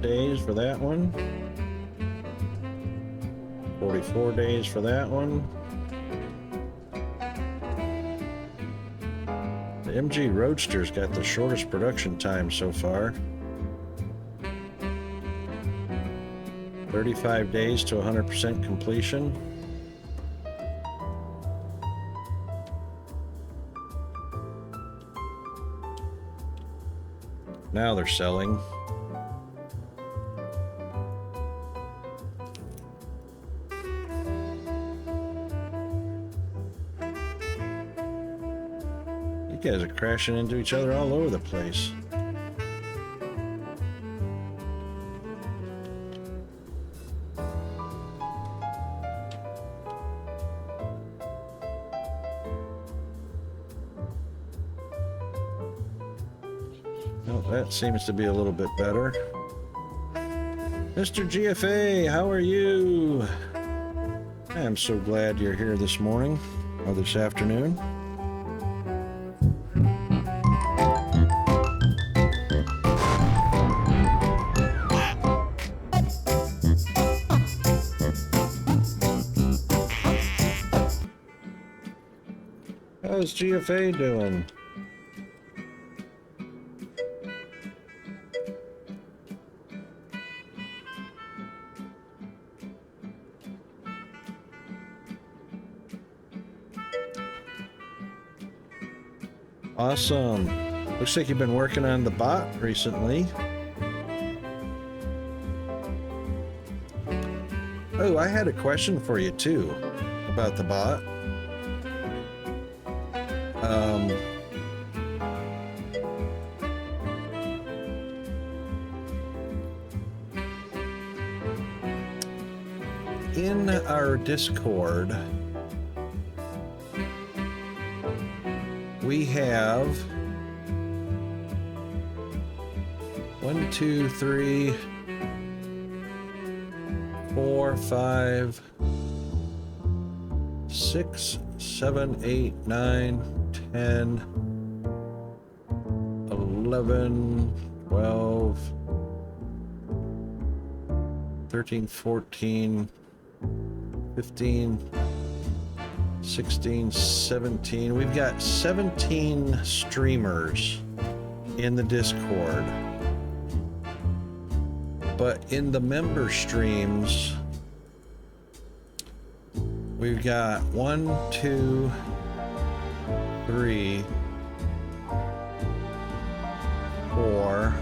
Speaker 1: Days for that one. 44 days for that one. The MG Roadster's got the shortest production time so far. 35 days to 100% completion. Now they're selling. You guys are crashing into each other all over the place. Oh, that seems to be a little bit better. Mr. GFA, how are you? I am so glad you're here this morning or this afternoon. How's GFA doing? Awesome. Looks like you've been working on the bot recently. Oh, I had a question for you too about the bot. In our Discord, we have 1, 2, 3, 4, 5, 6, 7, 8, 9, 10, 11, 12, 13, 14, 15, 16, 17. We've got 17 streamers in the Discord. But in the member streams, we've got 1, 2, 3, or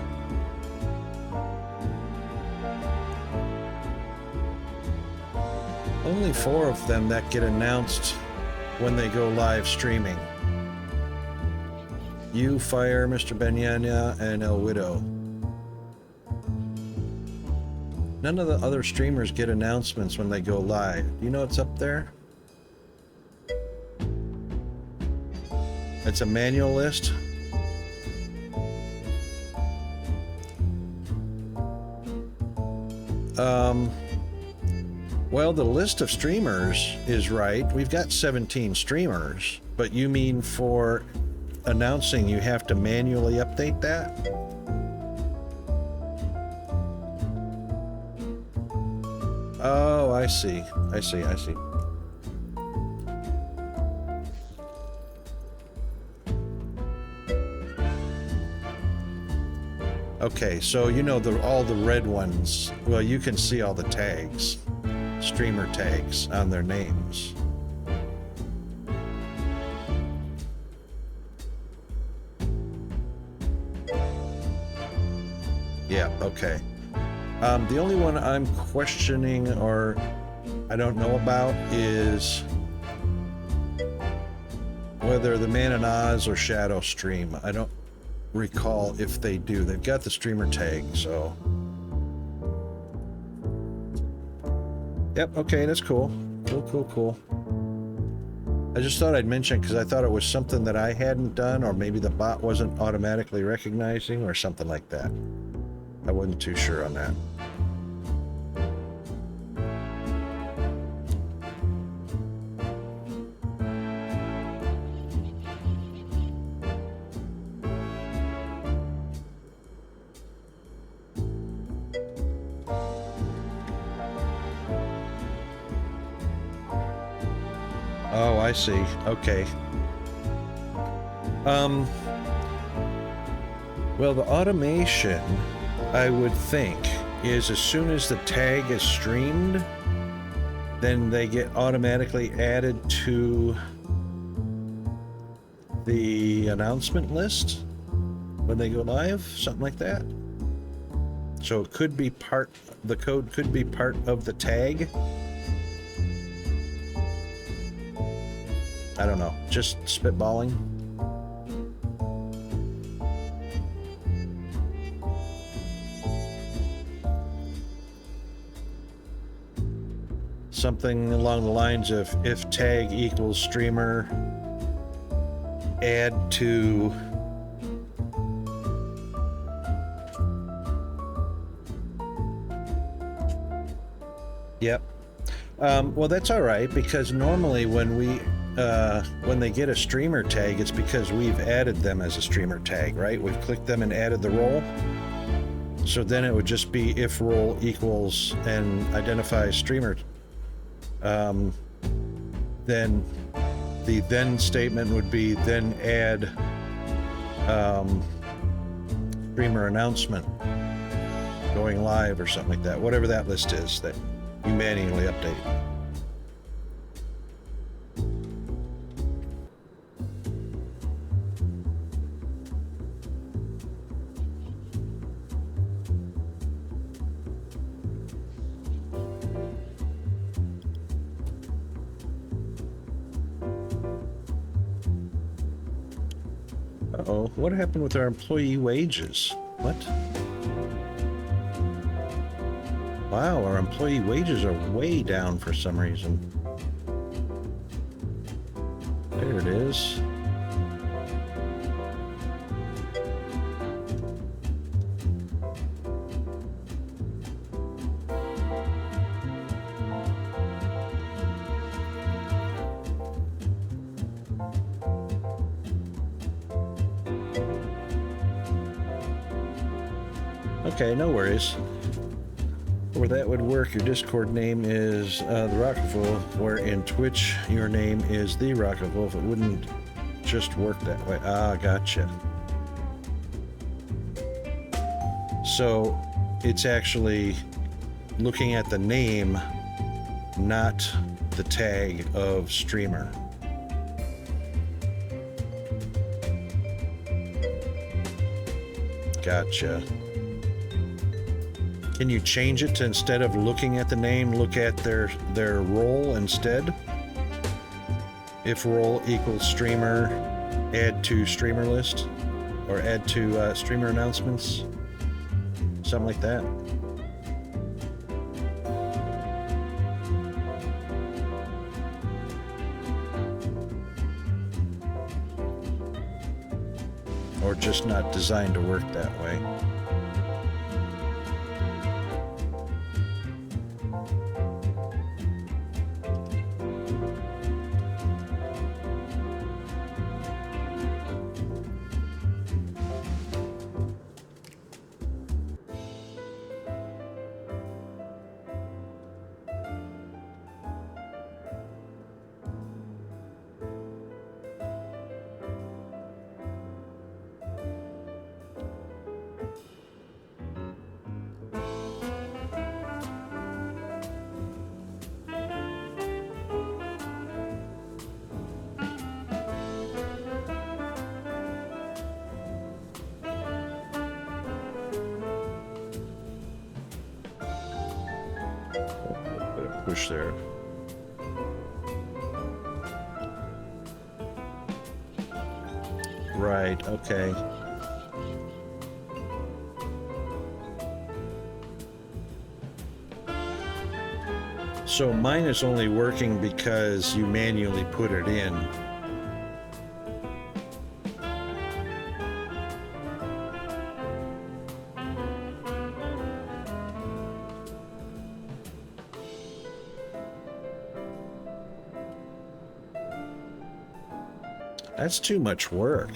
Speaker 1: only 4 of them that get announced when they go live streaming. You, Fire, Mr. Benyanya, and El Widow. None of the other streamers get announcements when they go live. Do you know what's up there? It's a manual list. Well, the list of streamers is right. We've got 17 streamers, but you mean for announcing you have to manually update that? Oh, I see. I see. Okay, so you know all the red ones. Well, you can see all the tags, streamer tags on their names. Yeah, okay. The only one I'm questioning or I don't know about is whether the Man in Oz or Shadow stream. I don't recall if they do. They've got the streamer tag, so. Yep, okay, that's cool. Cool. I just thought I'd mention because I thought it was something that I hadn't done, or maybe the bot wasn't automatically recognizing or something like that. I wasn't too sure on that. Oh, I see. Okay. Well, the automation, I would think, is as soon as the tag is streamed, then they get automatically added to the announcement list when they go live, something like that. So it could be the code could be part of the tag. I don't know, just spitballing. Something along the lines of if tag equals streamer, add to yep. Well, that's all right, because normally when they get a streamer tag, it's because we've added them as a streamer tag, right? We've clicked them and added the role. So then it would just be if role equals and identifies streamer. Then the then statement would be then add streamer announcement going live or something like that. Whatever that list is that you manually update. Uh-oh, what happened with our employee wages? What? Wow, our employee wages are way down for some reason. There it is. Okay, no worries. Where that would work, your Discord name is the Rocketwolf, where in Twitch your name is the Rocketwolf. It wouldn't just work that way. Ah, gotcha. So it's actually looking at the name, not the tag of streamer. Gotcha. Can you change it to, instead of looking at the name, look at their role instead? If role equals streamer, add to streamer list, or add to streamer announcements, something like that. Or just not designed to work that way. Push there. Right, okay. So mine is only working because you manually put it in. That's too much work.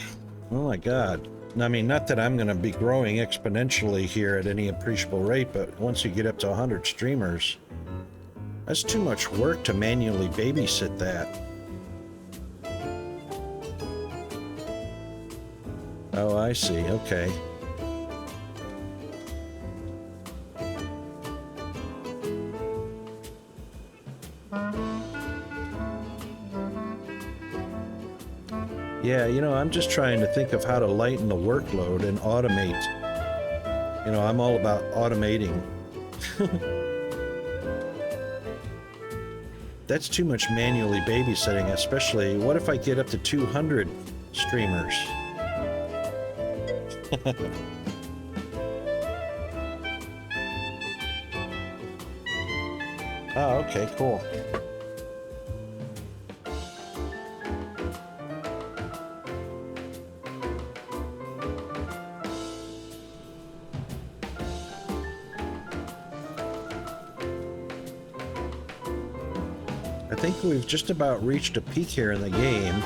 Speaker 1: Oh my God. I mean, not that I'm going to be growing exponentially here at any appreciable rate, but once you get up to 100 streamers, that's too much work to manually babysit that. Oh, I see. Okay. Yeah, you know, I'm just trying to think of how to lighten the workload and automate. You know, I'm all about automating. That's too much manually babysitting, especially what if I get up to 200 streamers? Oh, okay, cool. I think we've just about reached a peak here in the game.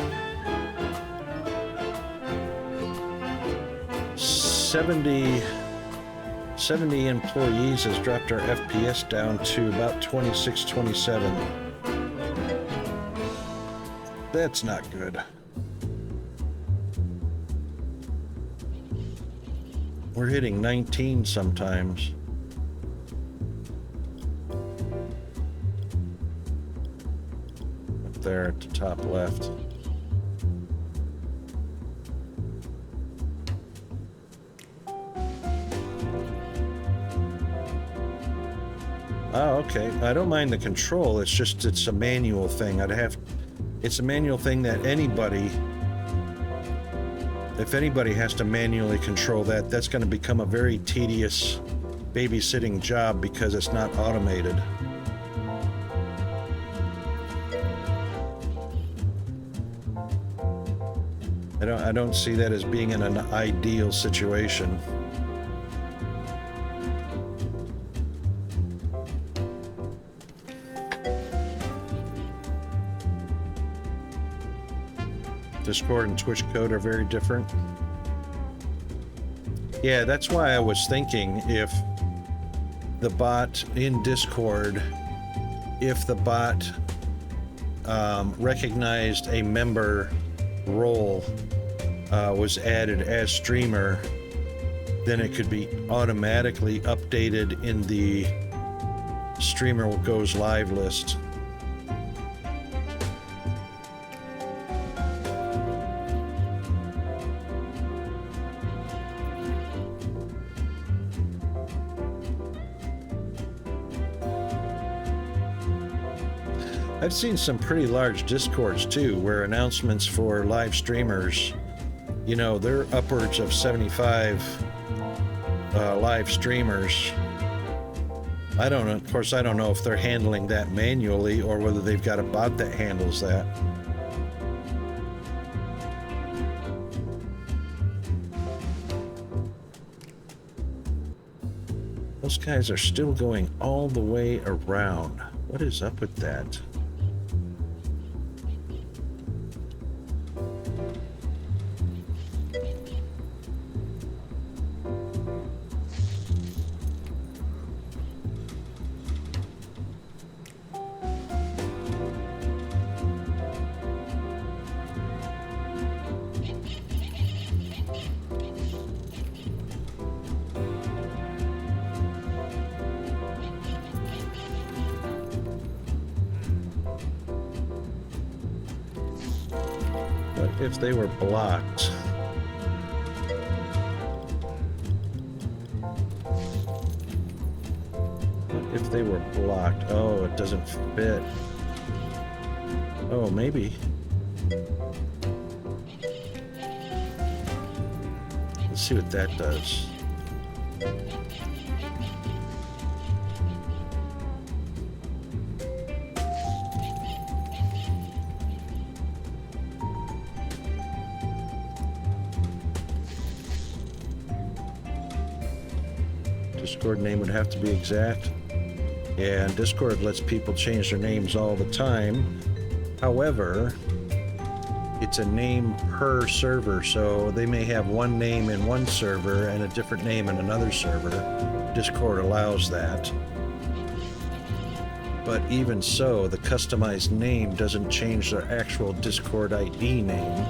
Speaker 1: 70 employees has dropped our FPS down to about 26, 27. That's not good. We're hitting 19 sometimes. Up there at the top left. Oh, okay. I don't mind the control. It's just, it's a manual thing. It's a manual thing that anybody, if anybody has to manually control that, that's going to become a very tedious babysitting job because it's not automated. I don't see that as being in an ideal situation. Discord and Twitch code are very different. Yeah, that's why I was thinking if the bot in Discord, if the bot recognized a member role was added as streamer, then it could be automatically updated in the streamer goes live list. I've seen some pretty large Discords too, where announcements for live streamers, you know, they're upwards of 75 live streamers. I don't know, of course, I don't know if they're handling that manually or whether they've got a bot that handles that. Those guys are still going all the way around. What is up with that? If they were blocked. What if they were blocked? Oh, it doesn't fit. Oh, maybe. Let's see what that does. Discord name would have to be exact. Yeah, and Discord lets people change their names all the time. However, it's a name per server, so they may have one name in one server and a different name in another server. Discord allows that. But even so, the customized name doesn't change their actual Discord ID name.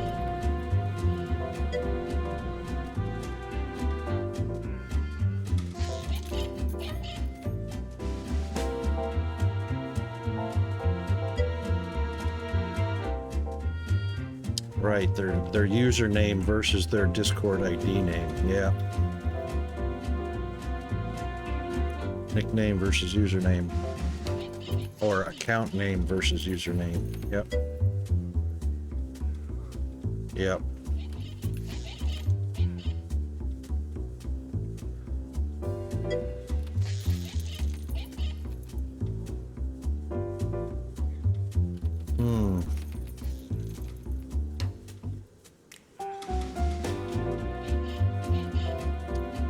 Speaker 1: Right, their username versus their Discord ID name, yeah. Nickname versus username. Or account name versus username, yep. Yep.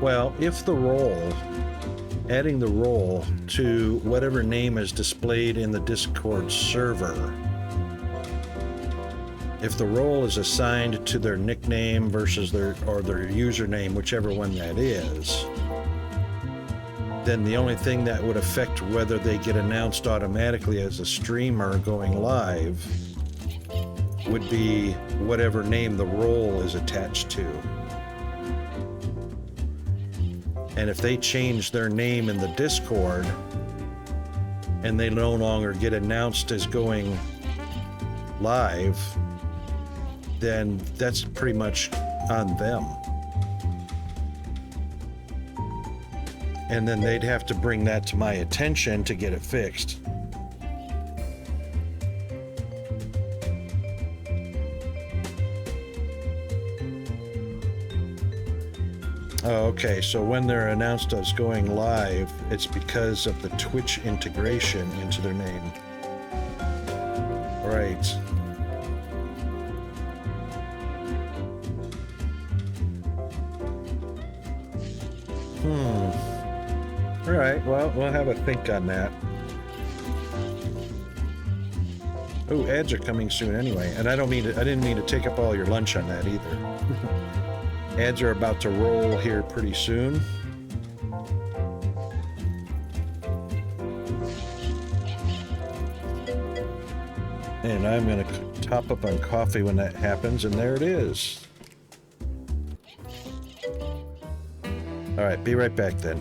Speaker 1: Well, if the role, adding the role to whatever name is displayed in the Discord server, if the role is assigned to their nickname versus their username, whichever one that is, then the only thing that would affect whether they get announced automatically as a streamer going live would be whatever name the role is attached to. And if they change their name in the Discord and they no longer get announced as going live, then that's pretty much on them. And then they'd have to bring that to my attention to get it fixed. Oh, okay, so when they're announced as going live, it's because of the Twitch integration into their name. Right. All right, well, we'll have a think on that. Oh, ads are coming soon anyway, and I didn't mean to take up all your lunch on that either. Ads are about to roll here pretty soon. And I'm going to top up on coffee when that happens, and there it is. All right, be right back then.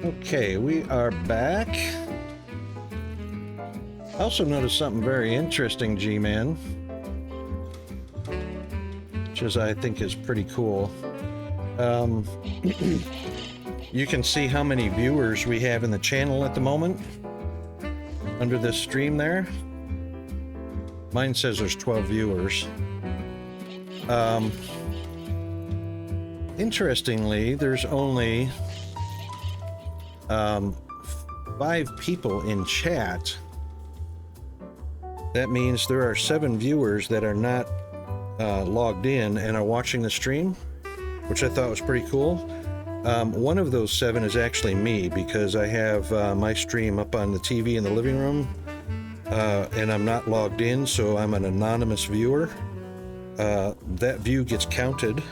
Speaker 1: Okay, we are back. I also noticed something very interesting, G-Man, which is, I think, is pretty cool. You can see how many viewers we have in the channel at the moment under this stream there. Mine says there's 12 viewers. Interestingly, there's only 5 people in chat. That means there are 7 viewers that are not logged in and are watching the stream, which I thought was pretty cool. One of those 7 is actually me, because I have my stream up on the TV in the living room, and I'm not logged in, so I'm an anonymous viewer. That view gets counted,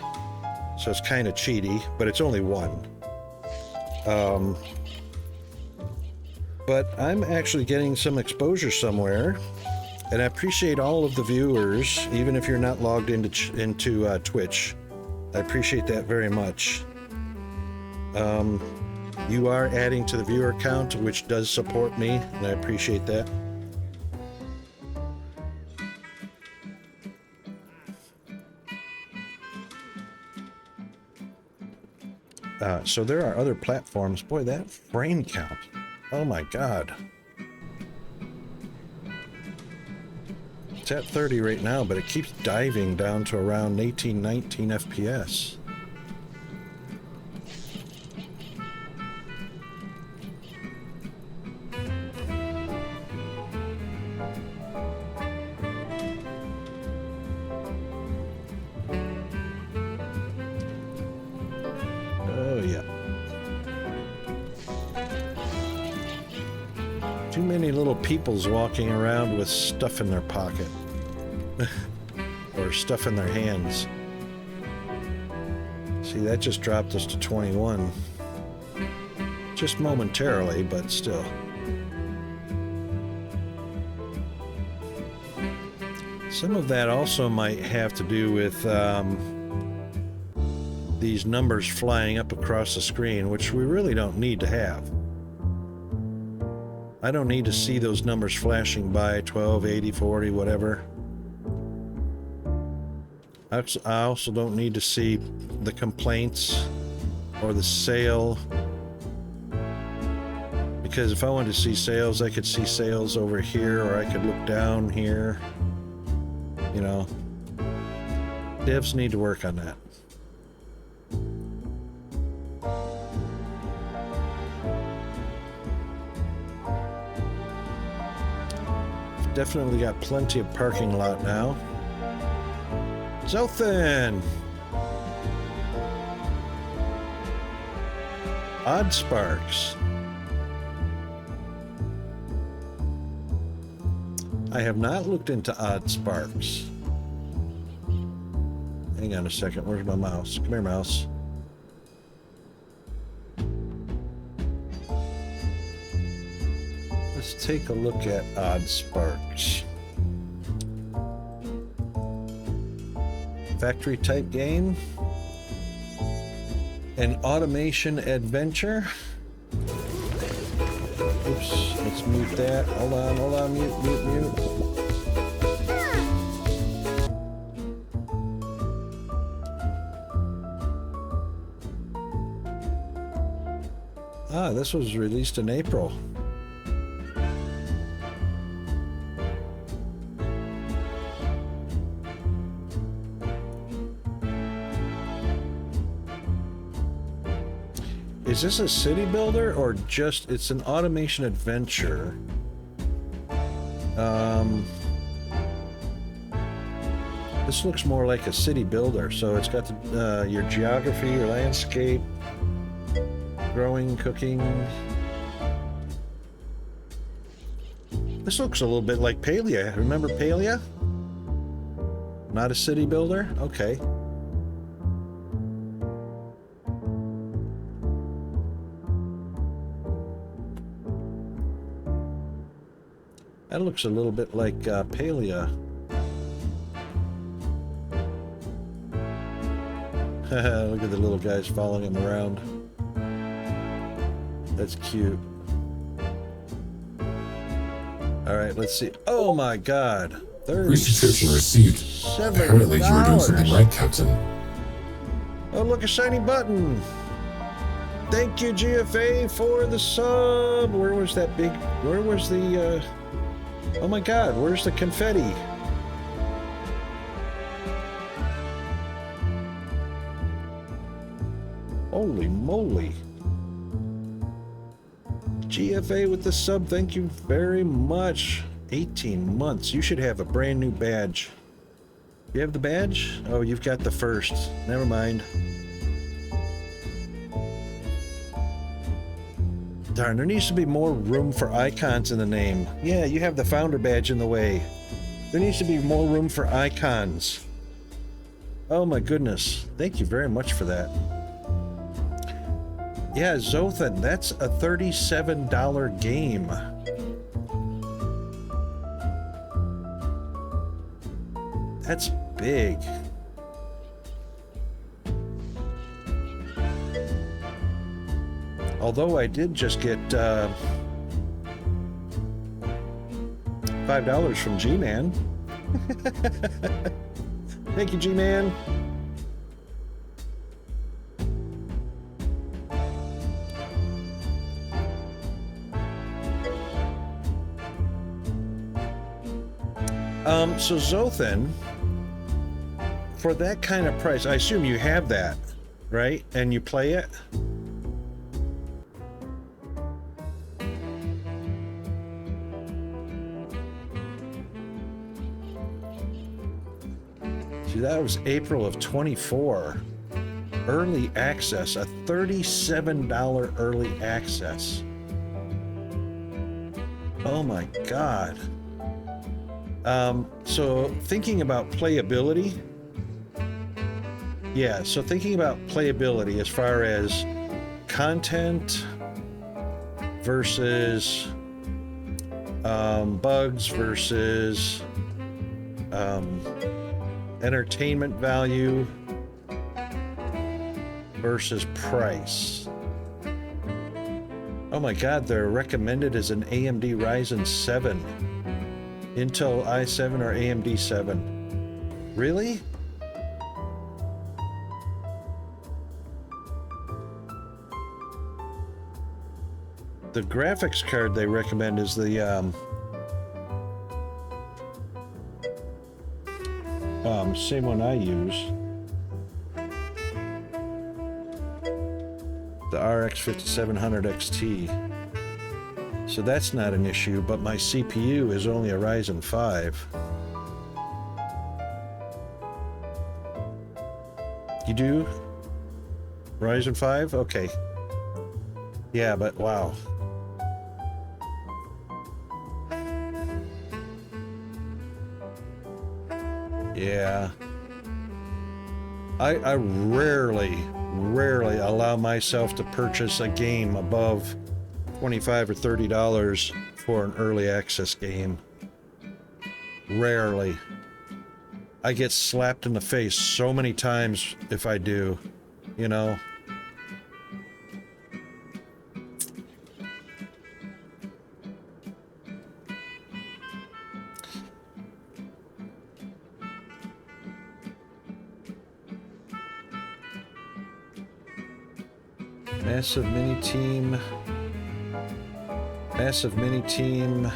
Speaker 1: so it's kind of cheaty, but it's only 1. But I'm actually getting some exposure somewhere, and I appreciate all of the viewers, even if you're not logged into Twitch. I appreciate that very much. You are adding to the viewer count, which does support me, and I appreciate that. So there are other platforms. Boy, that frame count. Oh my God. It's at 30 right now, but it keeps diving down to around 18, 19 FPS. Oh yeah. Too many little peoples walking around with stuff in their pocket. Or stuff in their hands. See, that just dropped us to 21. Just momentarily, but still. Some of that also might have to do with these numbers flying up across the screen, which we really don't need to have. I don't need to see those numbers flashing by, 12, 80, 40, whatever. I also don't need to see the complaints or the sale, because if I wanted to see sales, I could see sales over here, or I could look down here. You know, devs need to work on that. Definitely got plenty of parking lot now. Zothan! Odd Sparks. I have not looked into Odd Sparks. Hang on a second, where's my mouse? Come here, mouse. Let's take a look at Odd Sparks. Factory type game. An automation adventure. Oops, let's mute that. Hold on, mute. Ah, this was released in April. Is this a city builder or just, it's an automation adventure? This looks more like a city builder. So it's got the, your geography, your landscape, growing, cooking. This looks a little bit like Palia. Remember Palia? Not a city builder? Okay. That looks a little bit like Palia. Look at the little guys following him around. That's cute. All right, let's see. Oh my God.
Speaker 2: Presubscription received. Apparently you were doing something right, Captain.
Speaker 1: Oh, look, a shiny button. Thank you, GFA, for the sub. Where was that big... Where was the... Oh my God, where's the confetti? Holy moly. GFA with the sub, thank you very much. 18 months. You should have a brand new badge. You have the badge? Oh, you've got the first. Never mind. Darn, there needs to be more room for icons in the name. Yeah, you have the founder badge in the way. There needs to be more room for icons. Oh my goodness. Thank you very much for that. Yeah, Zothan, that's a $37 game. That's big. Although I did just get $5 from G-Man. Thank you, G-Man. So Zothan, for that kind of price, I assume you have that, right? And you play it? See, that was April of 24. Early access, a $37 early access. Oh my God. So thinking about playability, yeah, so thinking about playability as far as content versus bugs versus entertainment value versus price. Oh my God, they're recommended as an AMD Ryzen 7. Intel i7 or AMD 7. Really? The graphics card they recommend is the same one I use. The RX 5700 XT. So that's not an issue, but my CPU is only a Ryzen 5. You do? Ryzen 5? Okay. Yeah, but wow. Yeah. I rarely allow myself to purchase a game above $25 or $30 for an early access game. Rarely. I get slapped in the face so many times if I do, you know. Massive mini team. Massive mini team.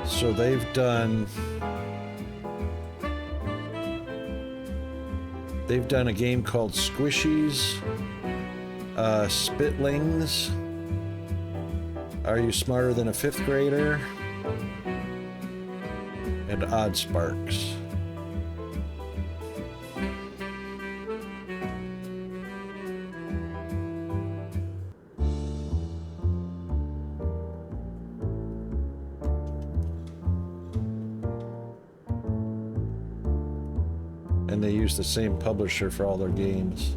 Speaker 1: So they've done a game called Squishies, Spitlings, Are You Smarter Than a Fifth Grader, and Odd Sparks. And they use the same publisher for all their games.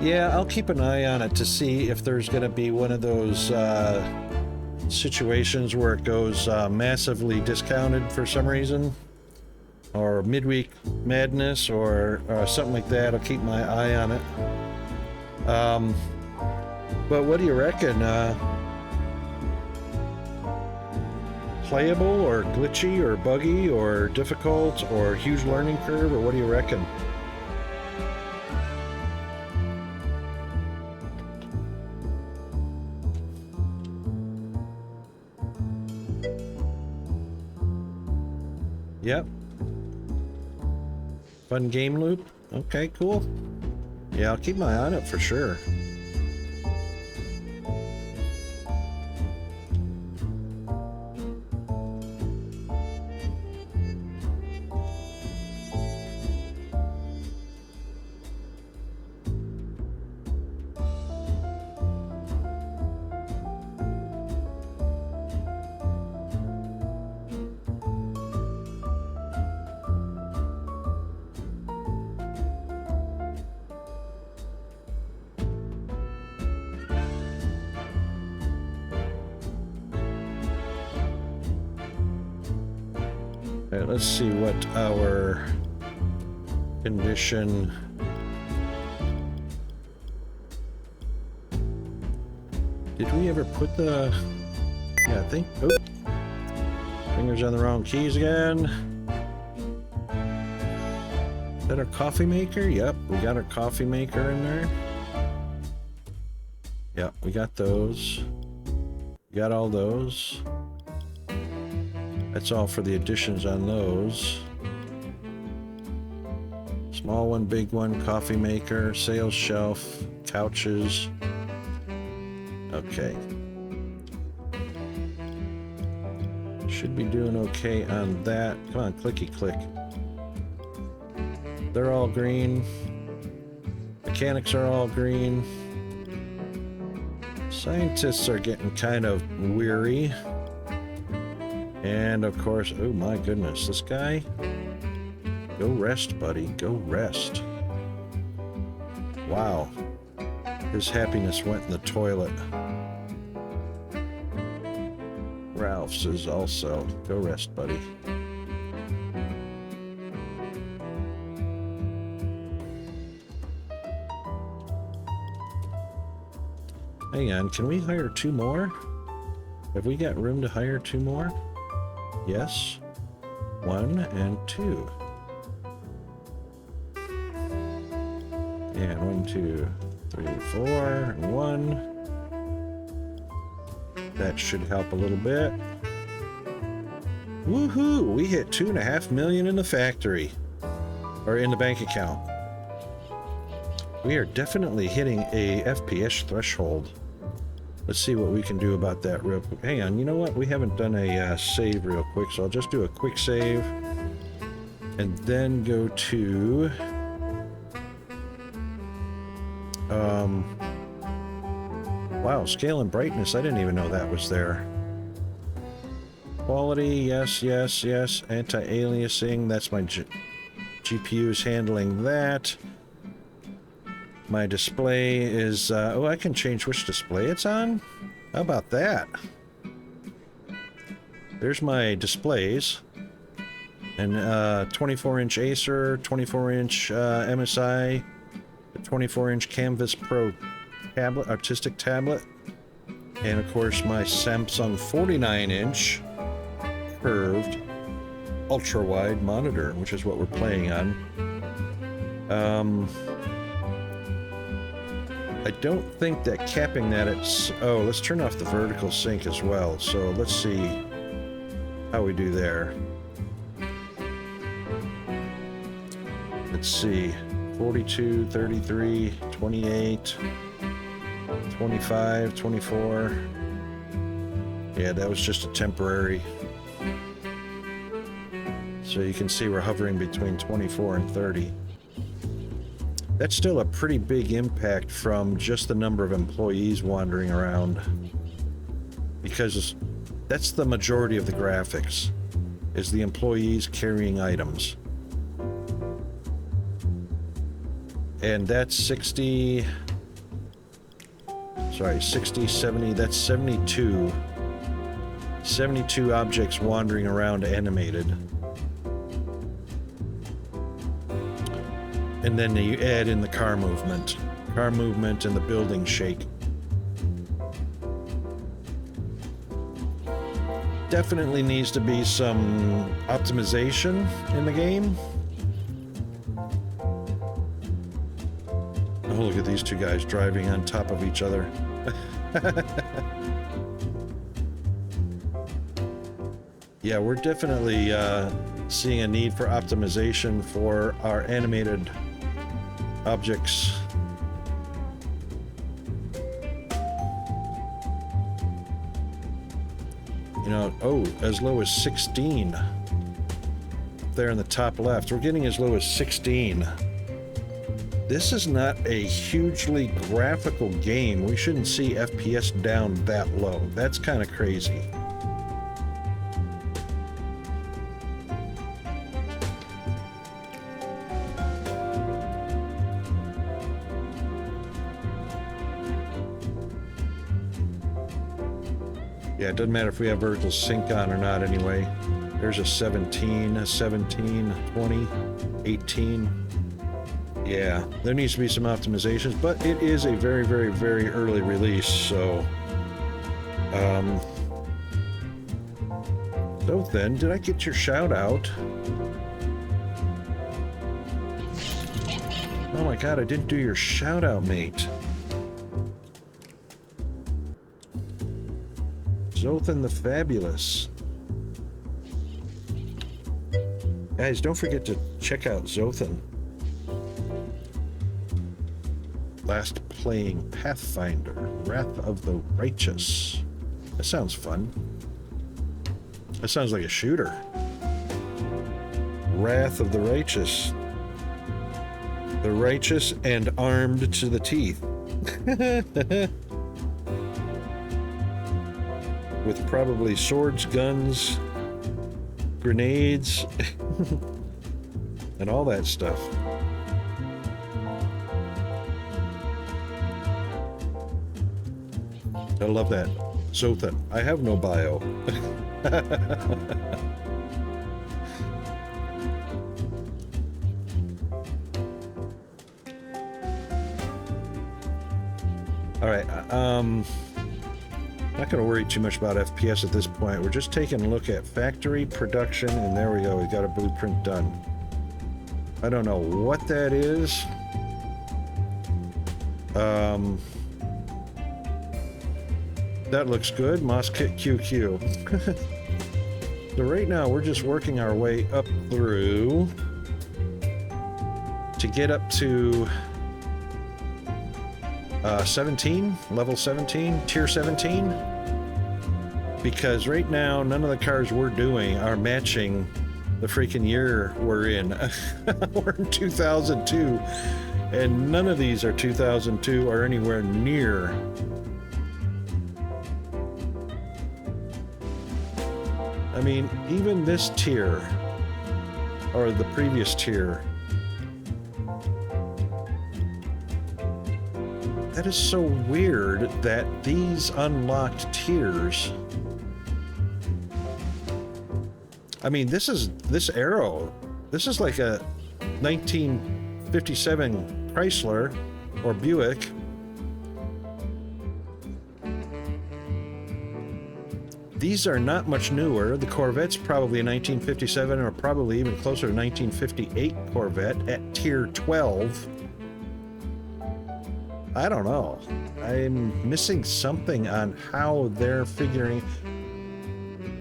Speaker 1: Yeah, I'll keep an eye on it to see if there's going to be one of those situations where it goes massively discounted for some reason, or midweek madness, or something like that. I'll keep my eye on it. But what do you reckon? Playable, or glitchy, or buggy, or difficult, or huge learning curve, or what do you reckon? Yep. Fun game loop? Okay, cool. Yeah, I'll keep my eye on it for sure. All right, let's see what our condition. Did we ever put the... Yeah, I think... Oh. Fingers on the wrong keys again. Is that our coffee maker? Yep, we got our coffee maker in there. Yep, we got those. We got all those. That's all for the additions on those. Small one, big one, coffee maker, sales shelf, couches. Okay. Should be doing okay on that. Come on, clicky click. They're all green. Mechanics are all green. Scientists are getting kind of weary. And of course, oh my goodness, this guy. Go rest, buddy. Go rest. Wow. His happiness went in the toilet. Ralph's is also. Go rest, buddy. Hang on, can we hire 2 more? Have we got room to hire 2 more? Yes. 1 and 2. And 1, 2, 3, 4, and 1. That should help a little bit. Woohoo! We hit $2.5 million in the factory. Or in the bank account. We are definitely hitting a FPS threshold. Let's see what we can do about that real quick. Hang on, you know what? We haven't done a save real quick, so I'll just do a quick save. And then go to... wow, scale and brightness. I didn't even know that was there. Quality, yes, yes, yes. Anti-aliasing, that's my GPU's handling that. My display is, oh, I can change which display it's on? How about that? There's my displays. And 24-inch Acer, 24-inch MSI, 24-inch Canvas Pro tablet, artistic tablet, and of course my Samsung 49-inch curved ultra-wide monitor, which is what we're playing on. I don't think that capping that it's... Oh, let's turn off the vertical sync as well. So let's see how we do there. Let's see. 42, 33, 28, 25, 24. Yeah, that was just a temporary. So you can see we're hovering between 24 and 30. That's still a pretty big impact from just the number of employees wandering around, because that's the majority of the graphics, is the employees carrying items. And that's 60, Sorry, 60, 70, that's 72. 72 objects wandering around animated. And then you add in the car movement. Car movement and the building shake. Definitely needs to be some optimization in the game. Oh, look at these two guys driving on top of each other. Yeah, we're definitely seeing a need for optimization for our animated objects. You know, oh, as low as 16. There in the top left. We're getting as low as 16. This is not a hugely graphical game. We shouldn't see FPS down that low. That's kind of crazy. Yeah, it doesn't matter if we have vertical sync on or not anyway. There's a 17, a 17, 20, 18. Yeah, there needs to be some optimizations, but it is a very, very, very early release, so... So then, did I get your shout out? Oh my god, I didn't do your shout out, mate. Zothan the Fabulous. Guys, don't forget to check out Zothan. Last playing Pathfinder, Wrath of the Righteous. That sounds fun. That sounds like a shooter. Wrath of the Righteous. The righteous and armed to the teeth. With probably swords, guns, grenades, and all that stuff. I love that. Zothan, I have no bio. All right, not going to worry too much about FPS at this point. We're just taking a look at factory production, and there we go. We got a blueprint done. I don't know what that is. That looks good. Moskit QQ. So right now we're just working our way up through to get up to 17, level 17, tier 17. Because right now none of the cars we're doing are matching the freaking year we're in. We're in 2002, and none of these are 2002 or anywhere near. I mean, even this tier, or the previous tier, that is so weird that these unlocked tiers, I mean, this arrow, this is like a 1957 Chrysler or Buick. These are not much newer. The Corvette's probably a 1957 or probably even closer to 1958 Corvette at tier 12. I don't know. I'm missing something on how they're figuring.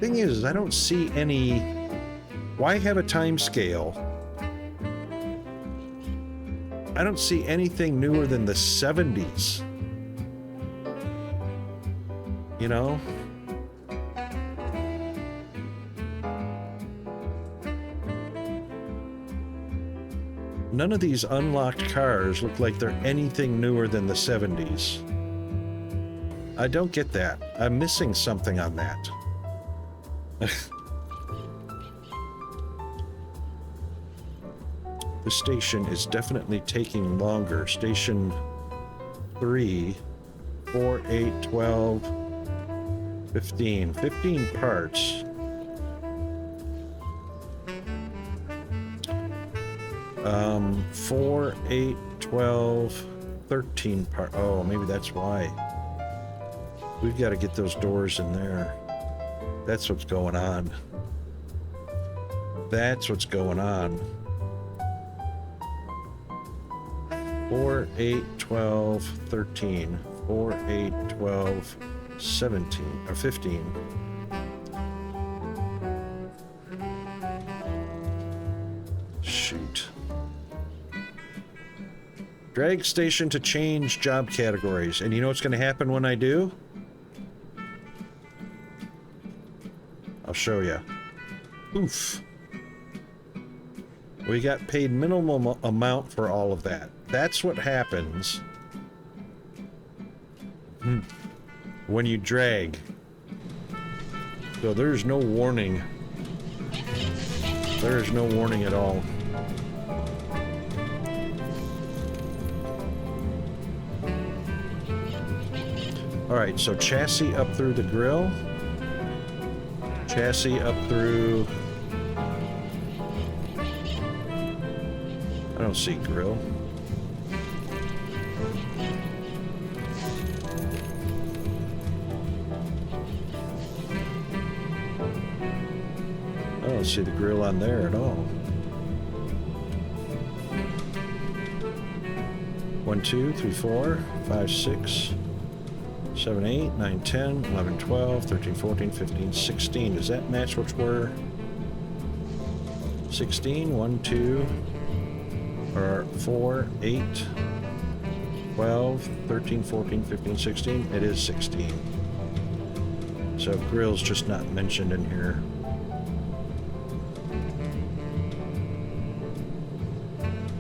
Speaker 1: Thing is, I don't see any. Why have a time scale? I don't see anything newer than the 70s. You know? None of these unlocked cars look like they're anything newer than the 70s. I don't get that. I'm missing something on that. The station is definitely taking longer. Station 3, 4, 8, 12, 15. 15 parts. 4, 8, 12, 13 part. Oh, maybe that's why. We've got to get those doors in there. That's what's going on. That's what's going on. 4, 8, 12, 13. 4, 8, 12, 17, or 15. Shoot. Drag station to change job categories. And you know what's going to happen when I do? I'll show you. Oof. We got paid minimum amount for all of that. That's what happens when you drag. So there's no warning. There is no warning at all. Alright, so chassis up through the grill. Chassis up through... I don't see grill. I don't see the grill on there at all. 1, 2, 3, 4, 5, 6, 7, 8, 9, 10, 11, 12, 13, 14, 15, 16. Does that match which were 16? 1, 2, or 4, 8, 12, 13, 14, 15, 16. It is 16. So grill's just not mentioned in here.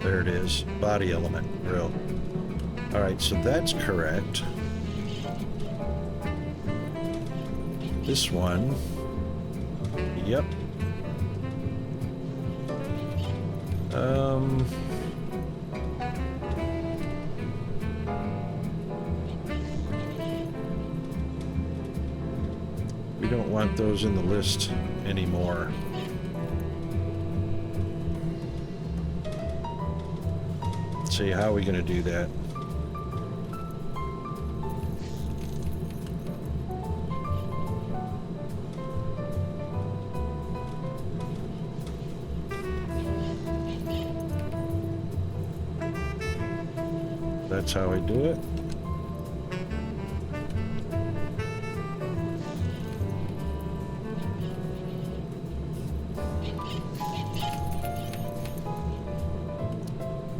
Speaker 1: There it is. Body element, grill. Alright, so that's correct. This one. Yep. We don't want those in the list anymore. Let's see, how are we going to do that? That's how I do it.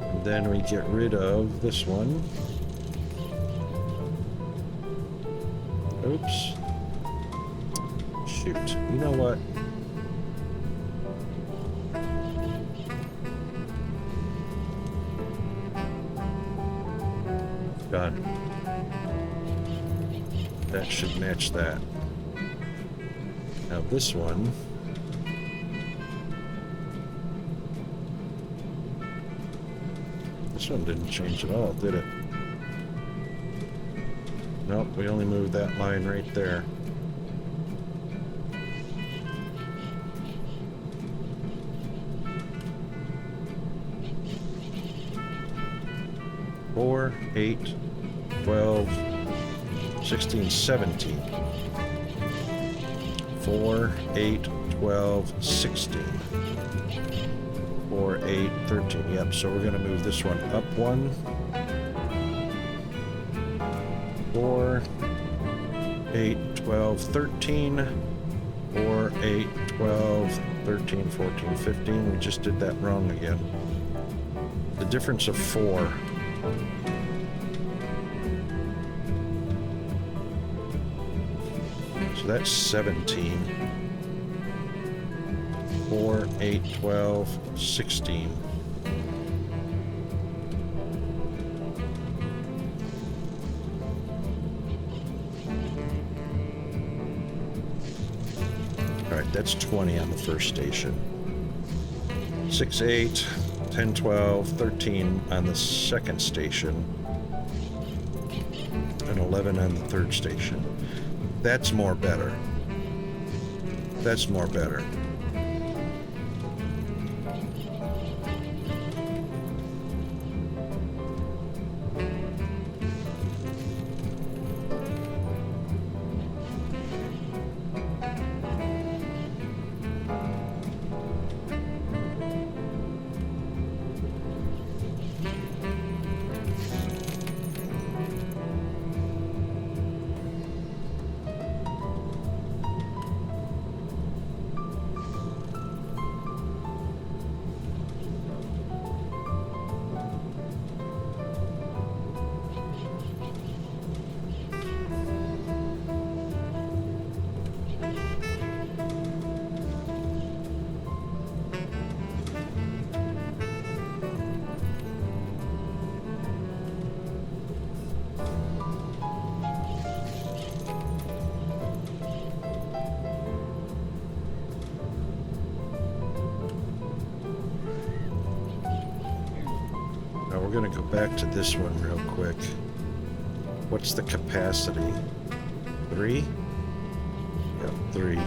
Speaker 1: And then we get rid of this one. Oops. Shoot. You know what? Done. That should match that. Now this one. This one didn't change at all, did it? Nope, we only moved that line right there. Four, 8, 12, 16, 17. 4, 8, 12, 16. 4, 8, 13. Yep, so we're going to move this one up 1. 4, 8, 12, 13. 4, 8, 12, 13, 14, 15. We just did that wrong again. The difference of 4. So that's 17. 4, 8, 12, 16. Alright, that's 20 on the first station. 6, 8, 10, 12, 13 on the second station. And and 11 on the third station. That's more better. That's more better. We're going to go back to this one real quick. What's the capacity? 3? Yep, 3.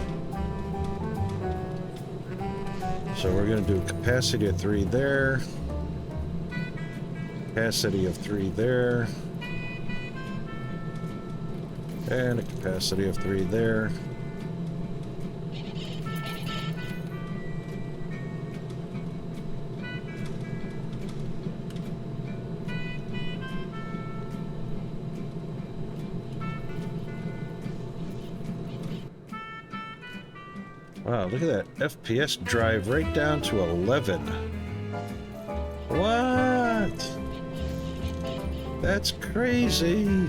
Speaker 1: So we're going to do a capacity of 3 there. Capacity of 3 there. And a capacity of 3 there. Wow, look at that FPS drive right down to 11. What? That's crazy.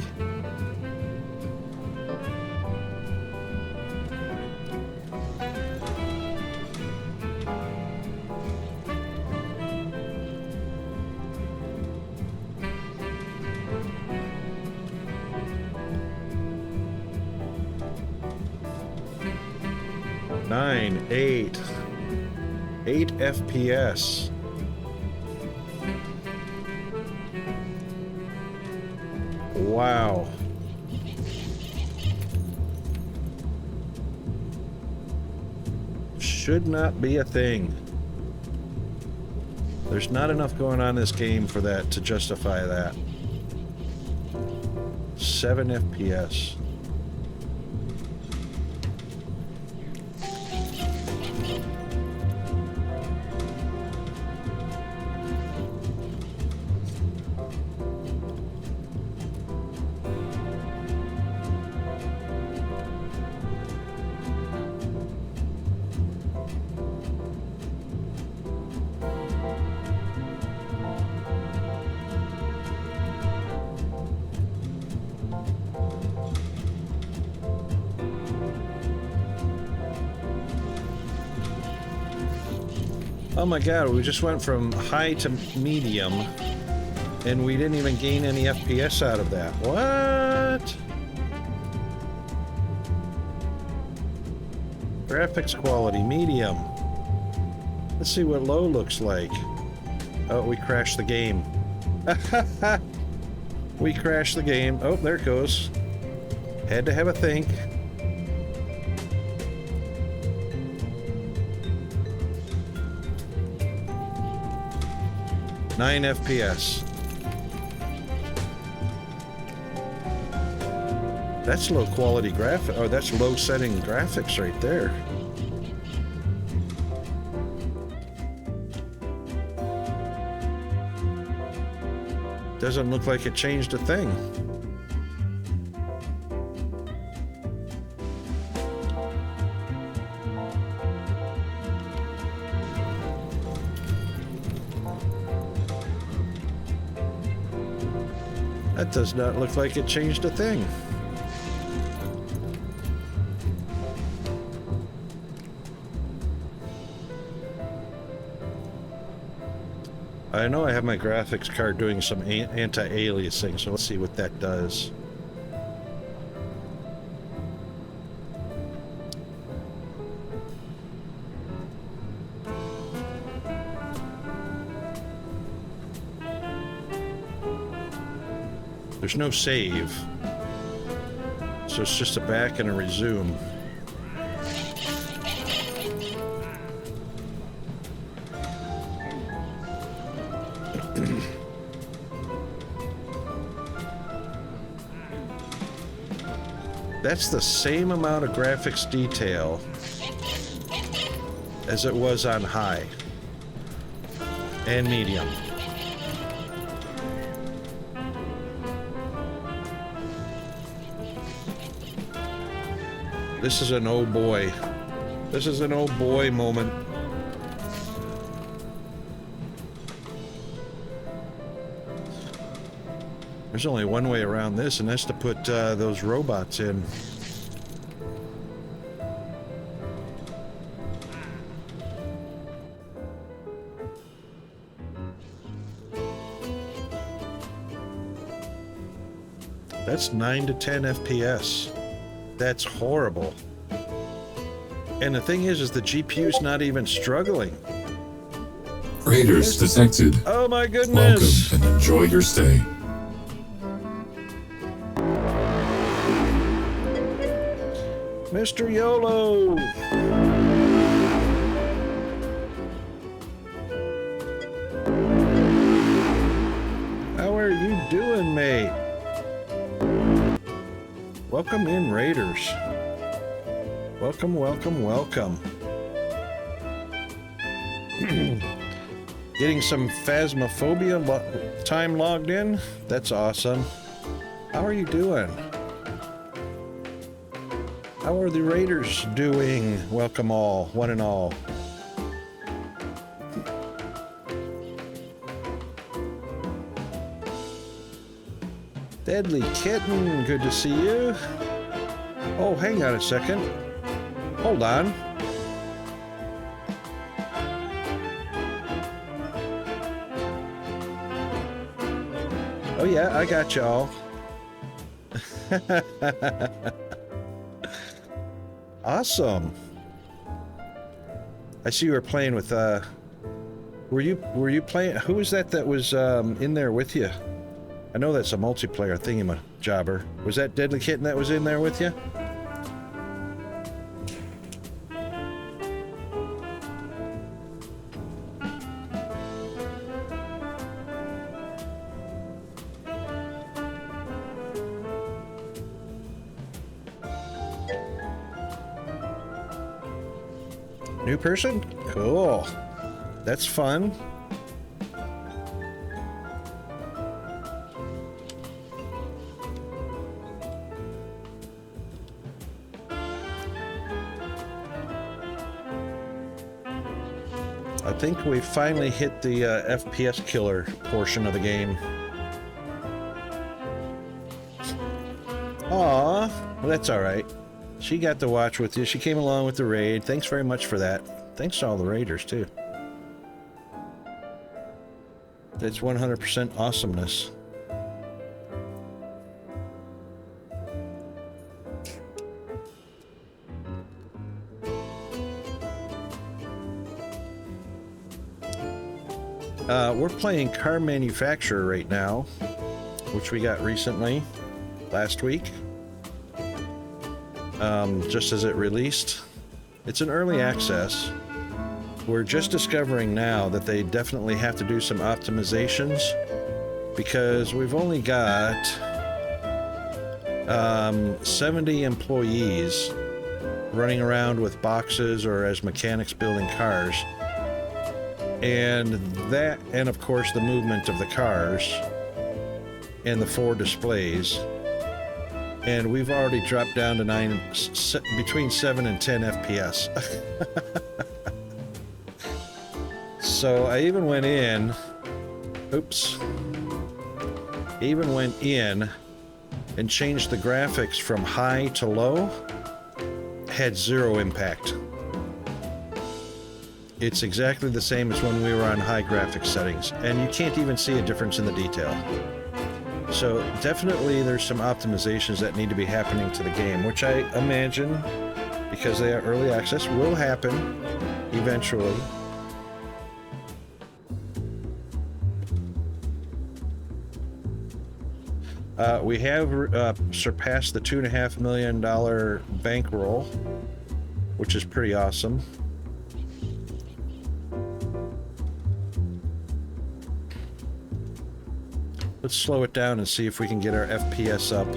Speaker 1: Eight FPS. Wow. Should not be a thing. There's not enough going on in this game for that to justify that. 7 FPS. Oh my god, we just went from high to medium, and we didn't even gain any FPS out of that. What? Graphics quality, medium. Let's see what low looks like. Oh, we crashed the game. We crashed the game. Oh, there it goes. Had to have a think. Nine FPS. That's low quality graphic. Oh, that's low setting graphics right there. Doesn't look like it changed a thing. That does not look like it changed a thing. I know I have my graphics card doing some anti-aliasing, so let's see what that does. There's no save. So it's just a back and a resume. That's the same amount of graphics detail as it was on high and medium. This is an oh boy. This is an oh boy moment. There's only one way around this, and that's to put those robots in. That's 9 to 10 FPS. That's horrible. And the thing is the GPU's not even struggling.
Speaker 2: Raiders detected.
Speaker 1: Oh my goodness!
Speaker 2: Welcome and enjoy your stay.
Speaker 1: Mr. YOLO! How are you doing, mate? Welcome in, Raiders. Welcome, welcome, welcome. Getting some Phasmophobia time logged in? That's awesome. How are you doing? How are the Raiders doing? Welcome all, one and all. Deadly Kitten, good to see you. Oh, hang on a second. Hold on. Oh yeah, I got y'all. Awesome. I see you were playing with were you playing, who was that was in there with you? I know that's a multiplayer thingamajobber. Was that Deadly Kitten that was in there with you? New person? Cool. That's fun. I think we finally hit the FPS killer portion of the game. Aw, well, that's all right. She got to watch with you. She came along with the raid. Thanks very much for that. Thanks to all the raiders, too. That's 100% awesomeness. We're playing Car Manufacturer right now, which we got recently, last week. Just as it released. It's an early access. We're just discovering now that they definitely have to do some optimizations because we've only got 70 employees running around with boxes or as mechanics building cars. And that, and of course the movement of the cars and the 4 displays. And we've already dropped down to between 7 and 10 FPS. So I even went in, even went in and changed the graphics from high to low. Had 0 impact. It's exactly the same as when we were on high graphics settings, and you can't even see a difference in the detail. So definitely there's some optimizations that need to be happening to the game, which I imagine, because they are early access, will happen eventually. We have surpassed the $2.5 million bankroll, which is pretty awesome. Let's slow it down and see if we can get our FPS up.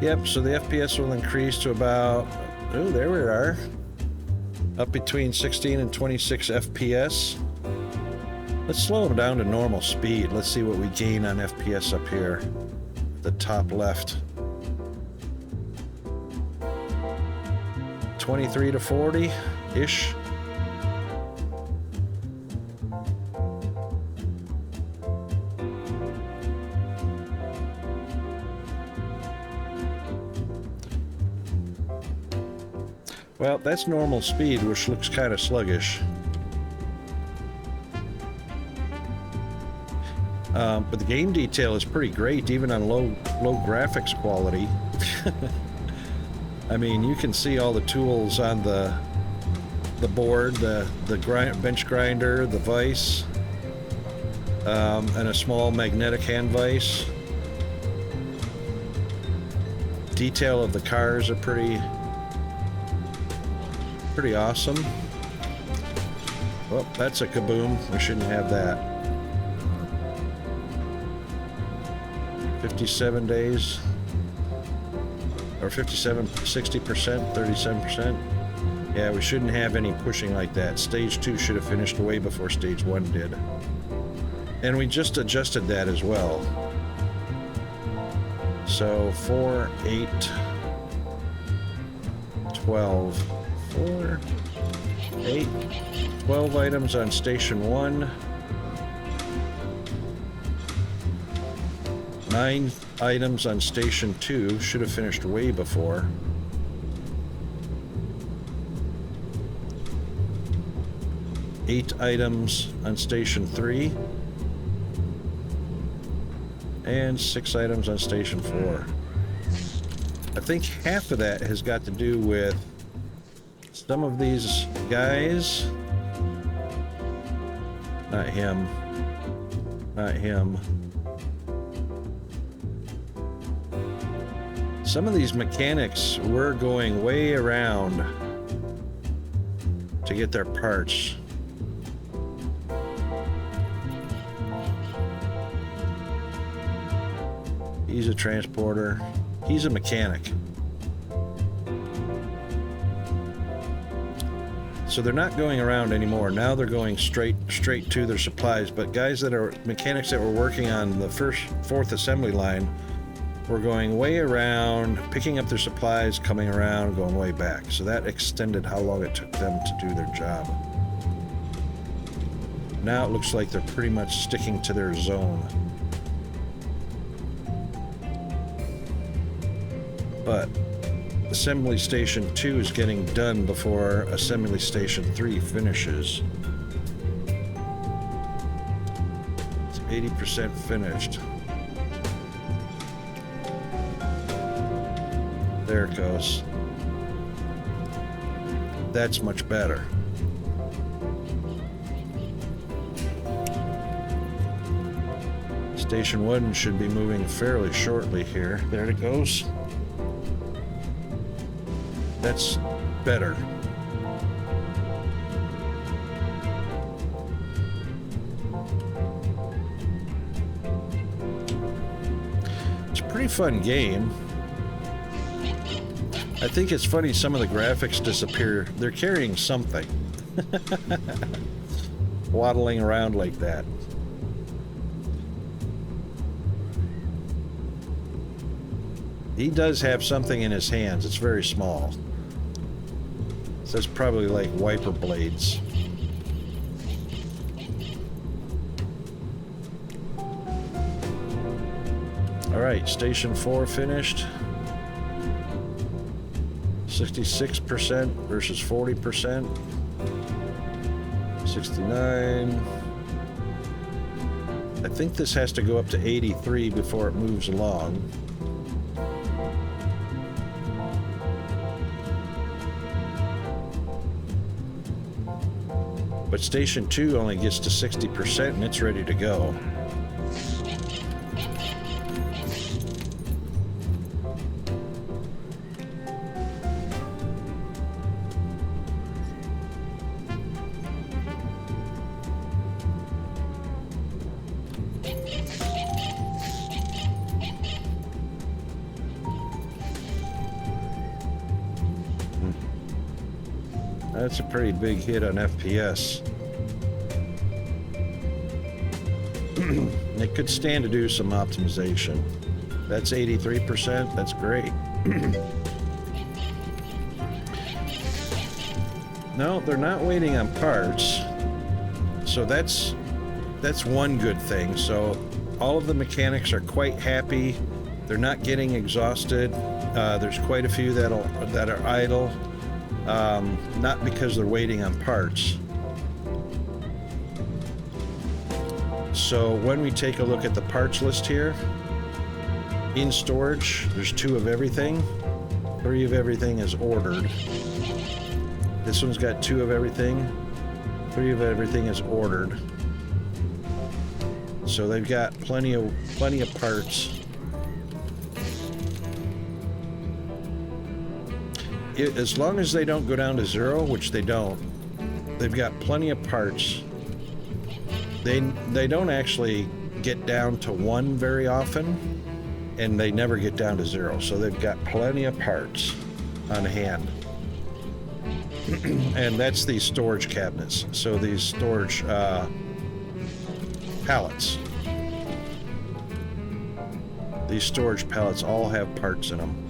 Speaker 1: Yep, so the FPS will increase to about, oh, there we are. Up between 16 and 26 FPS. Let's slow them down to normal speed. Let's see what we gain on FPS up here. The top left. 23 to 40-ish. Well, that's normal speed, which looks kind of sluggish. But the game detail is pretty great, even on low graphics quality. I mean, you can see all the tools on the board, the bench grinder, the vise, and a small magnetic hand vise. Detail of the cars are pretty awesome. Oh, that's a kaboom. We shouldn't have that. 57 days. Or 57, 60%, 37%. Yeah, we shouldn't have any pushing like that. Stage 2 should have finished way before Stage 1 did. And we just adjusted that as well. So 4, 8, 12. 4, 8, 12 items on Station 1. 9 items on Station 2. Should have finished way before. Eight items on Station 3. And 6 items on Station 4. I think half of that has got to do with some of these guys. Not him. Not him. Some of these mechanics were going way around to get their parts. He's a transporter. He's a mechanic. So they're not going around anymore. Now they're going straight to their supplies. But guys that are mechanics that were working on the fourth assembly line were going way around, picking up their supplies, coming around, going way back. So that extended how long it took them to do their job. Now it looks like they're pretty much sticking to their zone. But Assembly Station 2 is getting done before Assembly Station 3 finishes. It's 80% finished. There it goes. That's much better. Station 1 should be moving fairly shortly here. There it goes. That's better. It's a pretty fun game. I think it's funny some of the graphics disappear. They're carrying something. Waddling around like that. He does have something in his hands. It's very small. So it's probably like wiper blades. All right, Station 4 finished. 66% versus 40%. 69. I think this has to go up to 83 before it moves along. But Station 2 only gets to 60% and it's ready to go. That's a pretty big hit on FPS. It could stand to do some optimization. That's 83%. That's great. No, they're not waiting on parts. So that's one good thing. So all of the mechanics are quite happy. They're not getting exhausted. There's quite a few that are idle, not because they're waiting on parts. So when we take a look at the parts list here, in storage, there's 2 of everything. 3 of everything is ordered. This one's got 2 of everything. 3 of everything is ordered. So they've got plenty of parts. As long as they don't go down to 0, which they don't, they've got plenty of parts. They don't actually get down to 1 very often, and they never get down to 0. So they've got plenty of parts on hand. And that's these storage cabinets. So these storage pallets. These storage pallets all have parts in them.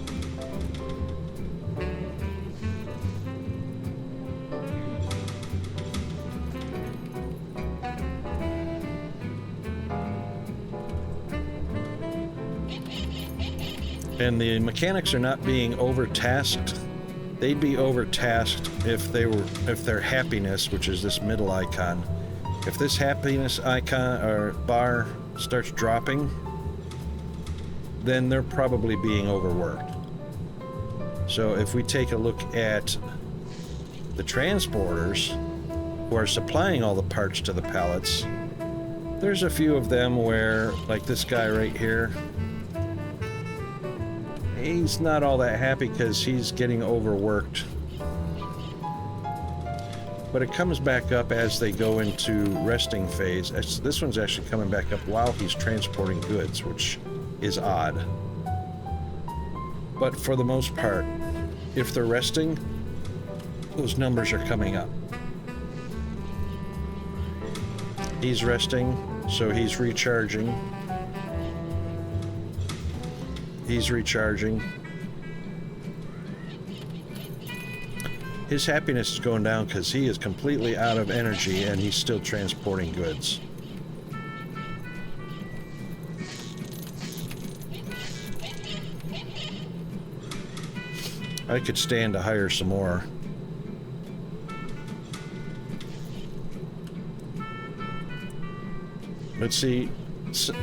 Speaker 1: And the mechanics are not being overtasked. They'd be overtasked if their happiness, which is this middle icon, if this happiness icon or bar starts dropping, then they're probably being overworked. So if we take a look at the transporters who are supplying all the parts to the pallets, there's a few of them where, like this guy right here, he's not all that happy because he's getting overworked. But it comes back up as they go into resting phase. This one's actually coming back up while he's transporting goods, which is odd. But for the most part, if they're resting, those numbers are coming up. He's resting, so he's recharging. He's recharging. His happiness is going down because he is completely out of energy and he's still transporting goods. I could stand to hire some more. Let's see.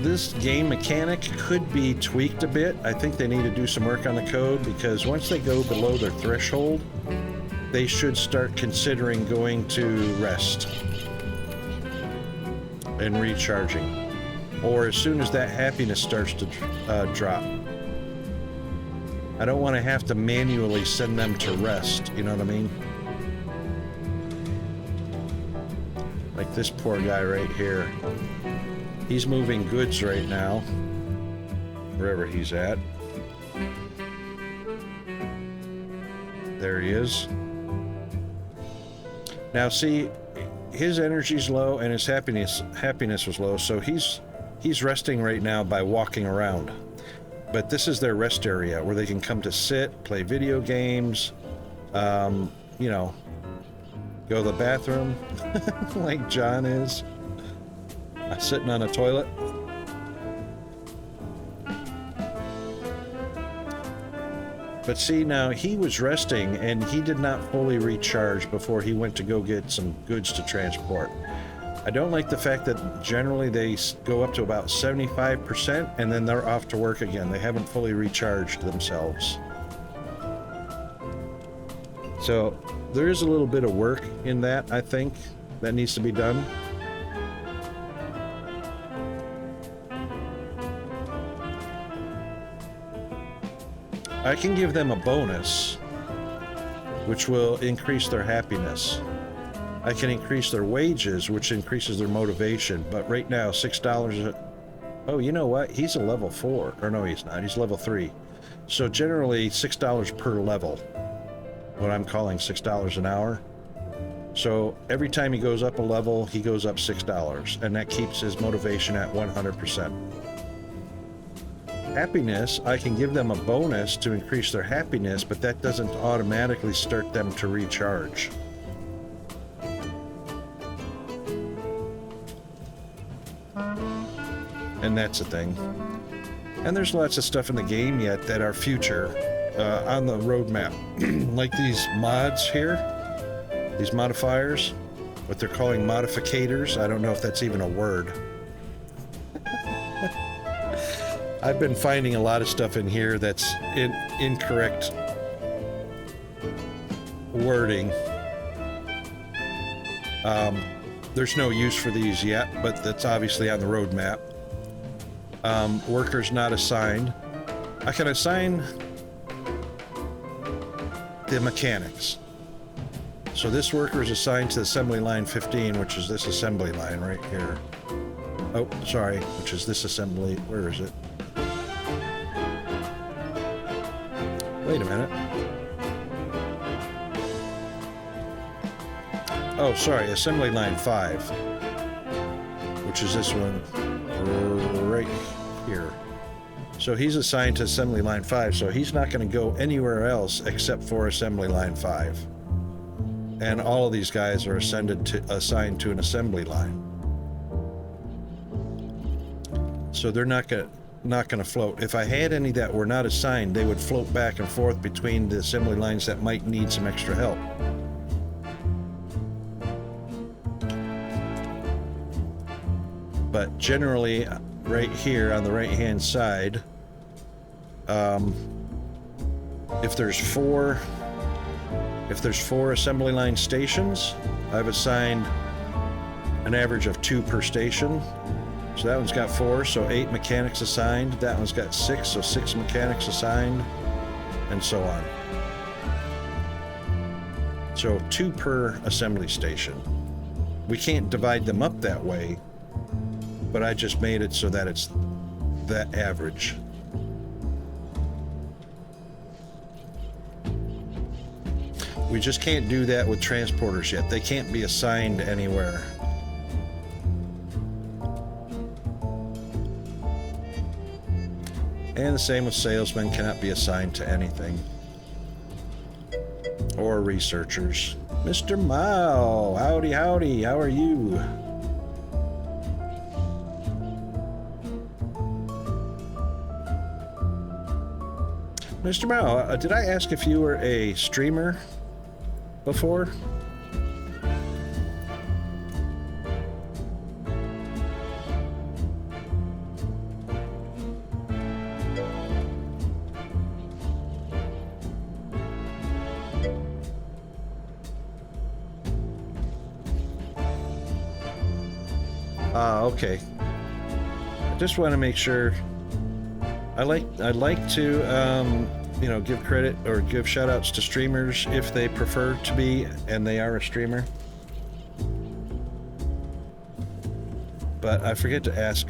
Speaker 1: This game mechanic could be tweaked a bit. I think they need to do some work on the code because once they go below their threshold, they should start considering going to rest and recharging. Or as soon as that happiness starts to drop. I don't want to have to manually send them to rest, you know what I mean? Like this poor guy right here. He's moving goods right now, wherever he's at. There he is. Now see, his energy's low and his happiness was low, so he's resting right now by walking around. But this is their rest area where they can come to sit, play video games, you know, go to the bathroom, like John is. Sitting on a toilet. But see, now he was resting and he did not fully recharge before he went to go get some goods to transport. I don't like the fact that generally they go up to about 75% and then they're off to work again. They haven't fully recharged themselves. So there is a little bit of work in that, I think, that needs to be done. I can give them a bonus, which will increase their happiness. I can increase their wages, which increases their motivation. But right now, $6. Oh, you know what? He's a level 4. Or no, he's not. He's level 3. So generally, $6 per level. What I'm calling $6 an hour. So every time he goes up a level, he goes up $6, and that keeps his motivation at 100%. Happiness, I can give them a bonus to increase their happiness, but that doesn't automatically start them to recharge. And that's the thing. And there's lots of stuff in the game yet that are future on the roadmap. Like these mods here, these modifiers, what they're calling modificators. I don't know if that's even a word. I've been finding a lot of stuff in here that's incorrect wording. There's no use for these yet, but that's obviously on the roadmap. Workers not assigned. I can assign the mechanics. So this worker is assigned to assembly line 15, which is this assembly line right here. Oh, sorry, which is this assembly. Where is it? Wait a minute. Oh, sorry, assembly line 5, which is this one right here. So he's assigned to assembly line 5, so he's not going to go anywhere else except for assembly line 5. And all of these guys are assigned to an assembly line. So they're not going to float. If I had any that were not assigned, they would float back and forth between the assembly lines that might need some extra help. But generally, right here on the right-hand side, if there's four assembly line stations, I've assigned an average of 2 per station. So that one's got 4, so 8 mechanics assigned. That one's got 6, so 6 mechanics assigned, and so on. So 2 per assembly station. We can't divide them up that way, but I just made it so that it's that average. We just can't do that with transporters yet. They can't be assigned anywhere. And the same with salesmen, cannot be assigned to anything. Or researchers. Mr. Mao, howdy, howdy, how are you? Mr. Mao, did I ask if you were a streamer before? Okay. I just want to make sure. I'd like to, give credit or give shout outs to streamers if they prefer to be and they are a streamer. But I forget to ask.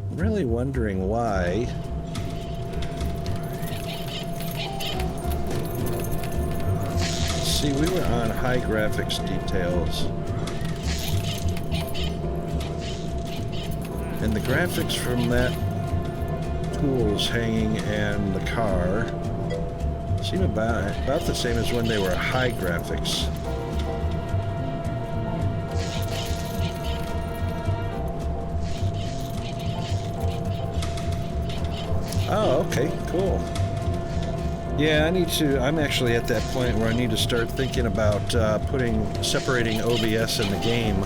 Speaker 1: I'm really wondering why. See, we were on high graphics details. And the graphics from that tools hanging and the car seem about the same as when they were high graphics. Oh, okay, cool. Yeah, I'm actually at that point where I need to start thinking about separating OBS and the game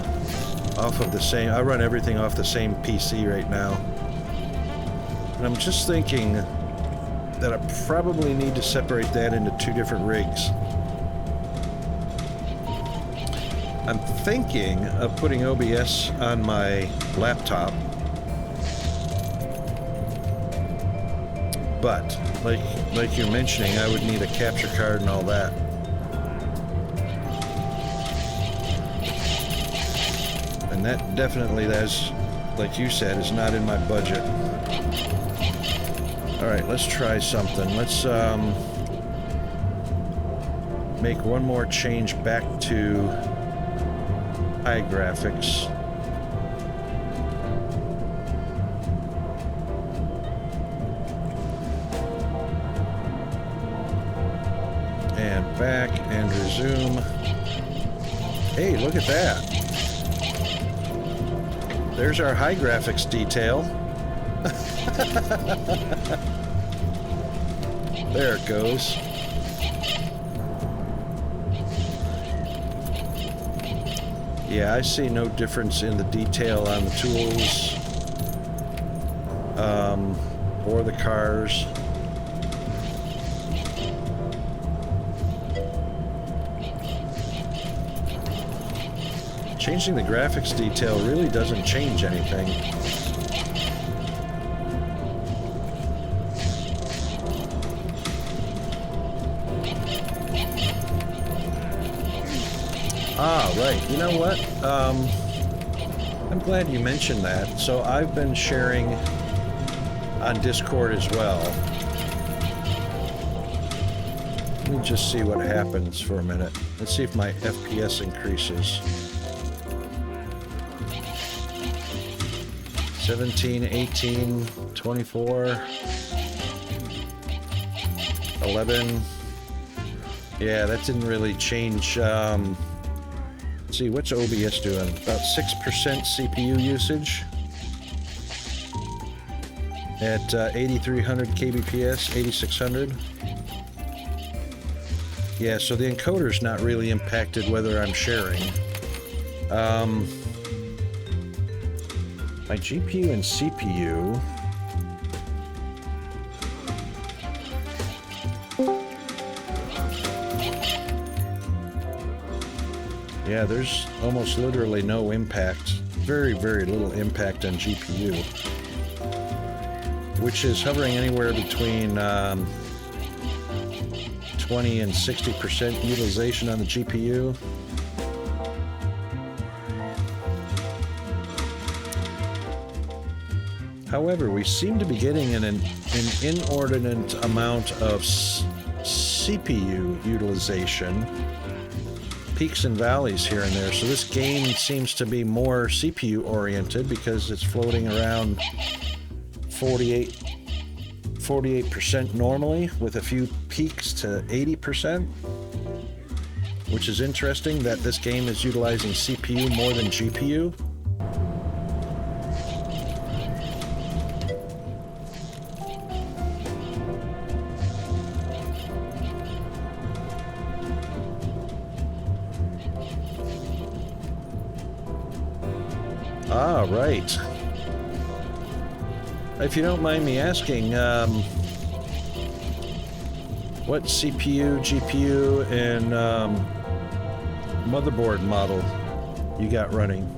Speaker 1: off of the same. I run everything off the same PC right now. And I'm just thinking that I probably need to separate that into 2 different rigs. I'm thinking of putting OBS on my laptop. But, like you're mentioning, I would need a capture card and all that. And that definitely, that's, like you said, is not in my budget. All right, let's try something. Let's make one more change back to high graphics. And back and resume. Hey, look at that. There's our high graphics detail. There it goes. Yeah, I see no difference in the detail on the tools or the cars. Changing the graphics detail really doesn't change anything. Ah, right. You know what? I'm glad you mentioned that. So I've been sharing on Discord as well. Let me just see what happens for a minute. Let's see if my FPS increases. 17, 18, 24, 11. Yeah, that didn't really change. Let's see, what's OBS doing? About 6% CPU usage at 8300 kbps, 8600. Yeah, so the encoder's not really impacted whether I'm sharing. My GPU and CPU. Yeah, there's almost literally no impact. Very, very little impact on GPU. Which is hovering anywhere between 20 and 60% utilization on the GPU. However, we seem to be getting an inordinate amount of CPU utilization, peaks and valleys here and there. So this game seems to be more CPU oriented because it's floating around 48% normally with a few peaks to 80%, which is interesting that this game is utilizing CPU more than GPU. Ah, right. If you don't mind me asking, what CPU, GPU, and motherboard model you got running?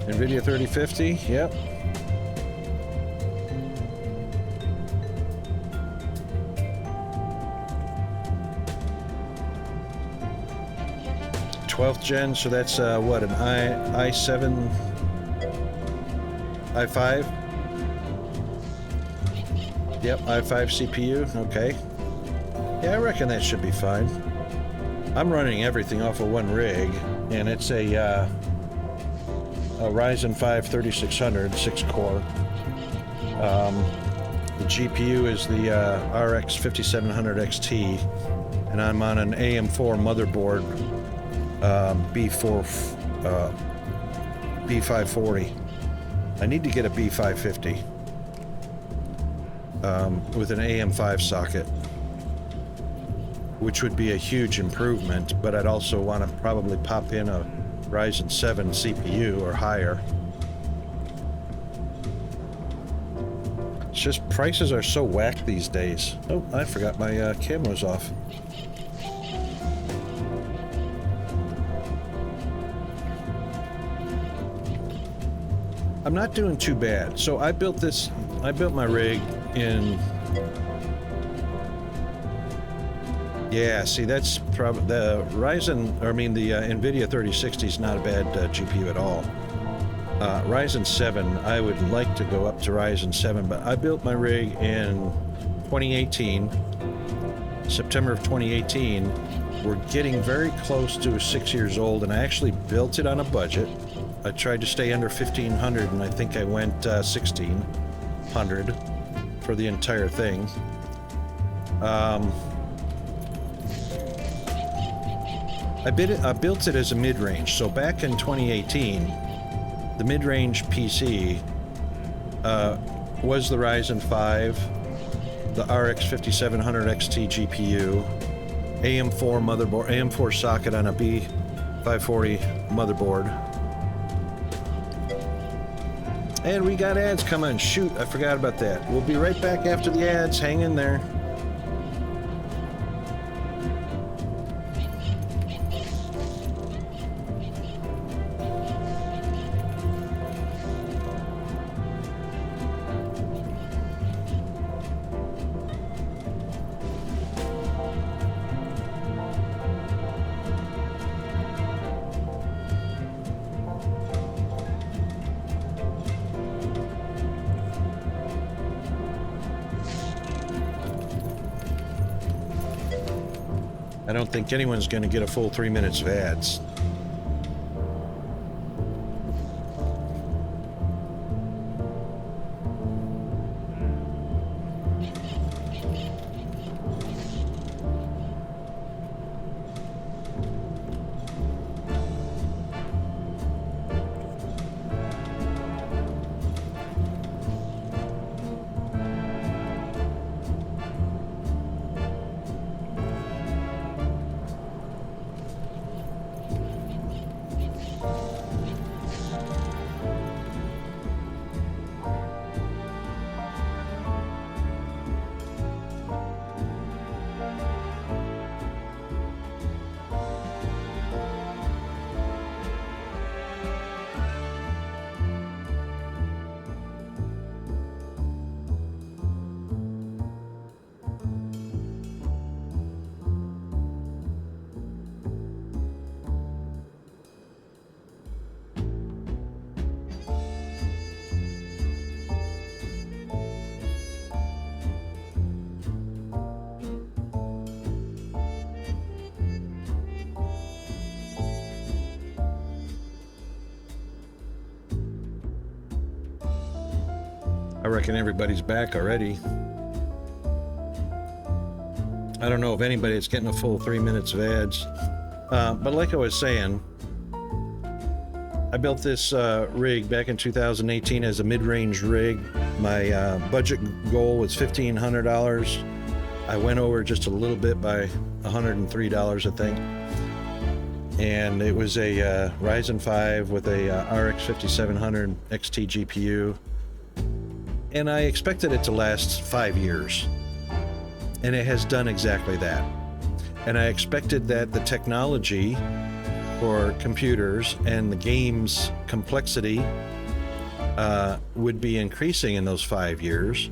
Speaker 1: NVIDIA 3050, yep. '12th gen, so that's what, an i7, i5? Yep, i5 CPU, okay. Yeah, I reckon that should be fine. I'm running everything off of one rig, and it's a Ryzen 5 3600, 6-core. The GPU is the RX 5700 XT, and I'm on an AM4 motherboard, B540. I need to get a B550 with an AM5 socket, which would be a huge improvement, but I'd also want to probably pop in a Ryzen 7 CPU or higher. It's just prices are so whack these days. Oh, I forgot my camera's off. I'm not doing too bad. So I built my rig in... Yeah, see, that's probably the Ryzen, or I mean the NVIDIA 3060 is not a bad GPU at all. Ryzen 7, I would like to go up to Ryzen 7, but I built my rig in 2018, September of 2018. We're getting very close to 6 years old, and I actually built it on a budget. I tried to stay under 1500, and I think I went 1600 for the entire thing. I built it as a mid-range. So back in 2018, the mid-range PC was the Ryzen 5, the RX 5700 XT GPU, AM4 motherboard, AM4 socket on a B540 motherboard. And we got ads coming. Shoot, I forgot about that. We'll be right back after the ads. Hang in there. I don't think anyone's going to get a full 3 minutes of ads. I reckon everybody's back already. I don't know if anybody's getting a full 3 minutes of ads. But like I was saying, I built this rig back in 2018 as a mid-range rig. My budget goal was $1,500. I went over just a little bit by $103, I think. And it was a Ryzen 5 with a RX 5700 XT GPU. And I expected it to last 5 years. And it has done exactly that. And I expected that the technology for computers and the game's complexity would be increasing in those 5 years.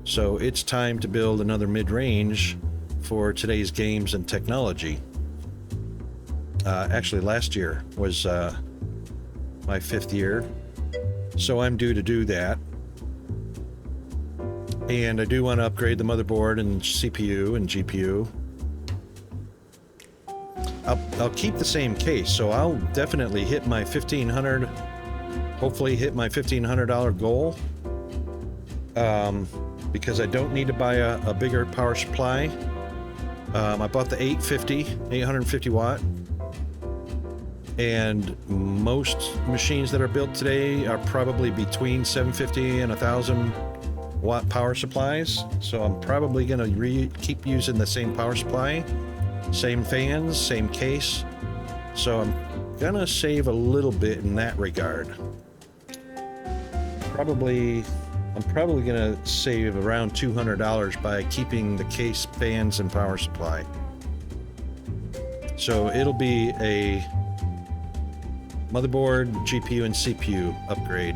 Speaker 1: So it's time to build another mid-range for today's games and technology. Actually, last year was my 5th year. So I'm due to do that. And I do want to upgrade the motherboard and CPU and GPU. I'll keep the same case, so I'll definitely hit my $1,500, hopefully hit my $1,500 goal. Because I don't need to buy a bigger power supply. I bought the 850 watt. And most machines that are built today are probably between 750 and 1,000 watt power supplies, so I'm probably going to keep using the same power supply, same fans, same case. So I'm gonna save a little bit in that regard. I'm probably gonna save around $200 by keeping the case, fans, and power supply. So it'll be a motherboard, GPU, and CPU upgrade.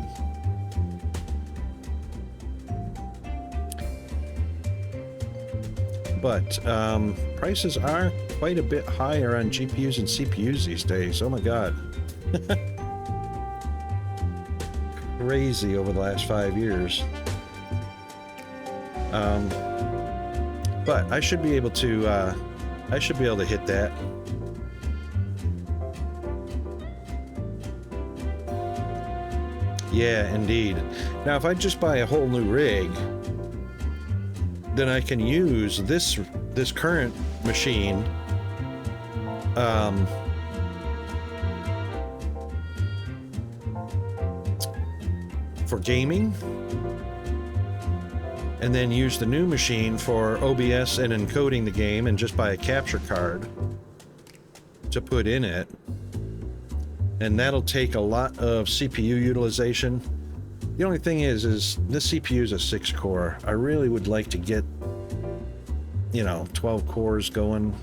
Speaker 1: But prices are quite a bit higher on GPUs and CPUs these days. Oh my god. Crazy over the last 5 years. But I should be able to hit that. Yeah, indeed. Now, if I just buy a whole new rig, then I can use this current machine for gaming, and then use the new machine for OBS and encoding the game, and just buy a capture card to put in it. And that'll take a lot of CPU utilization. The only thing is this CPU is a 6-core. I really would like to get, 12 cores going.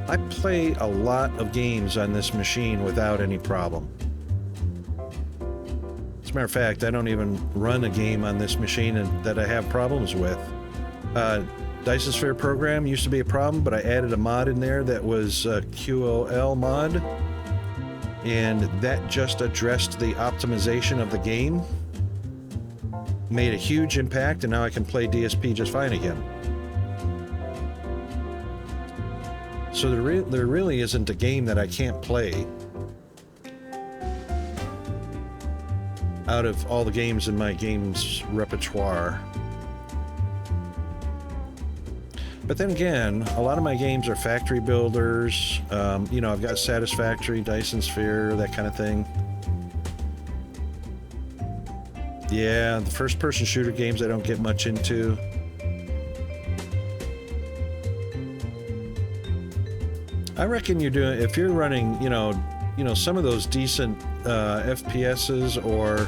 Speaker 1: I play a lot of games on this machine without any problem. As a matter of fact, I don't even run a game on this machine that I have problems with. Dyson Sphere program used to be a problem, but I added a mod in there that was a QOL mod, and that just addressed the optimization of the game. Made a huge impact, and now I can play DSP just fine again. So there really isn't a game that I can't play out of all the games in my games repertoire. But then again, a lot of my games are factory builders. I've got Satisfactory, Dyson Sphere, that kind of thing. Yeah, the first-person shooter games I don't get much into. I reckon if you're running, some of those decent FPSs or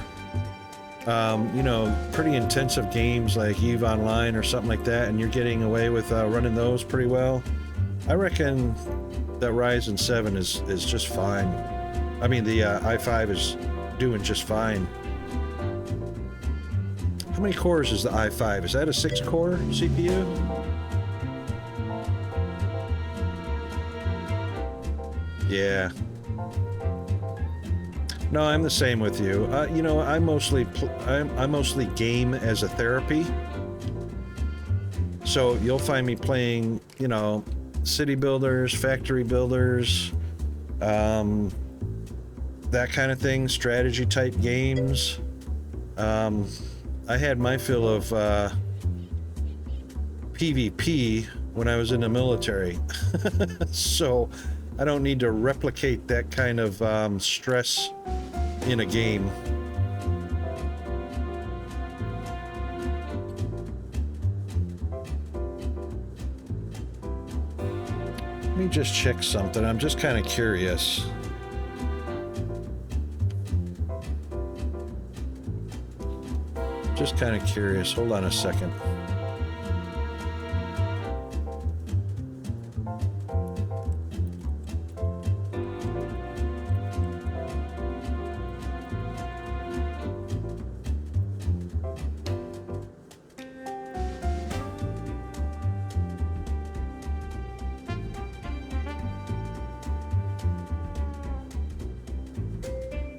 Speaker 1: pretty intensive games like EVE Online or something like that, and you're getting away with running those pretty well, I reckon that Ryzen 7 is just fine. I mean, the i5 is doing just fine. How many cores is the i5? Is that a 6-core CPU? Yeah. No, I'm the same with you. I mostly game as a therapy. So you'll find me playing, city builders, factory builders, that kind of thing, strategy type games. I had my fill of PvP when I was in the military. So I don't need to replicate that kind of stress in a game. Let me just check something. I'm just kind of curious. Just kind of curious. Hold on a second.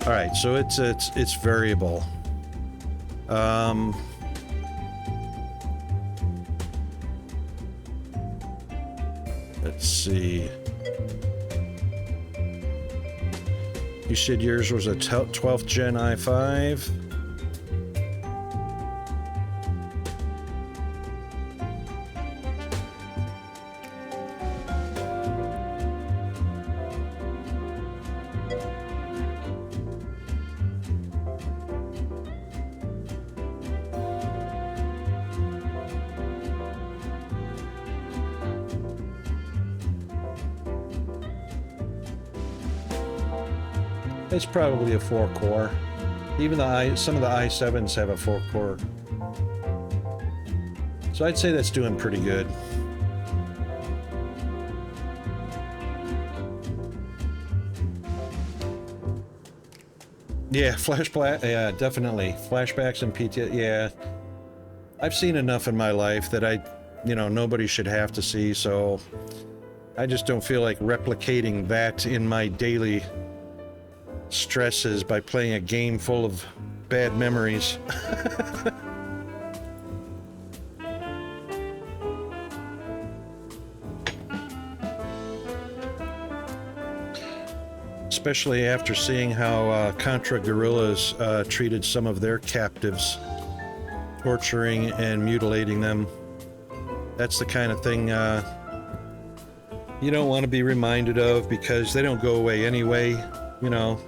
Speaker 1: All right, so it's variable. Let's see. You said yours was a 12th gen i5. It's probably a 4-core. Even some of the i7s have a 4-core. So I'd say that's doing pretty good. Yeah, yeah, definitely. Flashbacks and PTSD, yeah. I've seen enough in my life that nobody should have to see, so I just don't feel like replicating that in my daily stresses by playing a game full of bad memories. Especially after seeing how Contra guerrillas treated some of their captives, torturing and mutilating them. That's the kind of thing you don't want to be reminded of, because they don't go away anyway, you know.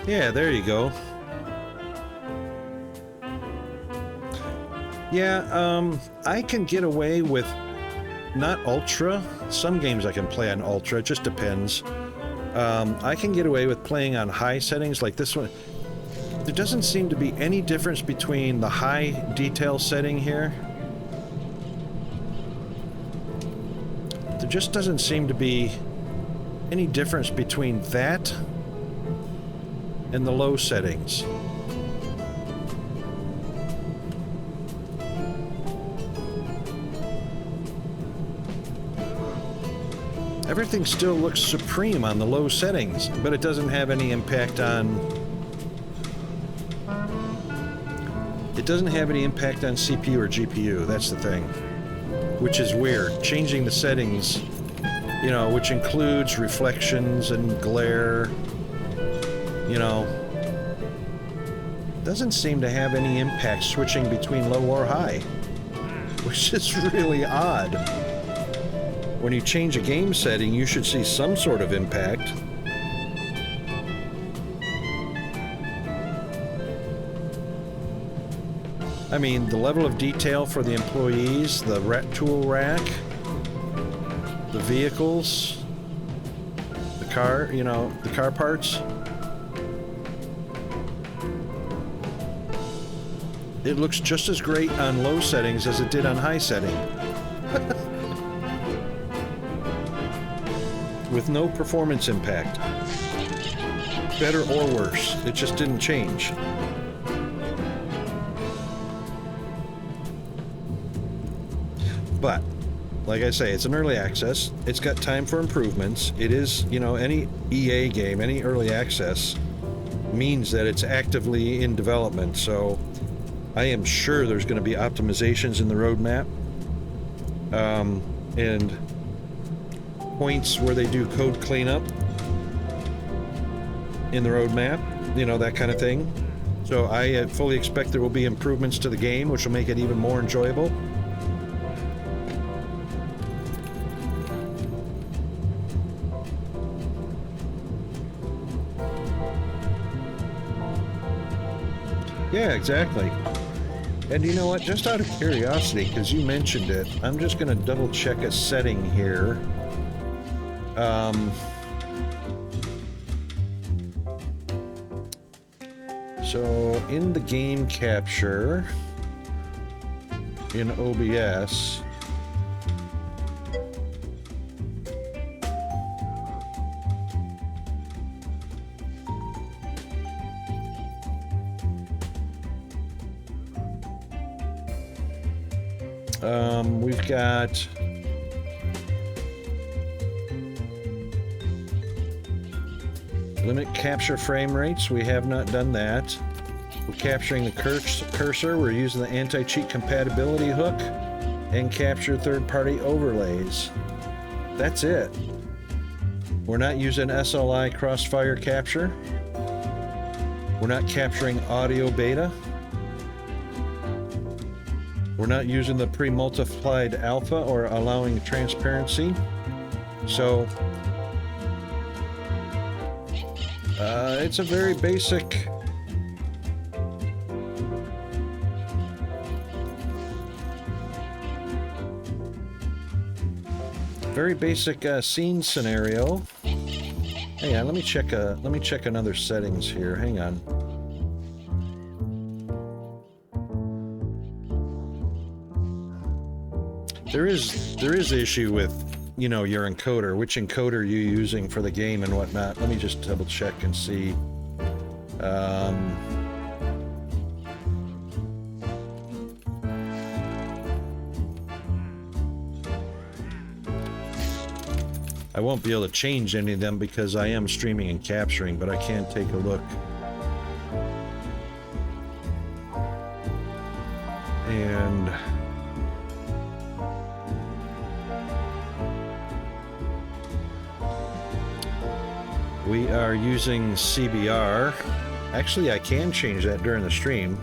Speaker 1: Yeah, there you go. Yeah, I can get away with not ultra. Some games I can play on ultra, it just depends. I can get away with playing on high settings like this one. There doesn't seem to be any difference between the high detail setting here. There just doesn't seem to be any difference between that and the low settings. Everything still looks supreme on the low settings, but it doesn't have any impact on... It doesn't have any impact on CPU or GPU, that's the thing. Which is weird. Changing the settings, you know, which includes reflections and glare, you know, doesn't seem to have any impact switching between low or high, which is really odd. When you change a game setting, you should see some sort of impact. I mean, the level of detail for the employees, the tool rack, the vehicles, the car, you know, the car parts. It looks just as great on low settings as it did on high setting. With no performance impact. Better or worse, it just didn't change. But, like I say, it's an early access. It's got time for improvements. It is, you know, any EA game, any early access means that it's actively in development. So I am sure there's going to be optimizations in the roadmap. And points where they do code cleanup in the roadmap, you know, that kind of thing. So I fully expect there will be improvements to the game, which will make it even more enjoyable. Yeah, exactly. And you know what, just out of curiosity, because you mentioned it, I'm just going to double check a setting here. So in the game capture in OBS, we've got limit capture frame rates. We have not done that. We're capturing the cursor. We're using the anti-cheat compatibility hook and capture third-party overlays. That's it. We're not using SLI crossfire capture. We're not capturing audio beta. We're not using the pre-multiplied alpha or allowing transparency. So it's a very basic very basic scene scenario. Hang on, let me check another settings here. Hang on. There is issue with, you know, your encoder, which encoder you're using for the game and whatnot. Let me just double check and see. I won't be able to change any of them because I am streaming and capturing, but I can take a look. And we are using CBR. Actually, I can change that during the stream.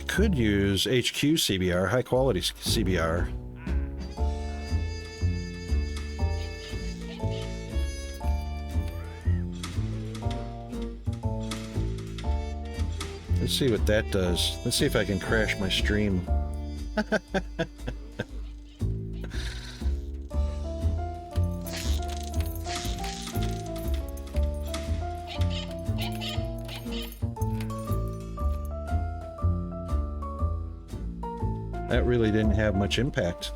Speaker 1: Could use HQ CBR, high quality CBR. Let's see what that does. Let's see if I can crash my stream. That really didn't have much impact.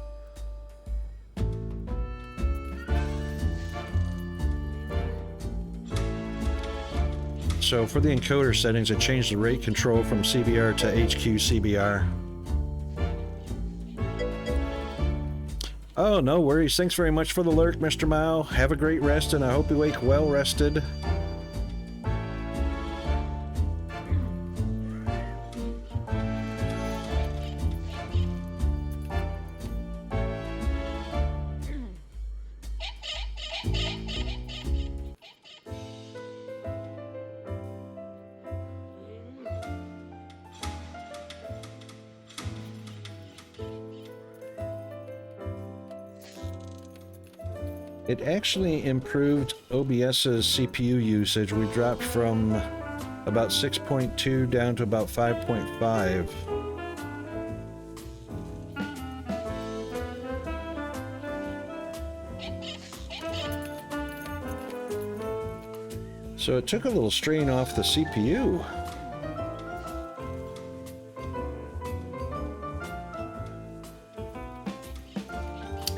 Speaker 1: So for the encoder settings, I changed the rate control from CBR to HQ CBR. Oh, no worries. Thanks very much for the lurk, Mr. Mao. Have a great rest, and I hope you wake well rested. It actually improved OBS's CPU usage. We dropped from about 6.2 down to about 5.5. So it took a little strain off the CPU.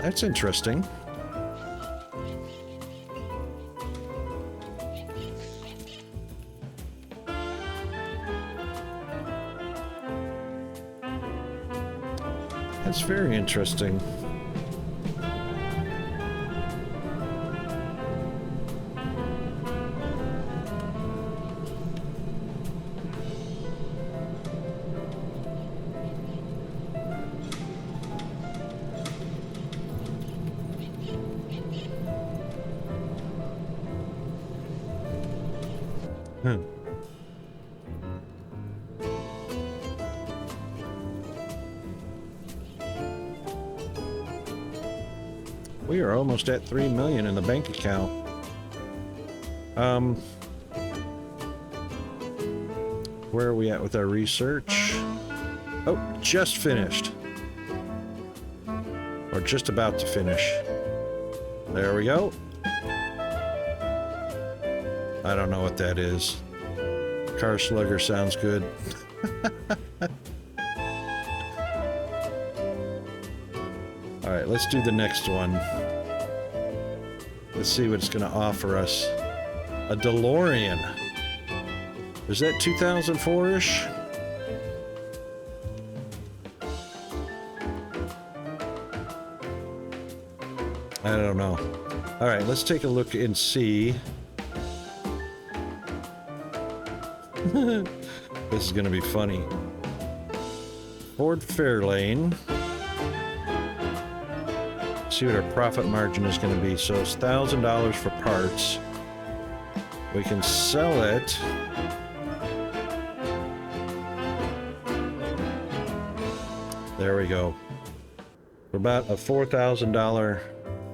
Speaker 1: That's interesting. That's very interesting. We are almost at 3 million in the bank account. Where are we at with our research? Oh, just finished. Or just about to finish. There we go. I don't know what that is. Car slugger sounds good. Alright, let's do the next one. Let's see what it's going to offer us. A DeLorean. Is that 2004-ish? I don't know. Alright, let's take a look and see. This is going to be funny. Ford Fairlane. See what our profit margin is going to be. So it's $1,000 for parts. We can sell it. There we go. For about a $4,000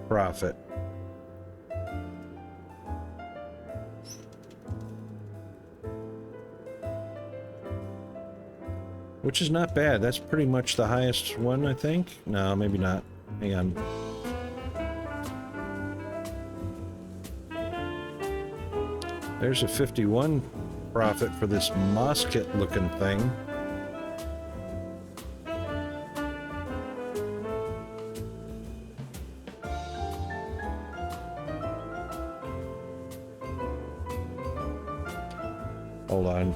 Speaker 1: profit. which is not bad. That's pretty much the highest one, I think. No, maybe not. Hang on. There's a 51 profit for this mosket looking thing. Hold on.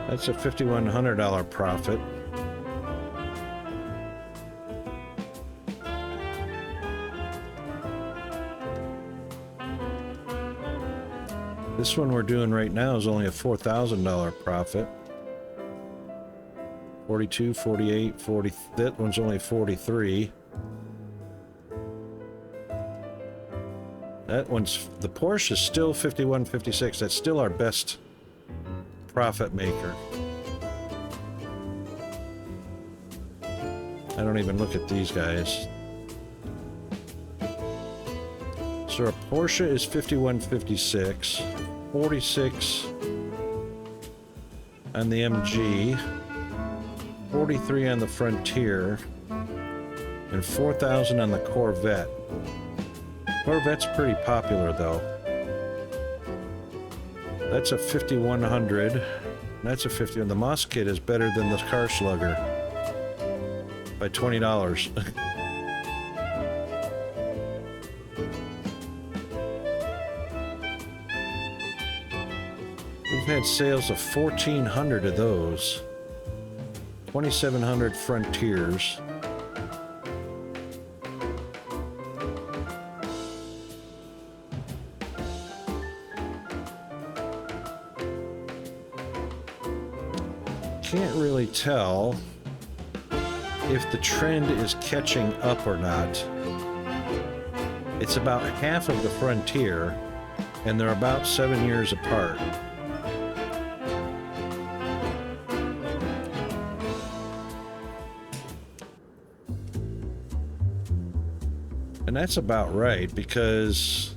Speaker 1: That's a $5,100 profit. This one we're doing right now is only a $4,000 profit. 42, 48, 40. That one's only 43. That one's, the Porsche is still 51, 56. That's still our best profit maker. I don't even look at these guys. So our Porsche is 5156, 46 on the MG, 43 on the Frontier, and 4,000 on the Corvette. Corvette's pretty popular though. That's a 5100. That's a 50. The Moss Kit is better than the Car Slugger by $20. We've had sales of 1,400 of those. 2,700 Frontiers. Can't really tell if the trend is catching up or not. It's about half of the Frontier, and they're about 7 years apart. And that's about right, because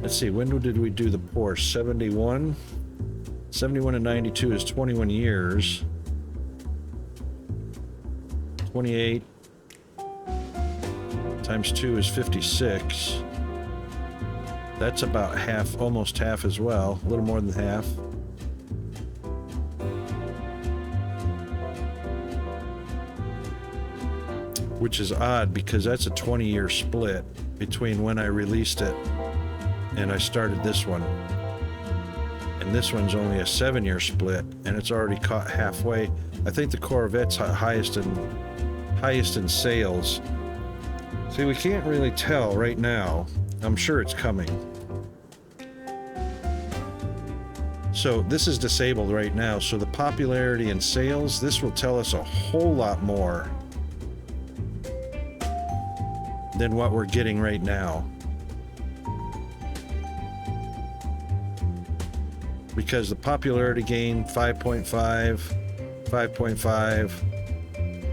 Speaker 1: let's see, when did we do the Porsche? 71? 71 and 92 is 21 years. 28 times 2 is 56. That's about half, almost half as well, a little more than half. Which is odd because that's a 20-year split between when I released it and I started this one. And this one's only a 7-year split, and it's already caught halfway. I think the Corvette's highest in sales. See, we can't really tell right now. I'm sure it's coming. So this is disabled right now, so the popularity in sales, this will tell us a whole lot more than what we're getting right now. Because the popularity gain 5.5, 5.5,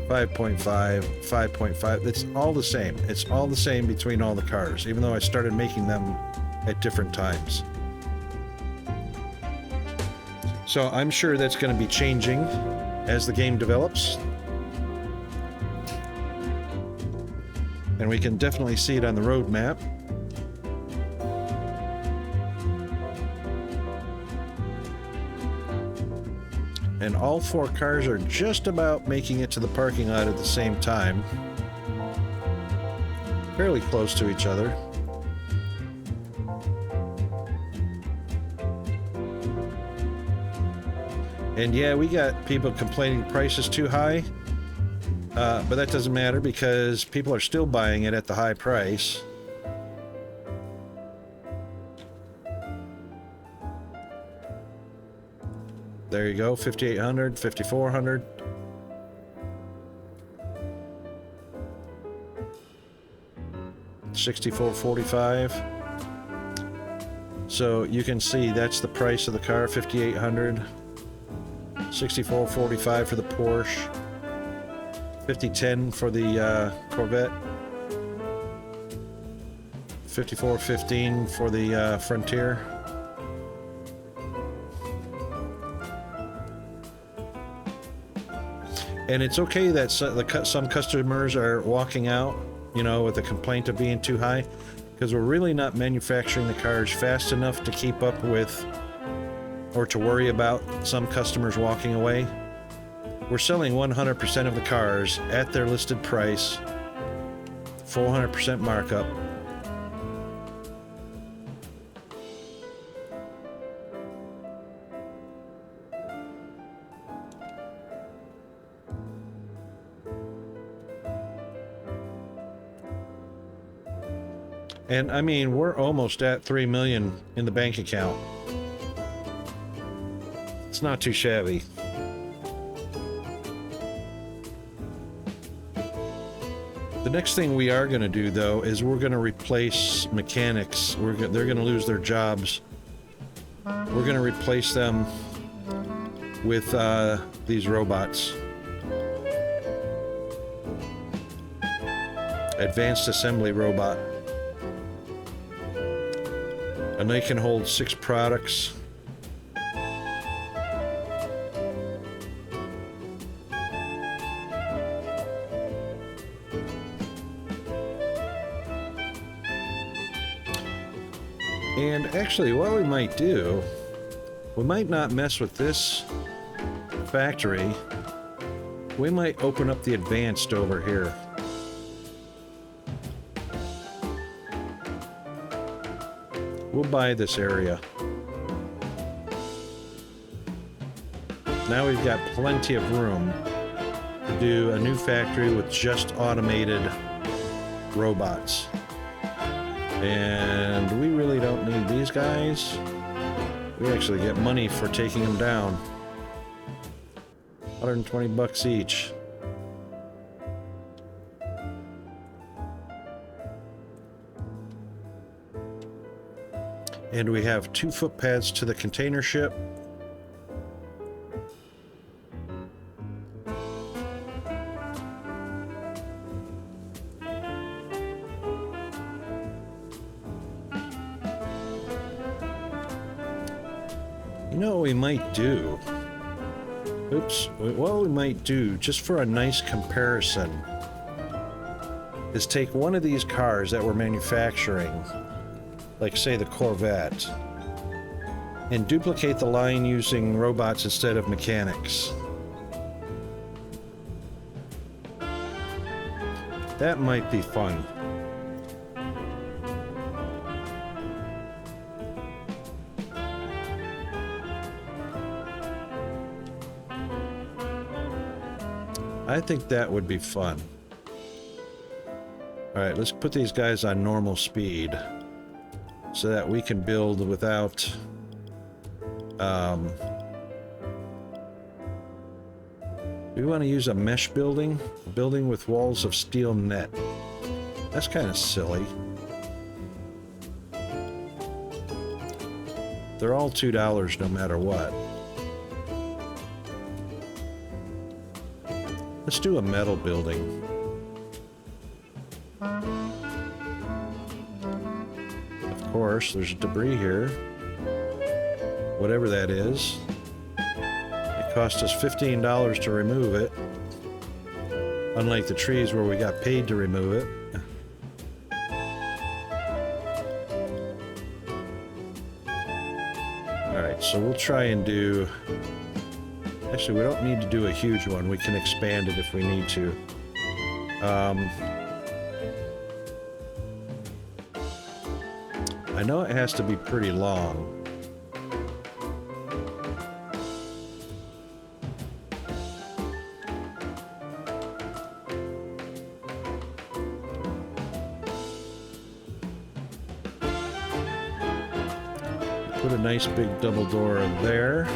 Speaker 1: 5.5, 5.5, it's all the same. It's all the same between all the cars, even though I started making them at different times. So I'm sure that's going to be changing as the game develops. And we can definitely see it on the roadmap. And all 4 cars are just about making it to the parking lot at the same time. Fairly close to each other. And yeah, we got people complaining price is too high. But that doesn't matter because people are still buying it at the high price. There you go, 5,800, 5,400. $6,445. So you can see that's the price of the car, 5,800. $6,445 for the Porsche. 5010 for the Corvette. 5415 for the Frontier. And it's okay that some customers are walking out, you know, with a complaint of being too high, because we're really not manufacturing the cars fast enough to keep up with, or to worry about some customers walking away. We're selling 100% of the cars at their listed price, 400% markup. And I mean, we're almost at 3 million in the bank account. It's not too shabby. The next thing we are going to do, though, is we're going to replace mechanics. They're going to lose their jobs. We're going to replace them with these robots. Advanced assembly robot. And they can hold 6 products. And actually, what we might do, we might not mess with this factory. We might open up the advanced over here. We'll buy this area. Now we've got plenty of room to do a new factory with just automated robots. And we really don't need these guys. We actually get money for taking them down. 120 bucks each. And we have 2 footpaths to the container ship. You know what we might do? Oops. What we might do, just for a nice comparison, is take one of these cars that we're manufacturing, like say the Corvette, and duplicate the line using robots instead of mechanics. That might be fun. I think that would be fun. Alright, let's put these guys on normal speed so that we can build without we want to use a mesh building with walls of steel net. That's kind of silly. They're all $2 no matter what. Let's do a metal building. Of course, there's debris here. Whatever that is. It cost us $15 to remove it. Unlike the trees where we got paid to remove it. Alright, so we'll try and do... Actually, we don't need to do a huge one. We can expand it if we need to. I know it has to be pretty long. Put a nice big double door there.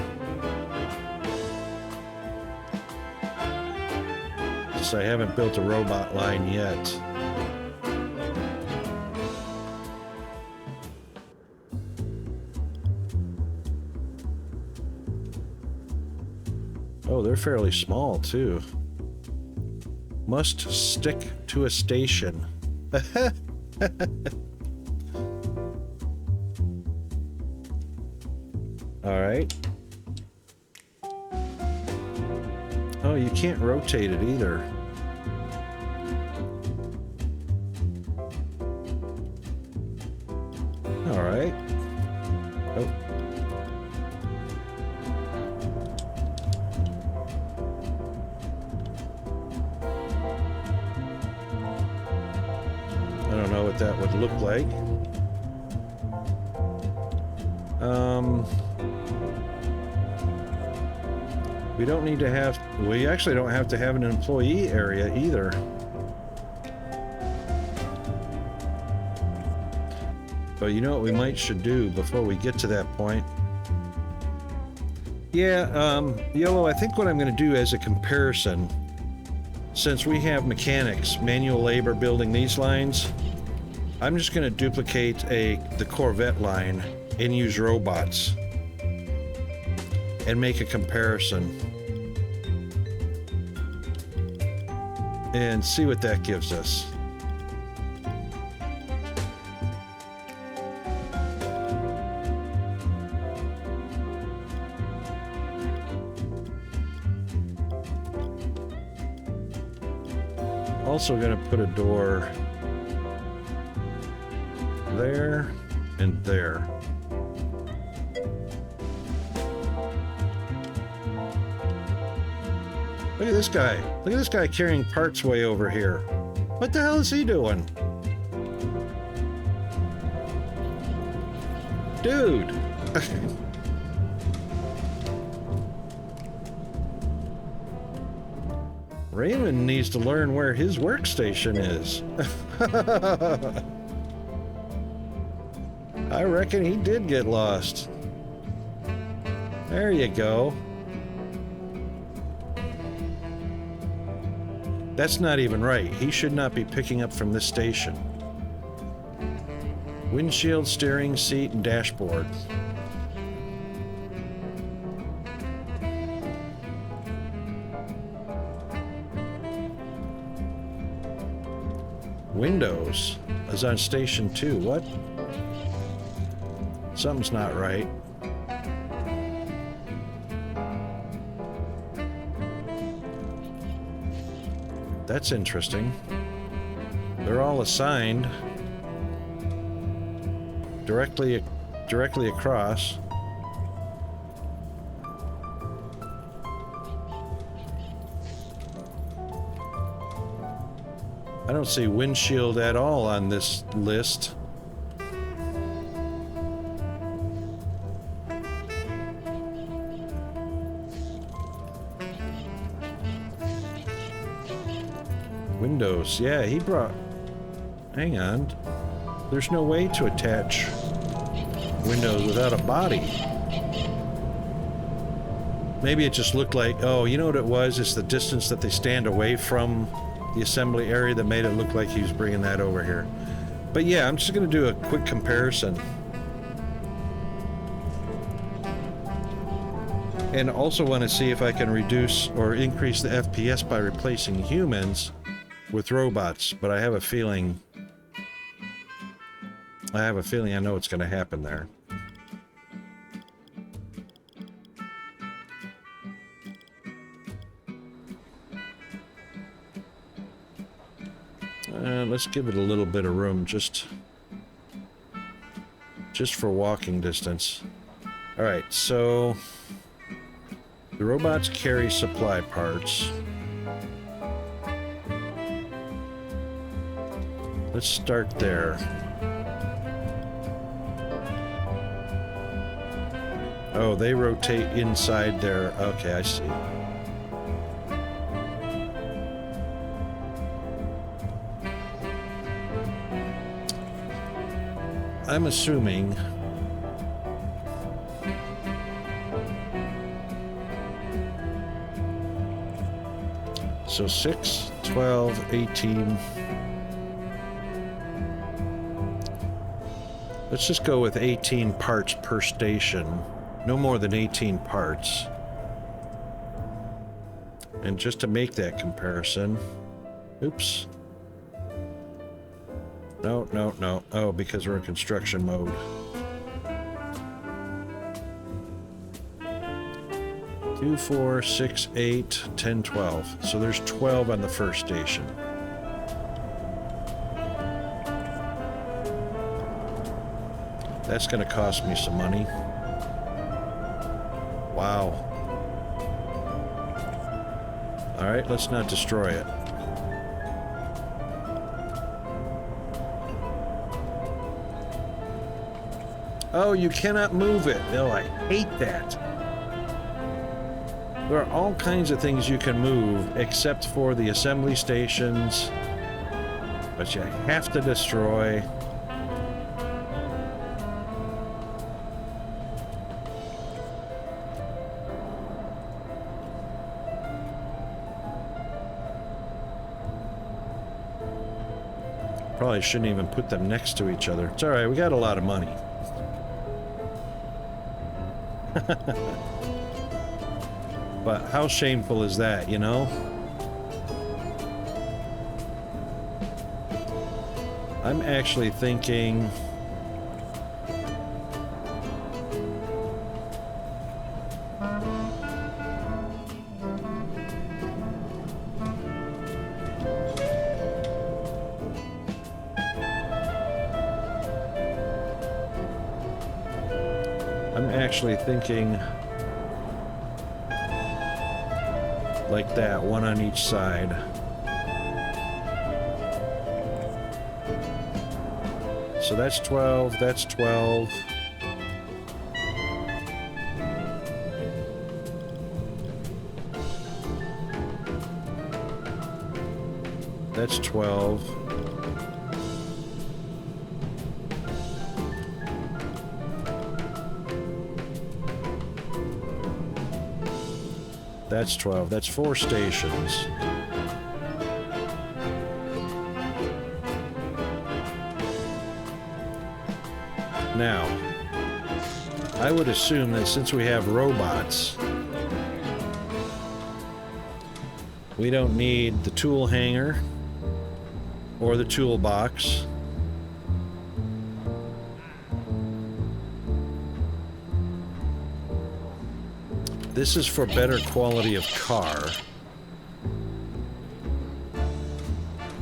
Speaker 1: I haven't built a robot line yet. Oh, they're fairly small too. Must stick to a station. All right. Oh, you can't rotate it either. All right. Oh. I don't know what that would look like. We don't need to have, we actually don't have to have an employee area either. But you know what we should do before we get to that point? Yeah, Yellow, I think what I'm going to do as a comparison, since we have mechanics, manual labor building these lines, I'm just going to duplicate the Corvette line and use robots and make a comparison and see what that gives us. Also going to put a door there and there. Look at this guy. Look at this guy carrying parts way over here. What the hell is he doing? Dude. Raymond needs to learn where his workstation is. I reckon he did get lost. There you go. That's not even right. He should not be picking up from this station. Windshield, steering, seat, and dashboard. Windows is on station 2. What? Something's not right. That's interesting. They're all assigned directly across. I don't see windshield at all on this list. Windows, yeah, he brought... Hang on. There's no way to attach windows without a body. Maybe it just looked like, oh, you know what it was? It's the distance that they stand away from the assembly area that made it look like he was bringing that over here. But yeah, I'm just going to do a quick comparison. And also want to see if I can reduce or increase the FPS by replacing humans with robots, but I have a feeling I know what's going to happen there. Let's give it a little bit of room, just for walking distance. All right, so the robots carry supply parts. Let's start there. Oh, they rotate inside there. Okay, I see. I'm assuming so 6, 12, 18. Let's just go with 18 parts per station. No more than 18 parts. And just to make that comparison, Oops. No, no, no. Oh, because we're in construction mode. 2, 4, 6, 8, 10, 12. So there's 12 on the first station. That's going to cost me some money. Wow. All right, let's not destroy it. Oh, you cannot move it. Oh, I hate that. There are all kinds of things you can move except for the assembly stations, but you have to destroy. Probably shouldn't even put them next to each other. It's all right, we got a lot of money. But how shameful is that, you know? I'm actually thinking... like that, one on each side. So that's 12, that's 12. That's 12. That's 12. That's 4 stations. Now, I would assume that since we have robots, we don't need the tool hanger or the toolbox. This is for better quality of car.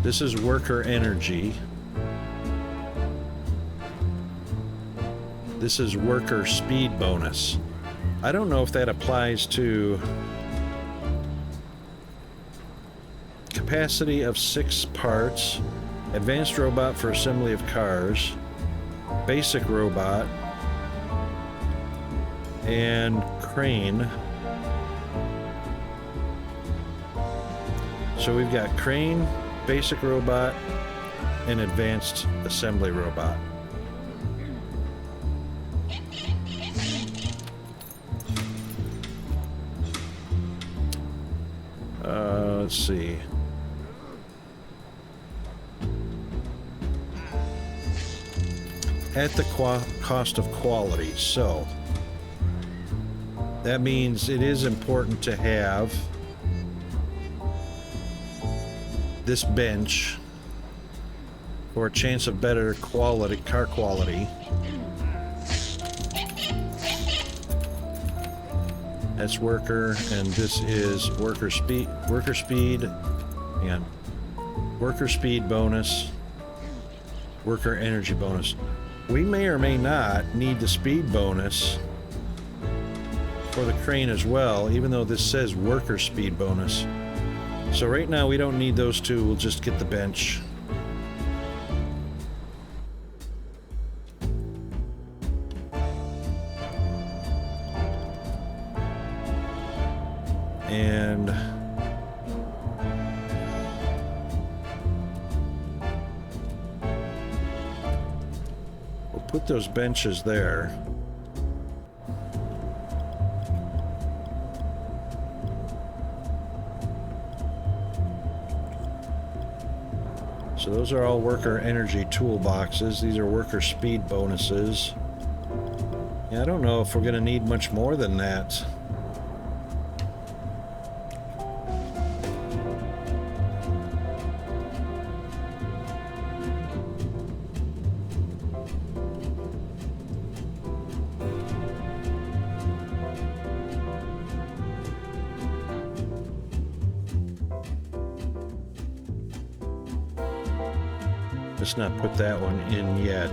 Speaker 1: This is worker energy. This is worker speed bonus. I don't know if that applies to capacity of 6 parts, advanced robot for assembly of cars, basic robot, and crane. So we've got crane, basic robot, and advanced assembly robot. Let's see. At the cost of quality. So that means it is important to have this bench for a chance of better quality, car quality. That's worker, and this is worker speed, and worker speed bonus, worker energy bonus. We may or may not need the speed bonus for the crane as well, even though this says worker speed bonus. So right now we don't need those two, we'll just get the bench. And we'll put those benches there. So those are all worker energy toolboxes. These are worker speed bonuses. Yeah, I don't know if we're going to need much more than that. Let's not put that one in yet.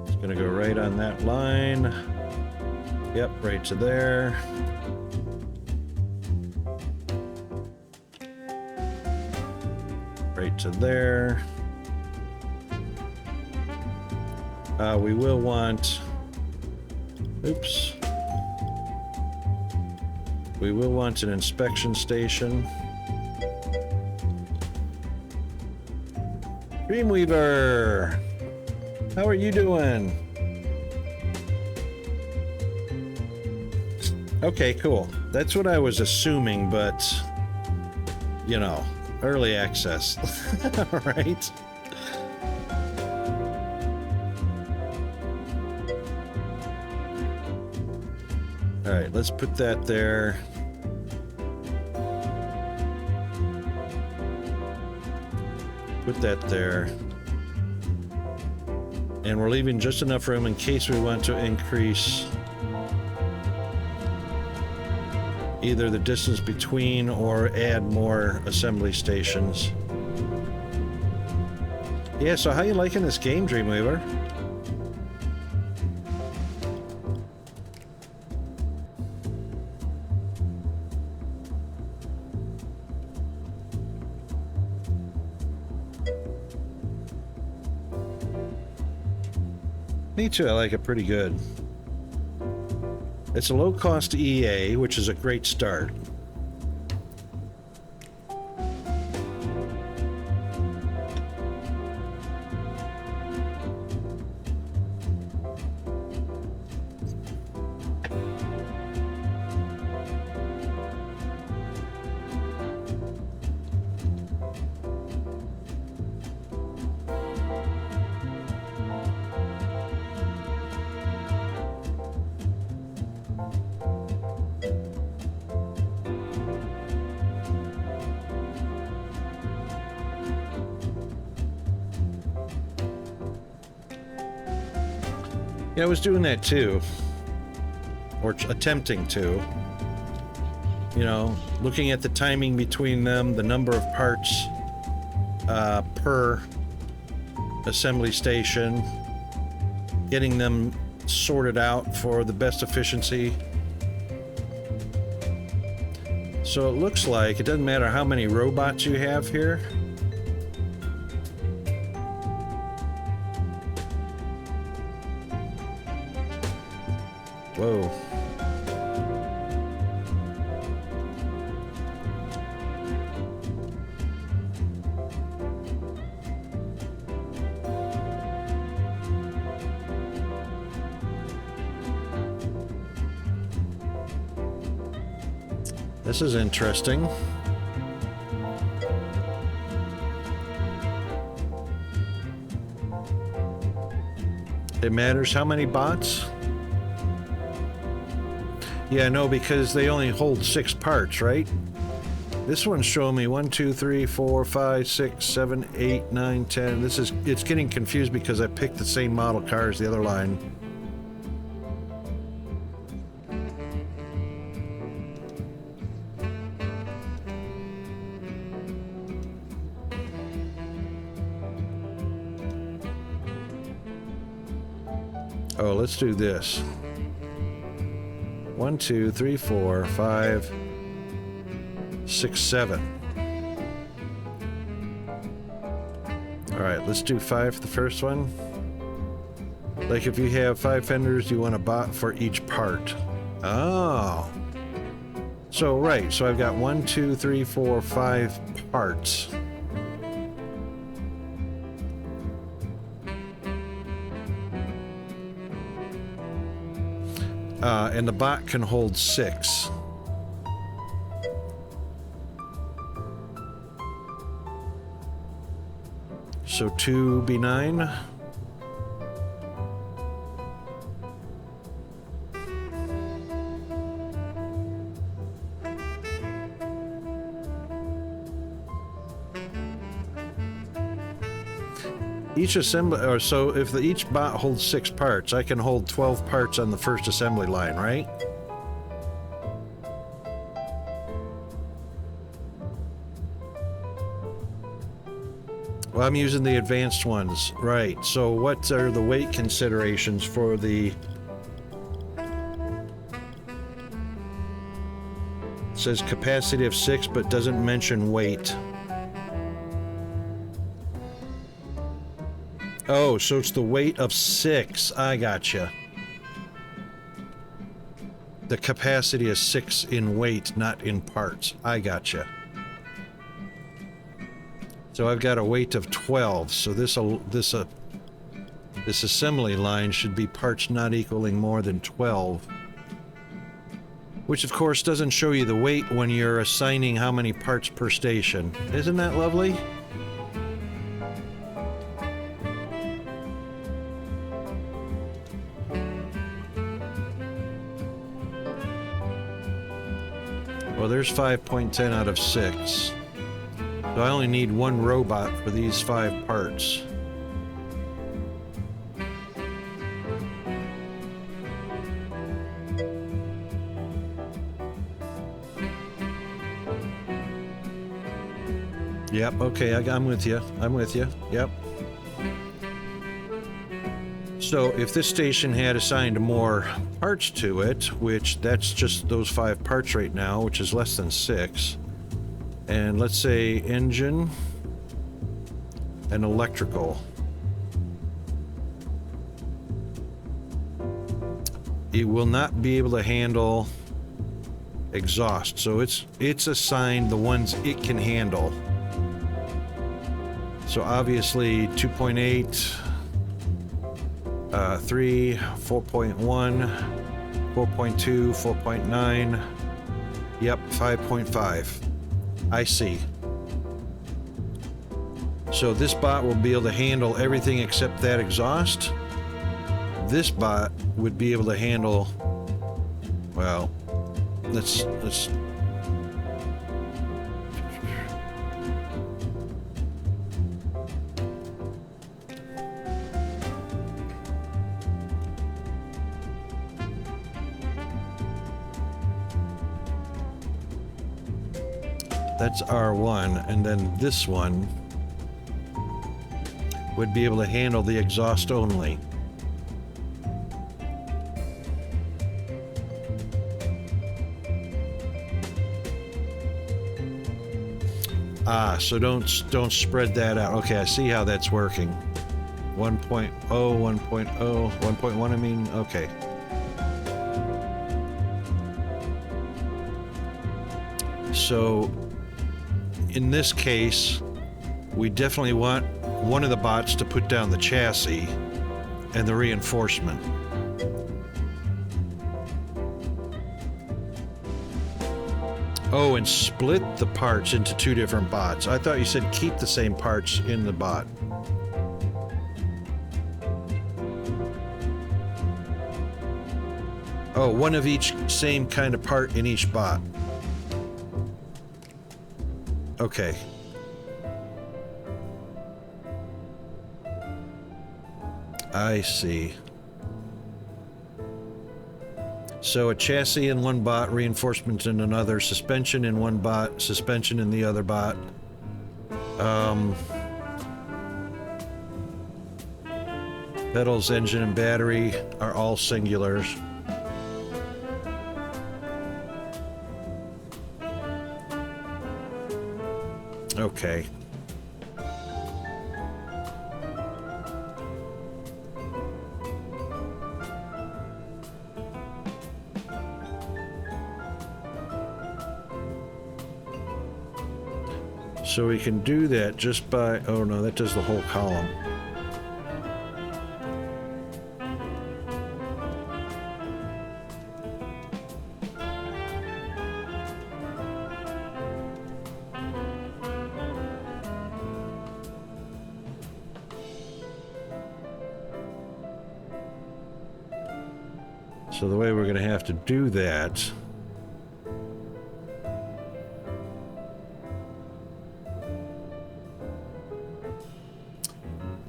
Speaker 1: It's gonna go right on that line. Yep, right to there. Right to there. We will want, oops. We will want an inspection station. Dreamweaver, how are you doing? Okay, cool. That's what I was assuming, but, you know, early access, right? All right, let's put that there. Put that there. And we're leaving just enough room in case we want to increase either the distance between or add more assembly stations. Yeah, so how you liking this game, Dreamweaver? Me too, I like it pretty good. It's a low-cost EA, which is a great start. Yeah, I was doing that too. Or attempting to. You know, looking at the timing between them, the number of parts per assembly station, getting them sorted out for the best efficiency. So it looks like it doesn't matter how many robots you have here. Whoa. This is interesting. It matters how many bots? Yeah, no, because they only hold 6 parts, right? This one's showing me 1, 2, 3, 4, 5, 6, 7, 8, 9, 10. It's getting confused because I picked the same model car as the other line. Oh, let's do this. 1, 2, 3, 4, 5, 6, 7. All right, let's do 5 for the first one. Like if you have 5 fenders, you want a bot for each part. Oh. So, right, so I've got 1, 2, 3, 4, 5 parts. And the bot can hold 6. So 2 be 9. Each assembly, or so if each bot holds 6 parts, I can hold 12 parts on the first assembly line, right? Well, I'm using the advanced ones. Right. So what are the weight considerations for the... It says capacity of 6, but doesn't mention weight. Oh, so it's the weight of 6. I gotcha. The capacity is 6 in weight, not in parts. I gotcha. So I've got a weight of 12. So this assembly line should be parts not equaling more than 12. Which of course doesn't show you the weight when you're assigning how many parts per station. Isn't that lovely? Well, there's 5.10 out of 6. So I only need one robot for these 5 parts. Yep, okay, I'm with you. I'm with you. Yep. So if this station had assigned more parts to it, which that's just those 5 parts right now, which is less than 6, and let's say engine and electrical, it will not be able to handle exhaust. So it's assigned the ones it can handle. So obviously 2.8, 3, 4.1, 4.2, 4.9, yep, 5.5. I see. So this bot will be able to handle everything except that exhaust. This bot would be able to handle, well, let's that's R1, and then this one would be able to handle the exhaust only. Ah, so don't spread that out. Okay, I see how that's working. 1.0, 1.0, 1.1, I mean, okay. So in this case, we definitely want one of the bots to put down the chassis and the reinforcement. Oh, and split the parts into 2 different bots. I thought you said keep the same parts in the bot. Oh, one of each same kind of part in each bot. Okay. I see. So a chassis in one bot, reinforcements in another, suspension in one bot, suspension in the other bot. Pedals, engine, and battery are all singulars. Okay. So we can do that just by, oh no, that does the whole column. So the way we're going to have to do that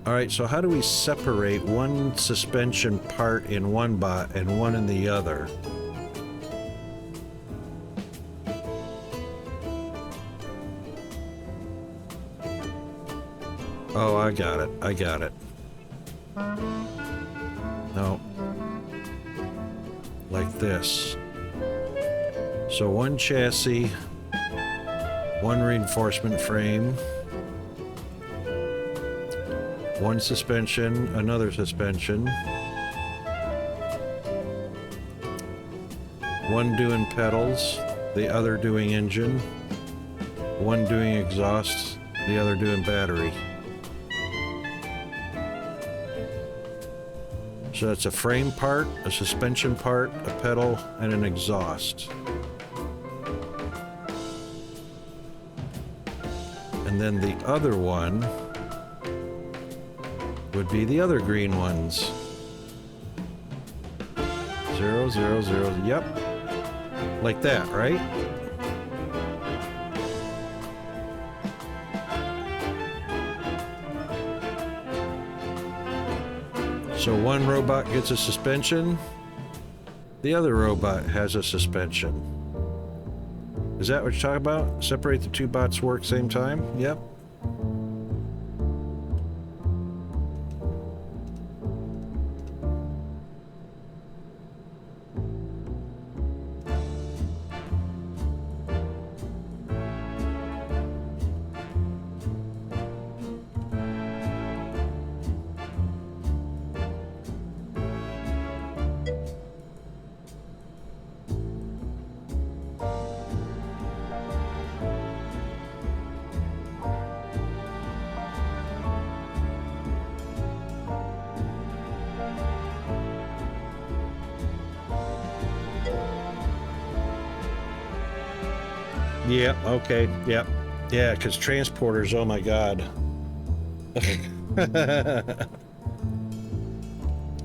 Speaker 1: all right, so how do we separate one suspension part in one bot and one in the other? Oh, I got it. I got it. No. Like this. So one chassis, one reinforcement frame, one suspension, another suspension, one doing pedals, the other doing engine, one doing exhaust, the other doing battery. So that's a frame part, a suspension part, a pedal, and an exhaust. And then the other one would be the other green ones. 0, 0, 0, yep. Like that, right? So one robot gets a suspension, the other robot has a suspension. Is that what you're talking about? Separate the two bots work same time? Yep. Yeah, okay, yep. Yeah, because transporters, oh my god.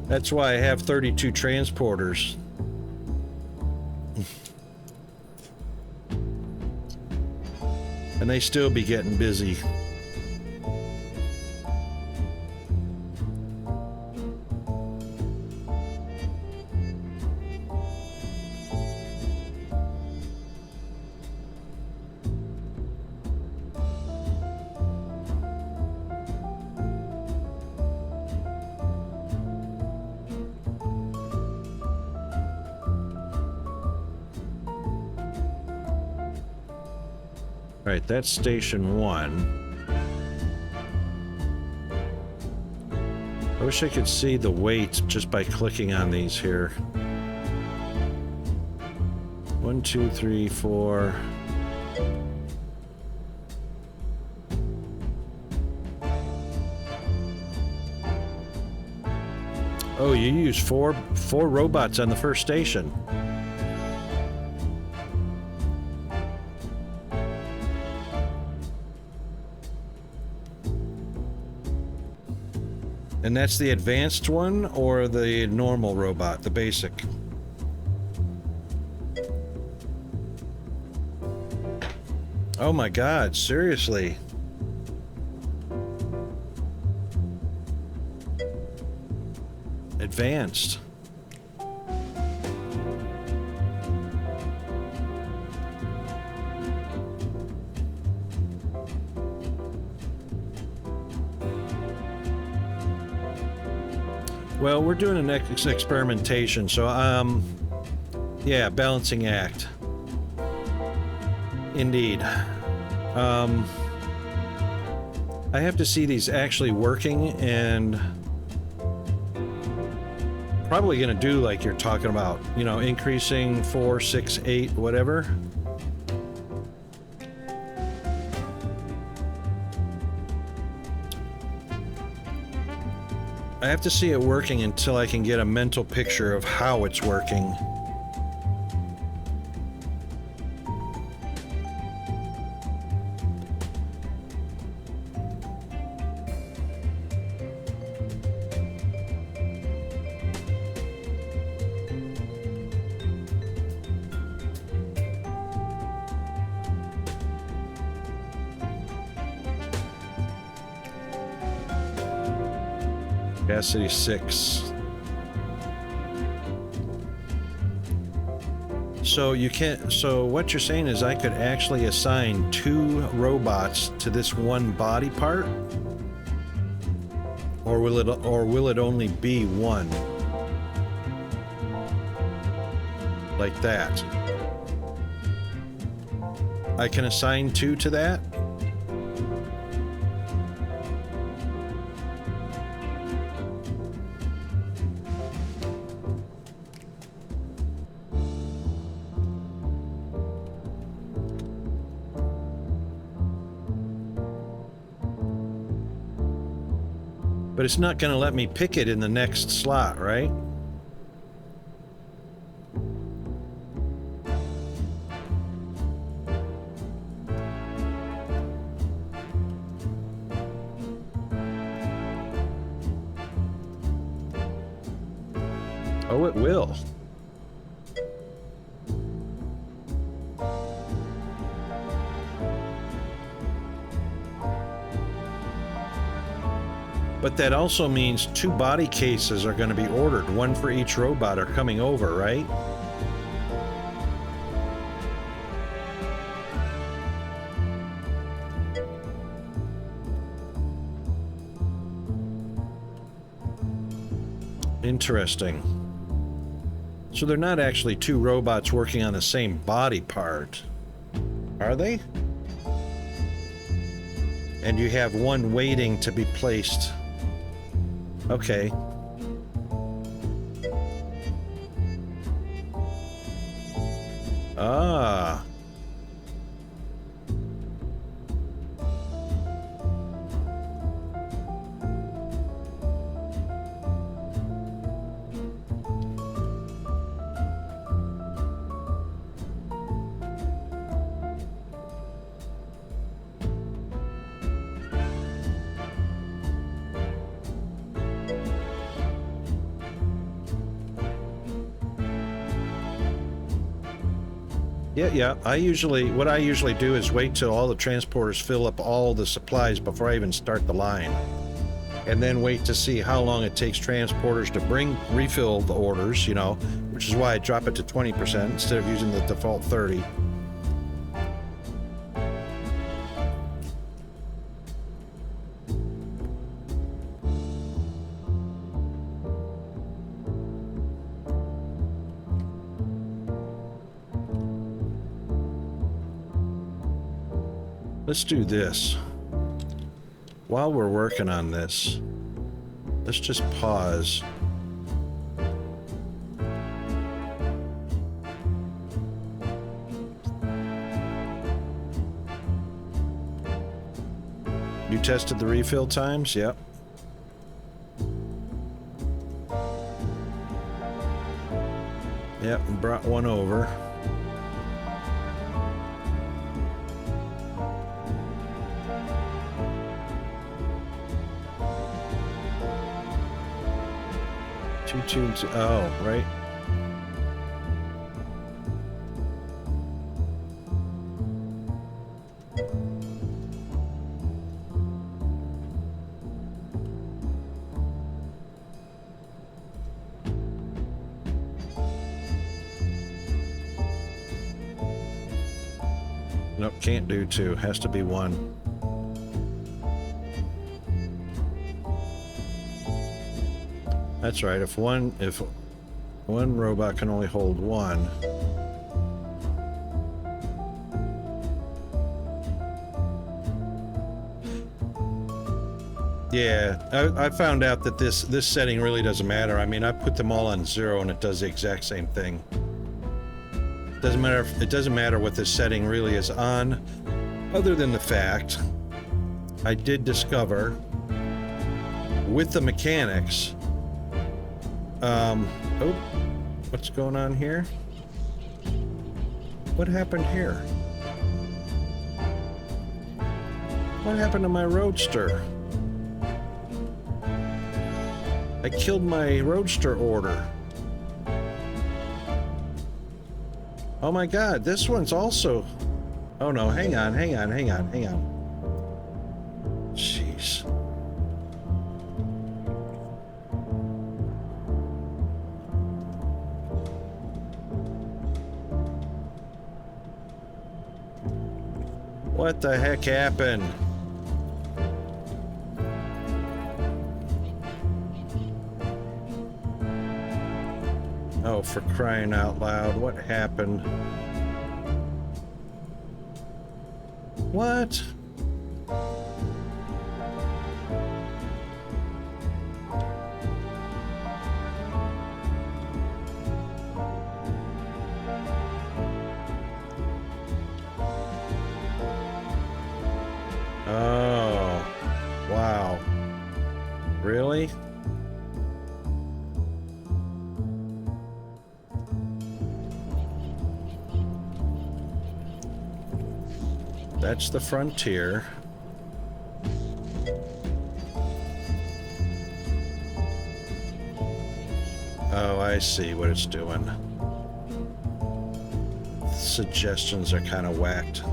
Speaker 1: That's why I have 32 transporters. And they still be getting busy. All right, that's station 1. I wish I could see the weight just by clicking on these here. 1, 2, 3, 4. Oh, you use four robots on the first station. And that's the advanced one or the normal robot, the basic? Oh my god, seriously? Advanced. Well, we're doing an experimentation, so yeah, balancing act. Indeed. I have to see these actually working, and probably gonna do like you're talking about, you know, increasing 4, 6, 8, whatever. I have to see it working until I can get a mental picture of how it's working. Capacity 6. So you can't, so what you're saying is I could actually assign 2 robots to this one body part? Or will it only be one? Like that. I can assign 2 to that? But it's not going to let me pick it in the next slot, right? Oh, it will. But that also means 2 body cases are going to be ordered. 1 for each robot are coming over, right? Interesting. So they're not actually 2 robots working on the same body part, are they? And you have 1 waiting to be placed. Okay. Ah. Yeah. What I usually do is wait till all the transporters fill up all the supplies before I even start the line. And then wait to see how long it takes transporters to refill the orders, you know, which is why I drop it to 20% instead of using the default 30. Let's do this. While we're working on this, let's just pause. You tested the refill times? Yep. Yep, and brought 1 over. Oh, right. Nope, can't do 2. Has to be 1. That's right. If one robot can only hold 1. Yeah, I found out that this setting really doesn't matter. I mean, I put them all on 0 and it does the exact same thing. It doesn't matter what this setting really is on, other than the fact I did discover with the mechanics. Oh, what's going on here? What happened here? What happened to my Roadster? I killed my Roadster order. Oh my God, this one's also... Oh no, hang on. Jeez. What the heck happened? Oh, for crying out loud, what happened? What? Oh, wow. Really? That's the Frontier. Oh, I see what it's doing. Suggestions are kind of whacked.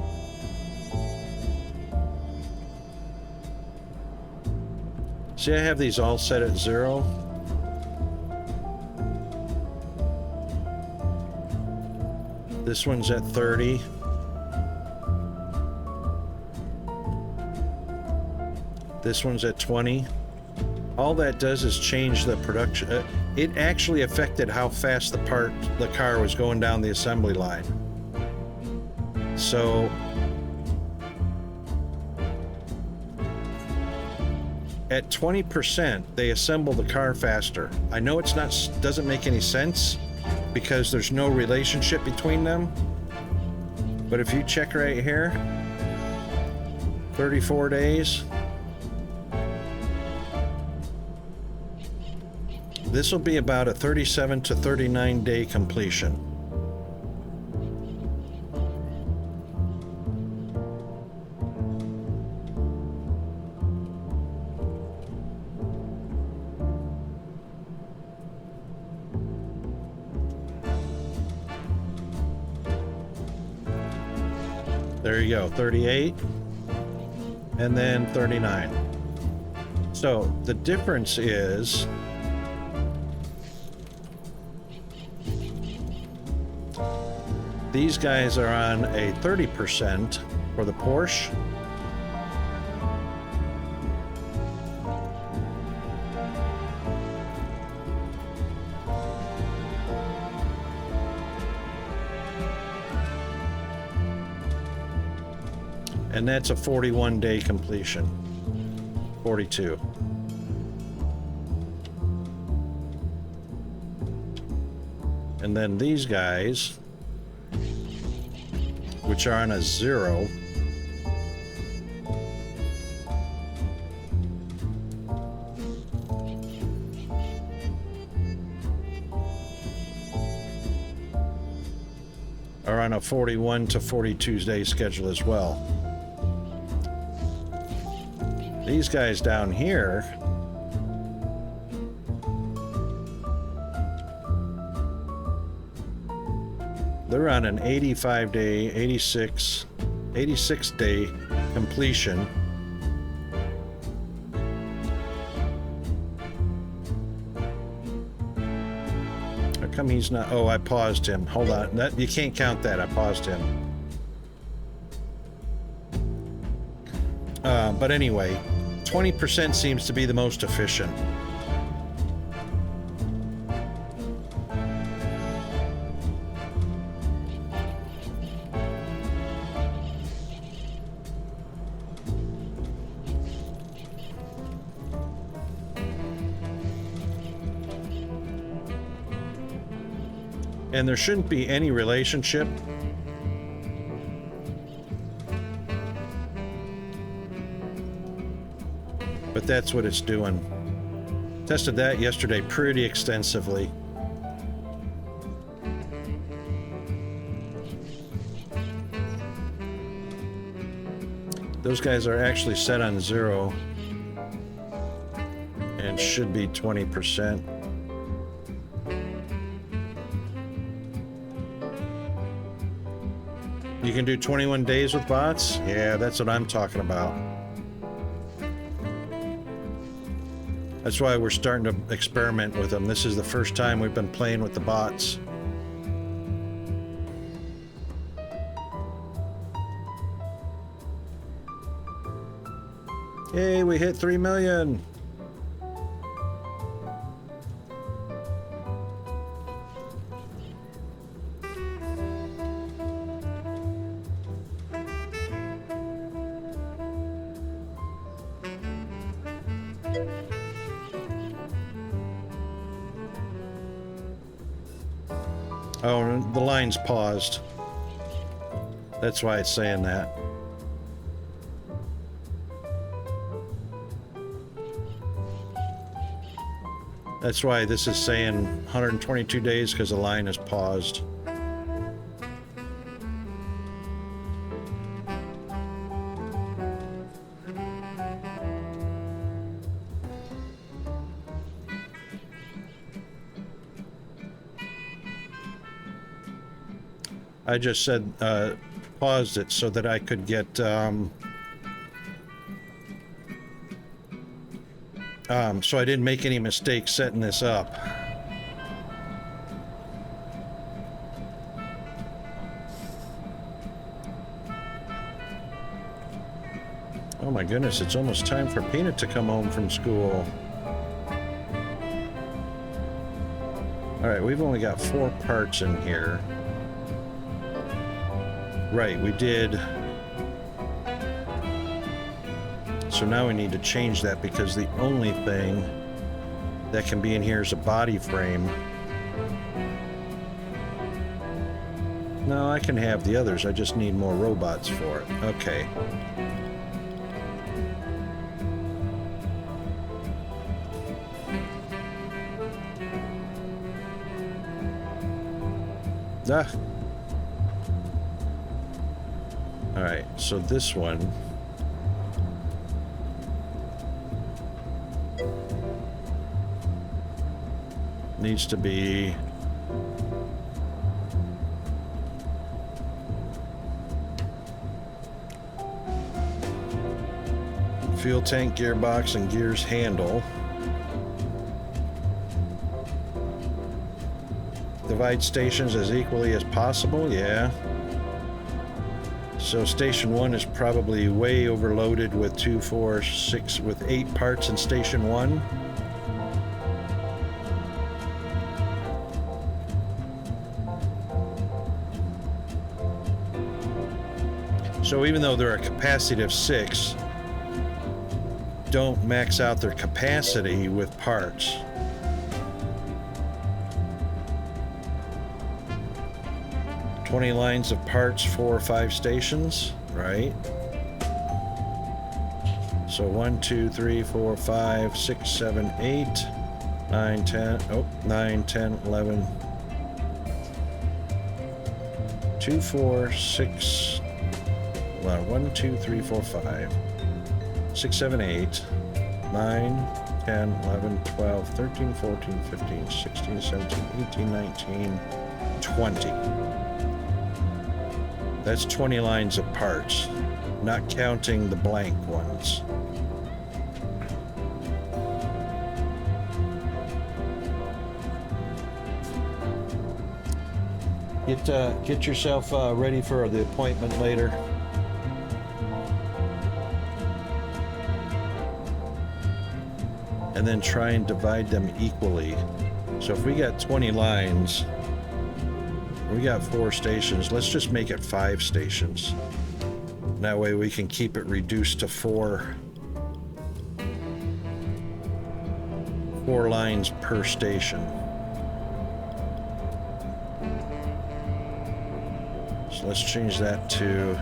Speaker 1: See, I have these all set at 0. This one's at 30. This one's at 20. All that does is change the production. It actually affected how fast the car was going down the assembly line. So at 20%, they assemble the car faster. I know doesn't make any sense because there's no relationship between them. But if you check right here, 34 days. This will be about a 37 to 39 day completion. There you go, 38 and then 39. So the difference is these guys are on a 30% for the Porsche. And that's a 41 day completion. 42. And then these guys, which are on a 0, are on a 41 to 42 day schedule as well. These guys down here they're on an 85 day, 86 day completion. How come he's not? Oh, I paused him. Hold on. You can't count that. I paused him. But anyway, 20% seems to be the most efficient. And there shouldn't be any relationship. But that's what it's doing. Tested that yesterday pretty extensively. Those guys are actually set on 0 and should be 20%. You can do 21 days with bots? Yeah, that's what I'm talking about. That's why we're starting to experiment with them. This is the first time we've been playing with the bots. Yay, we hit 3 million. Oh, the line's paused. That's why it's saying that. That's why this is saying 122 days, because the line is paused. I just said paused it so that I could get so I didn't make any mistakes setting this up. Oh my goodness, it's almost time for Peanut to come home from school. Alright, we've only got 4 parts in here. Right, we did. So now we need to change that, because the only thing that can be in here is a body frame. No, I can have the others. I just need more robots for it. Okay. Ah. All right, so this one needs to be fuel tank, gearbox, and gears handle. Divide stations as equally as possible, yeah. So station 1 is probably way overloaded with 2, 4, 6, with 8 parts in station 1. So even though they're a capacity of 6, don't max out their capacity with parts. "20 lines of parts, 4 or 5 stations," right? So 1, 2, 3, 4, 5, 6, 7, 8, 9, 10, 9, 10, 11, 2, 4, 6, well, 1, 2, 3, 4, 5, 6, 7, 8, 9, 10, 11, 12, 13, 14, 15, 16, 17, 18, 19, 20. That's 20 lines of parts, not counting the blank ones. Get yourself ready for the appointment later. And then try and divide them equally. So if we got 20 lines, we got 4 stations. Let's just make it 5 stations. That way we can keep it reduced to 4 lines per station. So let's change that to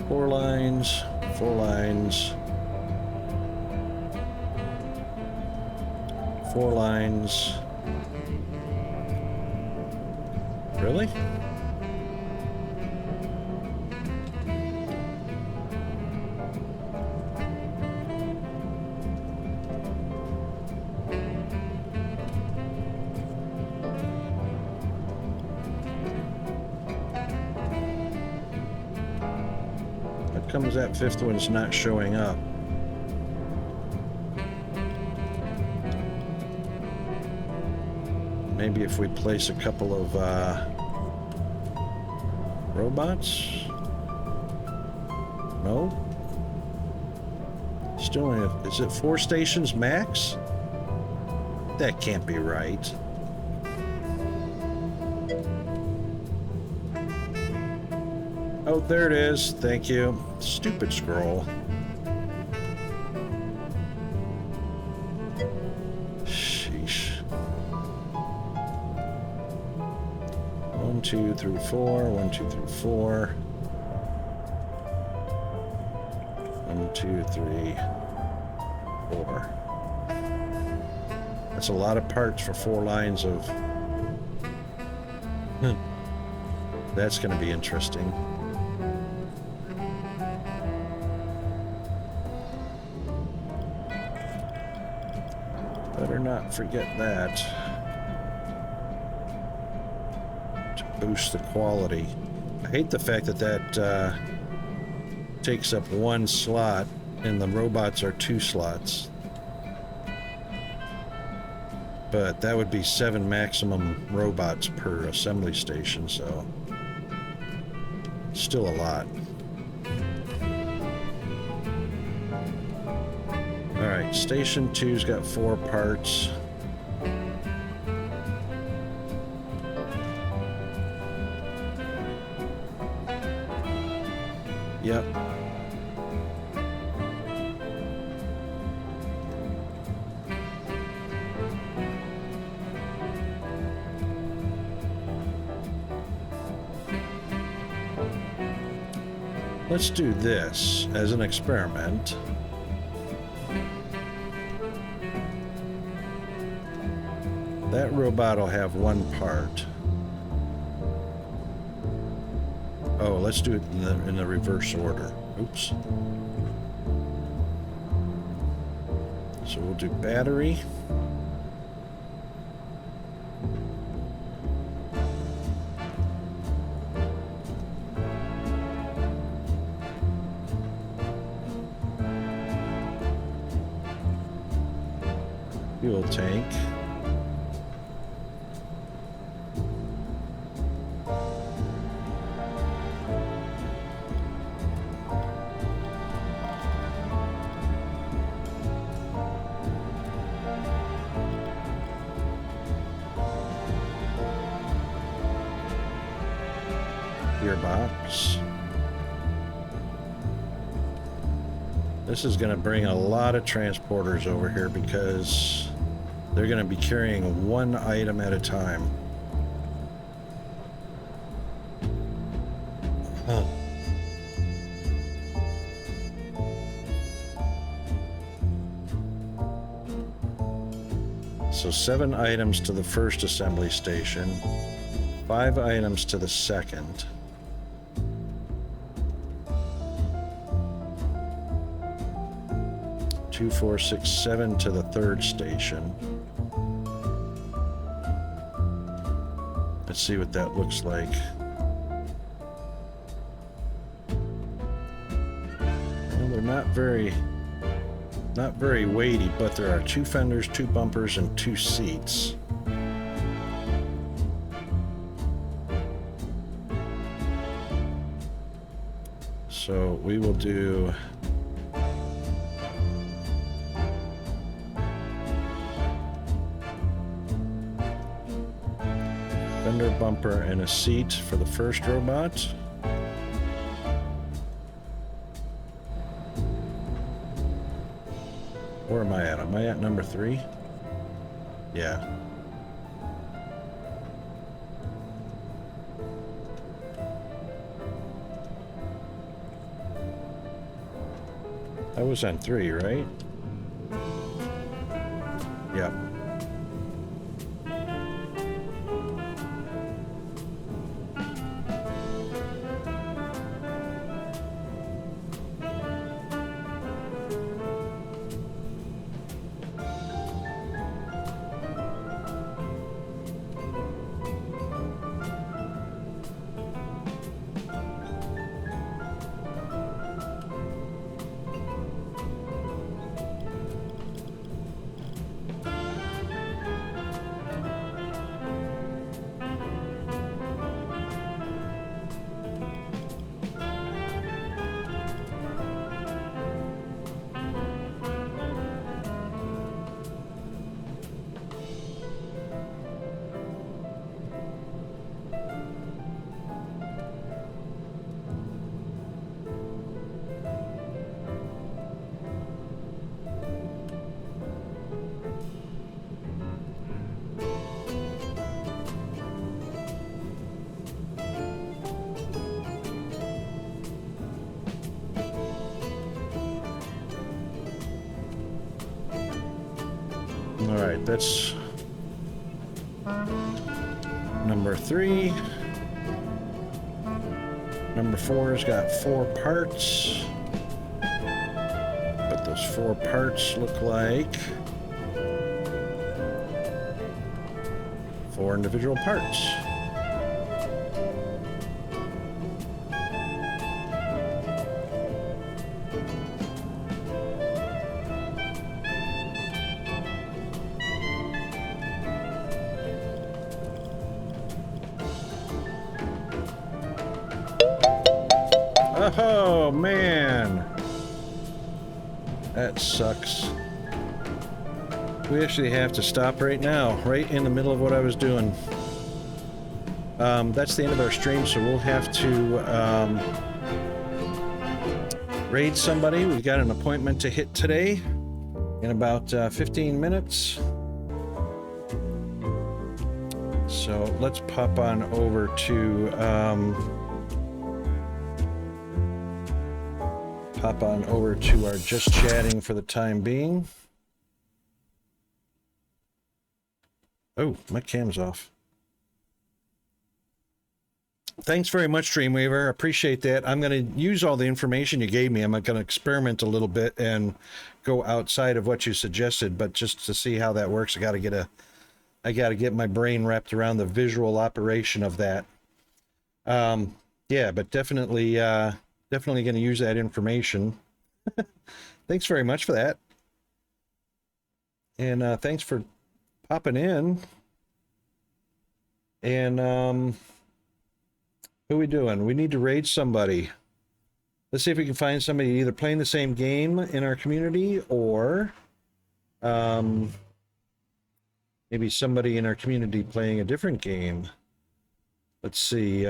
Speaker 1: 4 lines, 4 lines, 4 lines. Really? How comes that 5th one's not showing up? Maybe if we place a couple of robots? No? Still only have, is it 4 stations max? That can't be right. Oh, there it is. Thank you. Stupid scroll. 2 through 4, 1, 2 through 4. 1, 2, 3, 4. That's a lot of parts for 4 lines of... That's going to be interesting. Better not forget that. To boost the quality. I hate the fact that that takes up 1 slot and the robots are 2 slots. But that would be 7 maximum robots per assembly station, so still a lot. Alright, Station 2's got 4 parts. Yep. Let's do this as an experiment. That robot will have 1 part. Oh, let's do it in the reverse order. Oops. So we'll do battery. Fuel tank. Gearbox. This is going to bring a lot of transporters over here because they're going to be carrying 1 item at a time. Huh. So 7 items to the first assembly station, 5 items to the second. Two, 4, 6, 7 to the third station. Let's see what that looks like. Well, they're not very weighty, but there are 2 fenders, 2 bumpers, and 2 seats. So we will do fender, bumper, and a seat for the first robot. Where am I at? Am I at number 3? Yeah. I was on 3, right? Yeah. All right, that's number 3. Number 4's got 4 parts, but those 4 parts look like 4 individual parts. Oh, man. That sucks. We actually have to stop right now, right in the middle of what I was doing. That's the end of our stream, so we'll have to raid somebody. We've got an appointment to hit today in about 15 minutes. So let's pop on over to our just chatting for the time being. Oh, my cam's off. Thanks very much, Dreamweaver. Appreciate that. I'm going to use all the information you gave me. I'm going to experiment a little bit and go outside of what you suggested, but just to see how that works, I got to get my brain wrapped around the visual operation of that. Yeah, but definitely going to use that information. Thanks very much for that. And thanks for popping in. And who are we doing? We need to raid somebody. Let's see if we can find somebody either playing the same game in our community or maybe somebody in our community playing a different game. Let's see.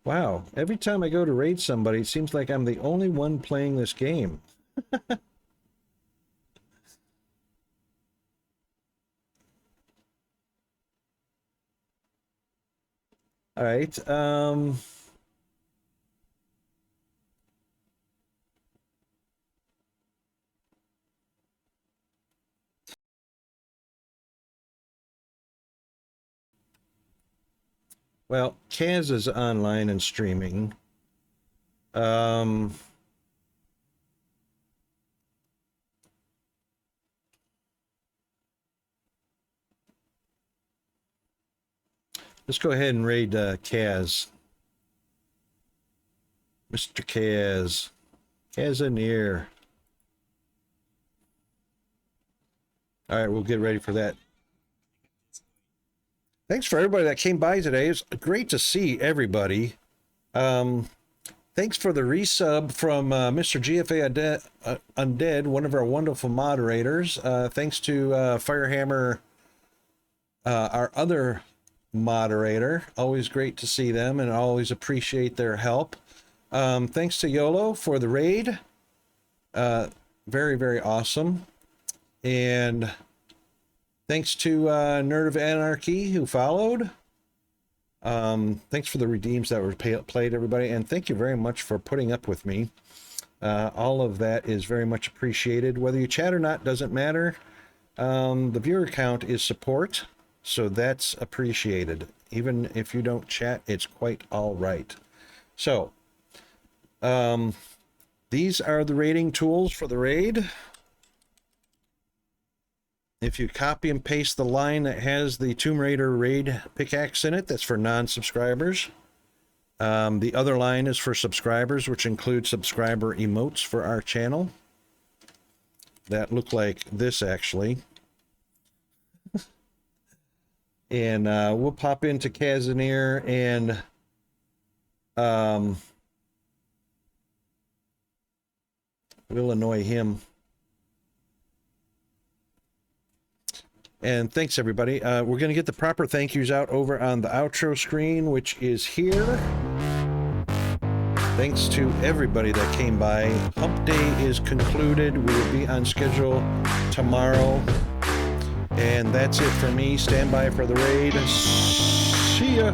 Speaker 1: Wow, every time I go to raid somebody, it seems like I'm the only one playing this game. All right. Well, Kaz is online and streaming. Let's go ahead and raid Kaz. Mr. Kaz. Kazaneer. All right, we'll get ready for that. Thanks for everybody that came by today. It's great to see everybody. Thanks for the resub from Mr. GFA Undead, one of our wonderful moderators. Thanks to Firehammer, our other moderator. Always great to see them and always appreciate their help. Thanks to YOLO for the raid. Very, very awesome. And thanks to Nerd of Anarchy who followed. Thanks for the redeems that were played, everybody. And thank you very much for putting up with me. All of that is very much appreciated. Whether you chat or not doesn't matter. The viewer count is support. So that's appreciated. Even if you don't chat, it's quite all right. So, these are the raiding tools for the raid. If you copy and paste the line that has the Tomb Raider raid pickaxe in it, that's for non-subscribers. The other line is for subscribers, which includes subscriber emotes for our channel. That look like this, actually. And we'll pop into Kazaneer and we'll annoy him. And thanks, everybody. We're going to get the proper thank yous out over on the outro screen, which is here. Thanks to everybody that came by. Hump Day is concluded. We will be on schedule tomorrow. And that's it for me. Stand by for the raid. See ya.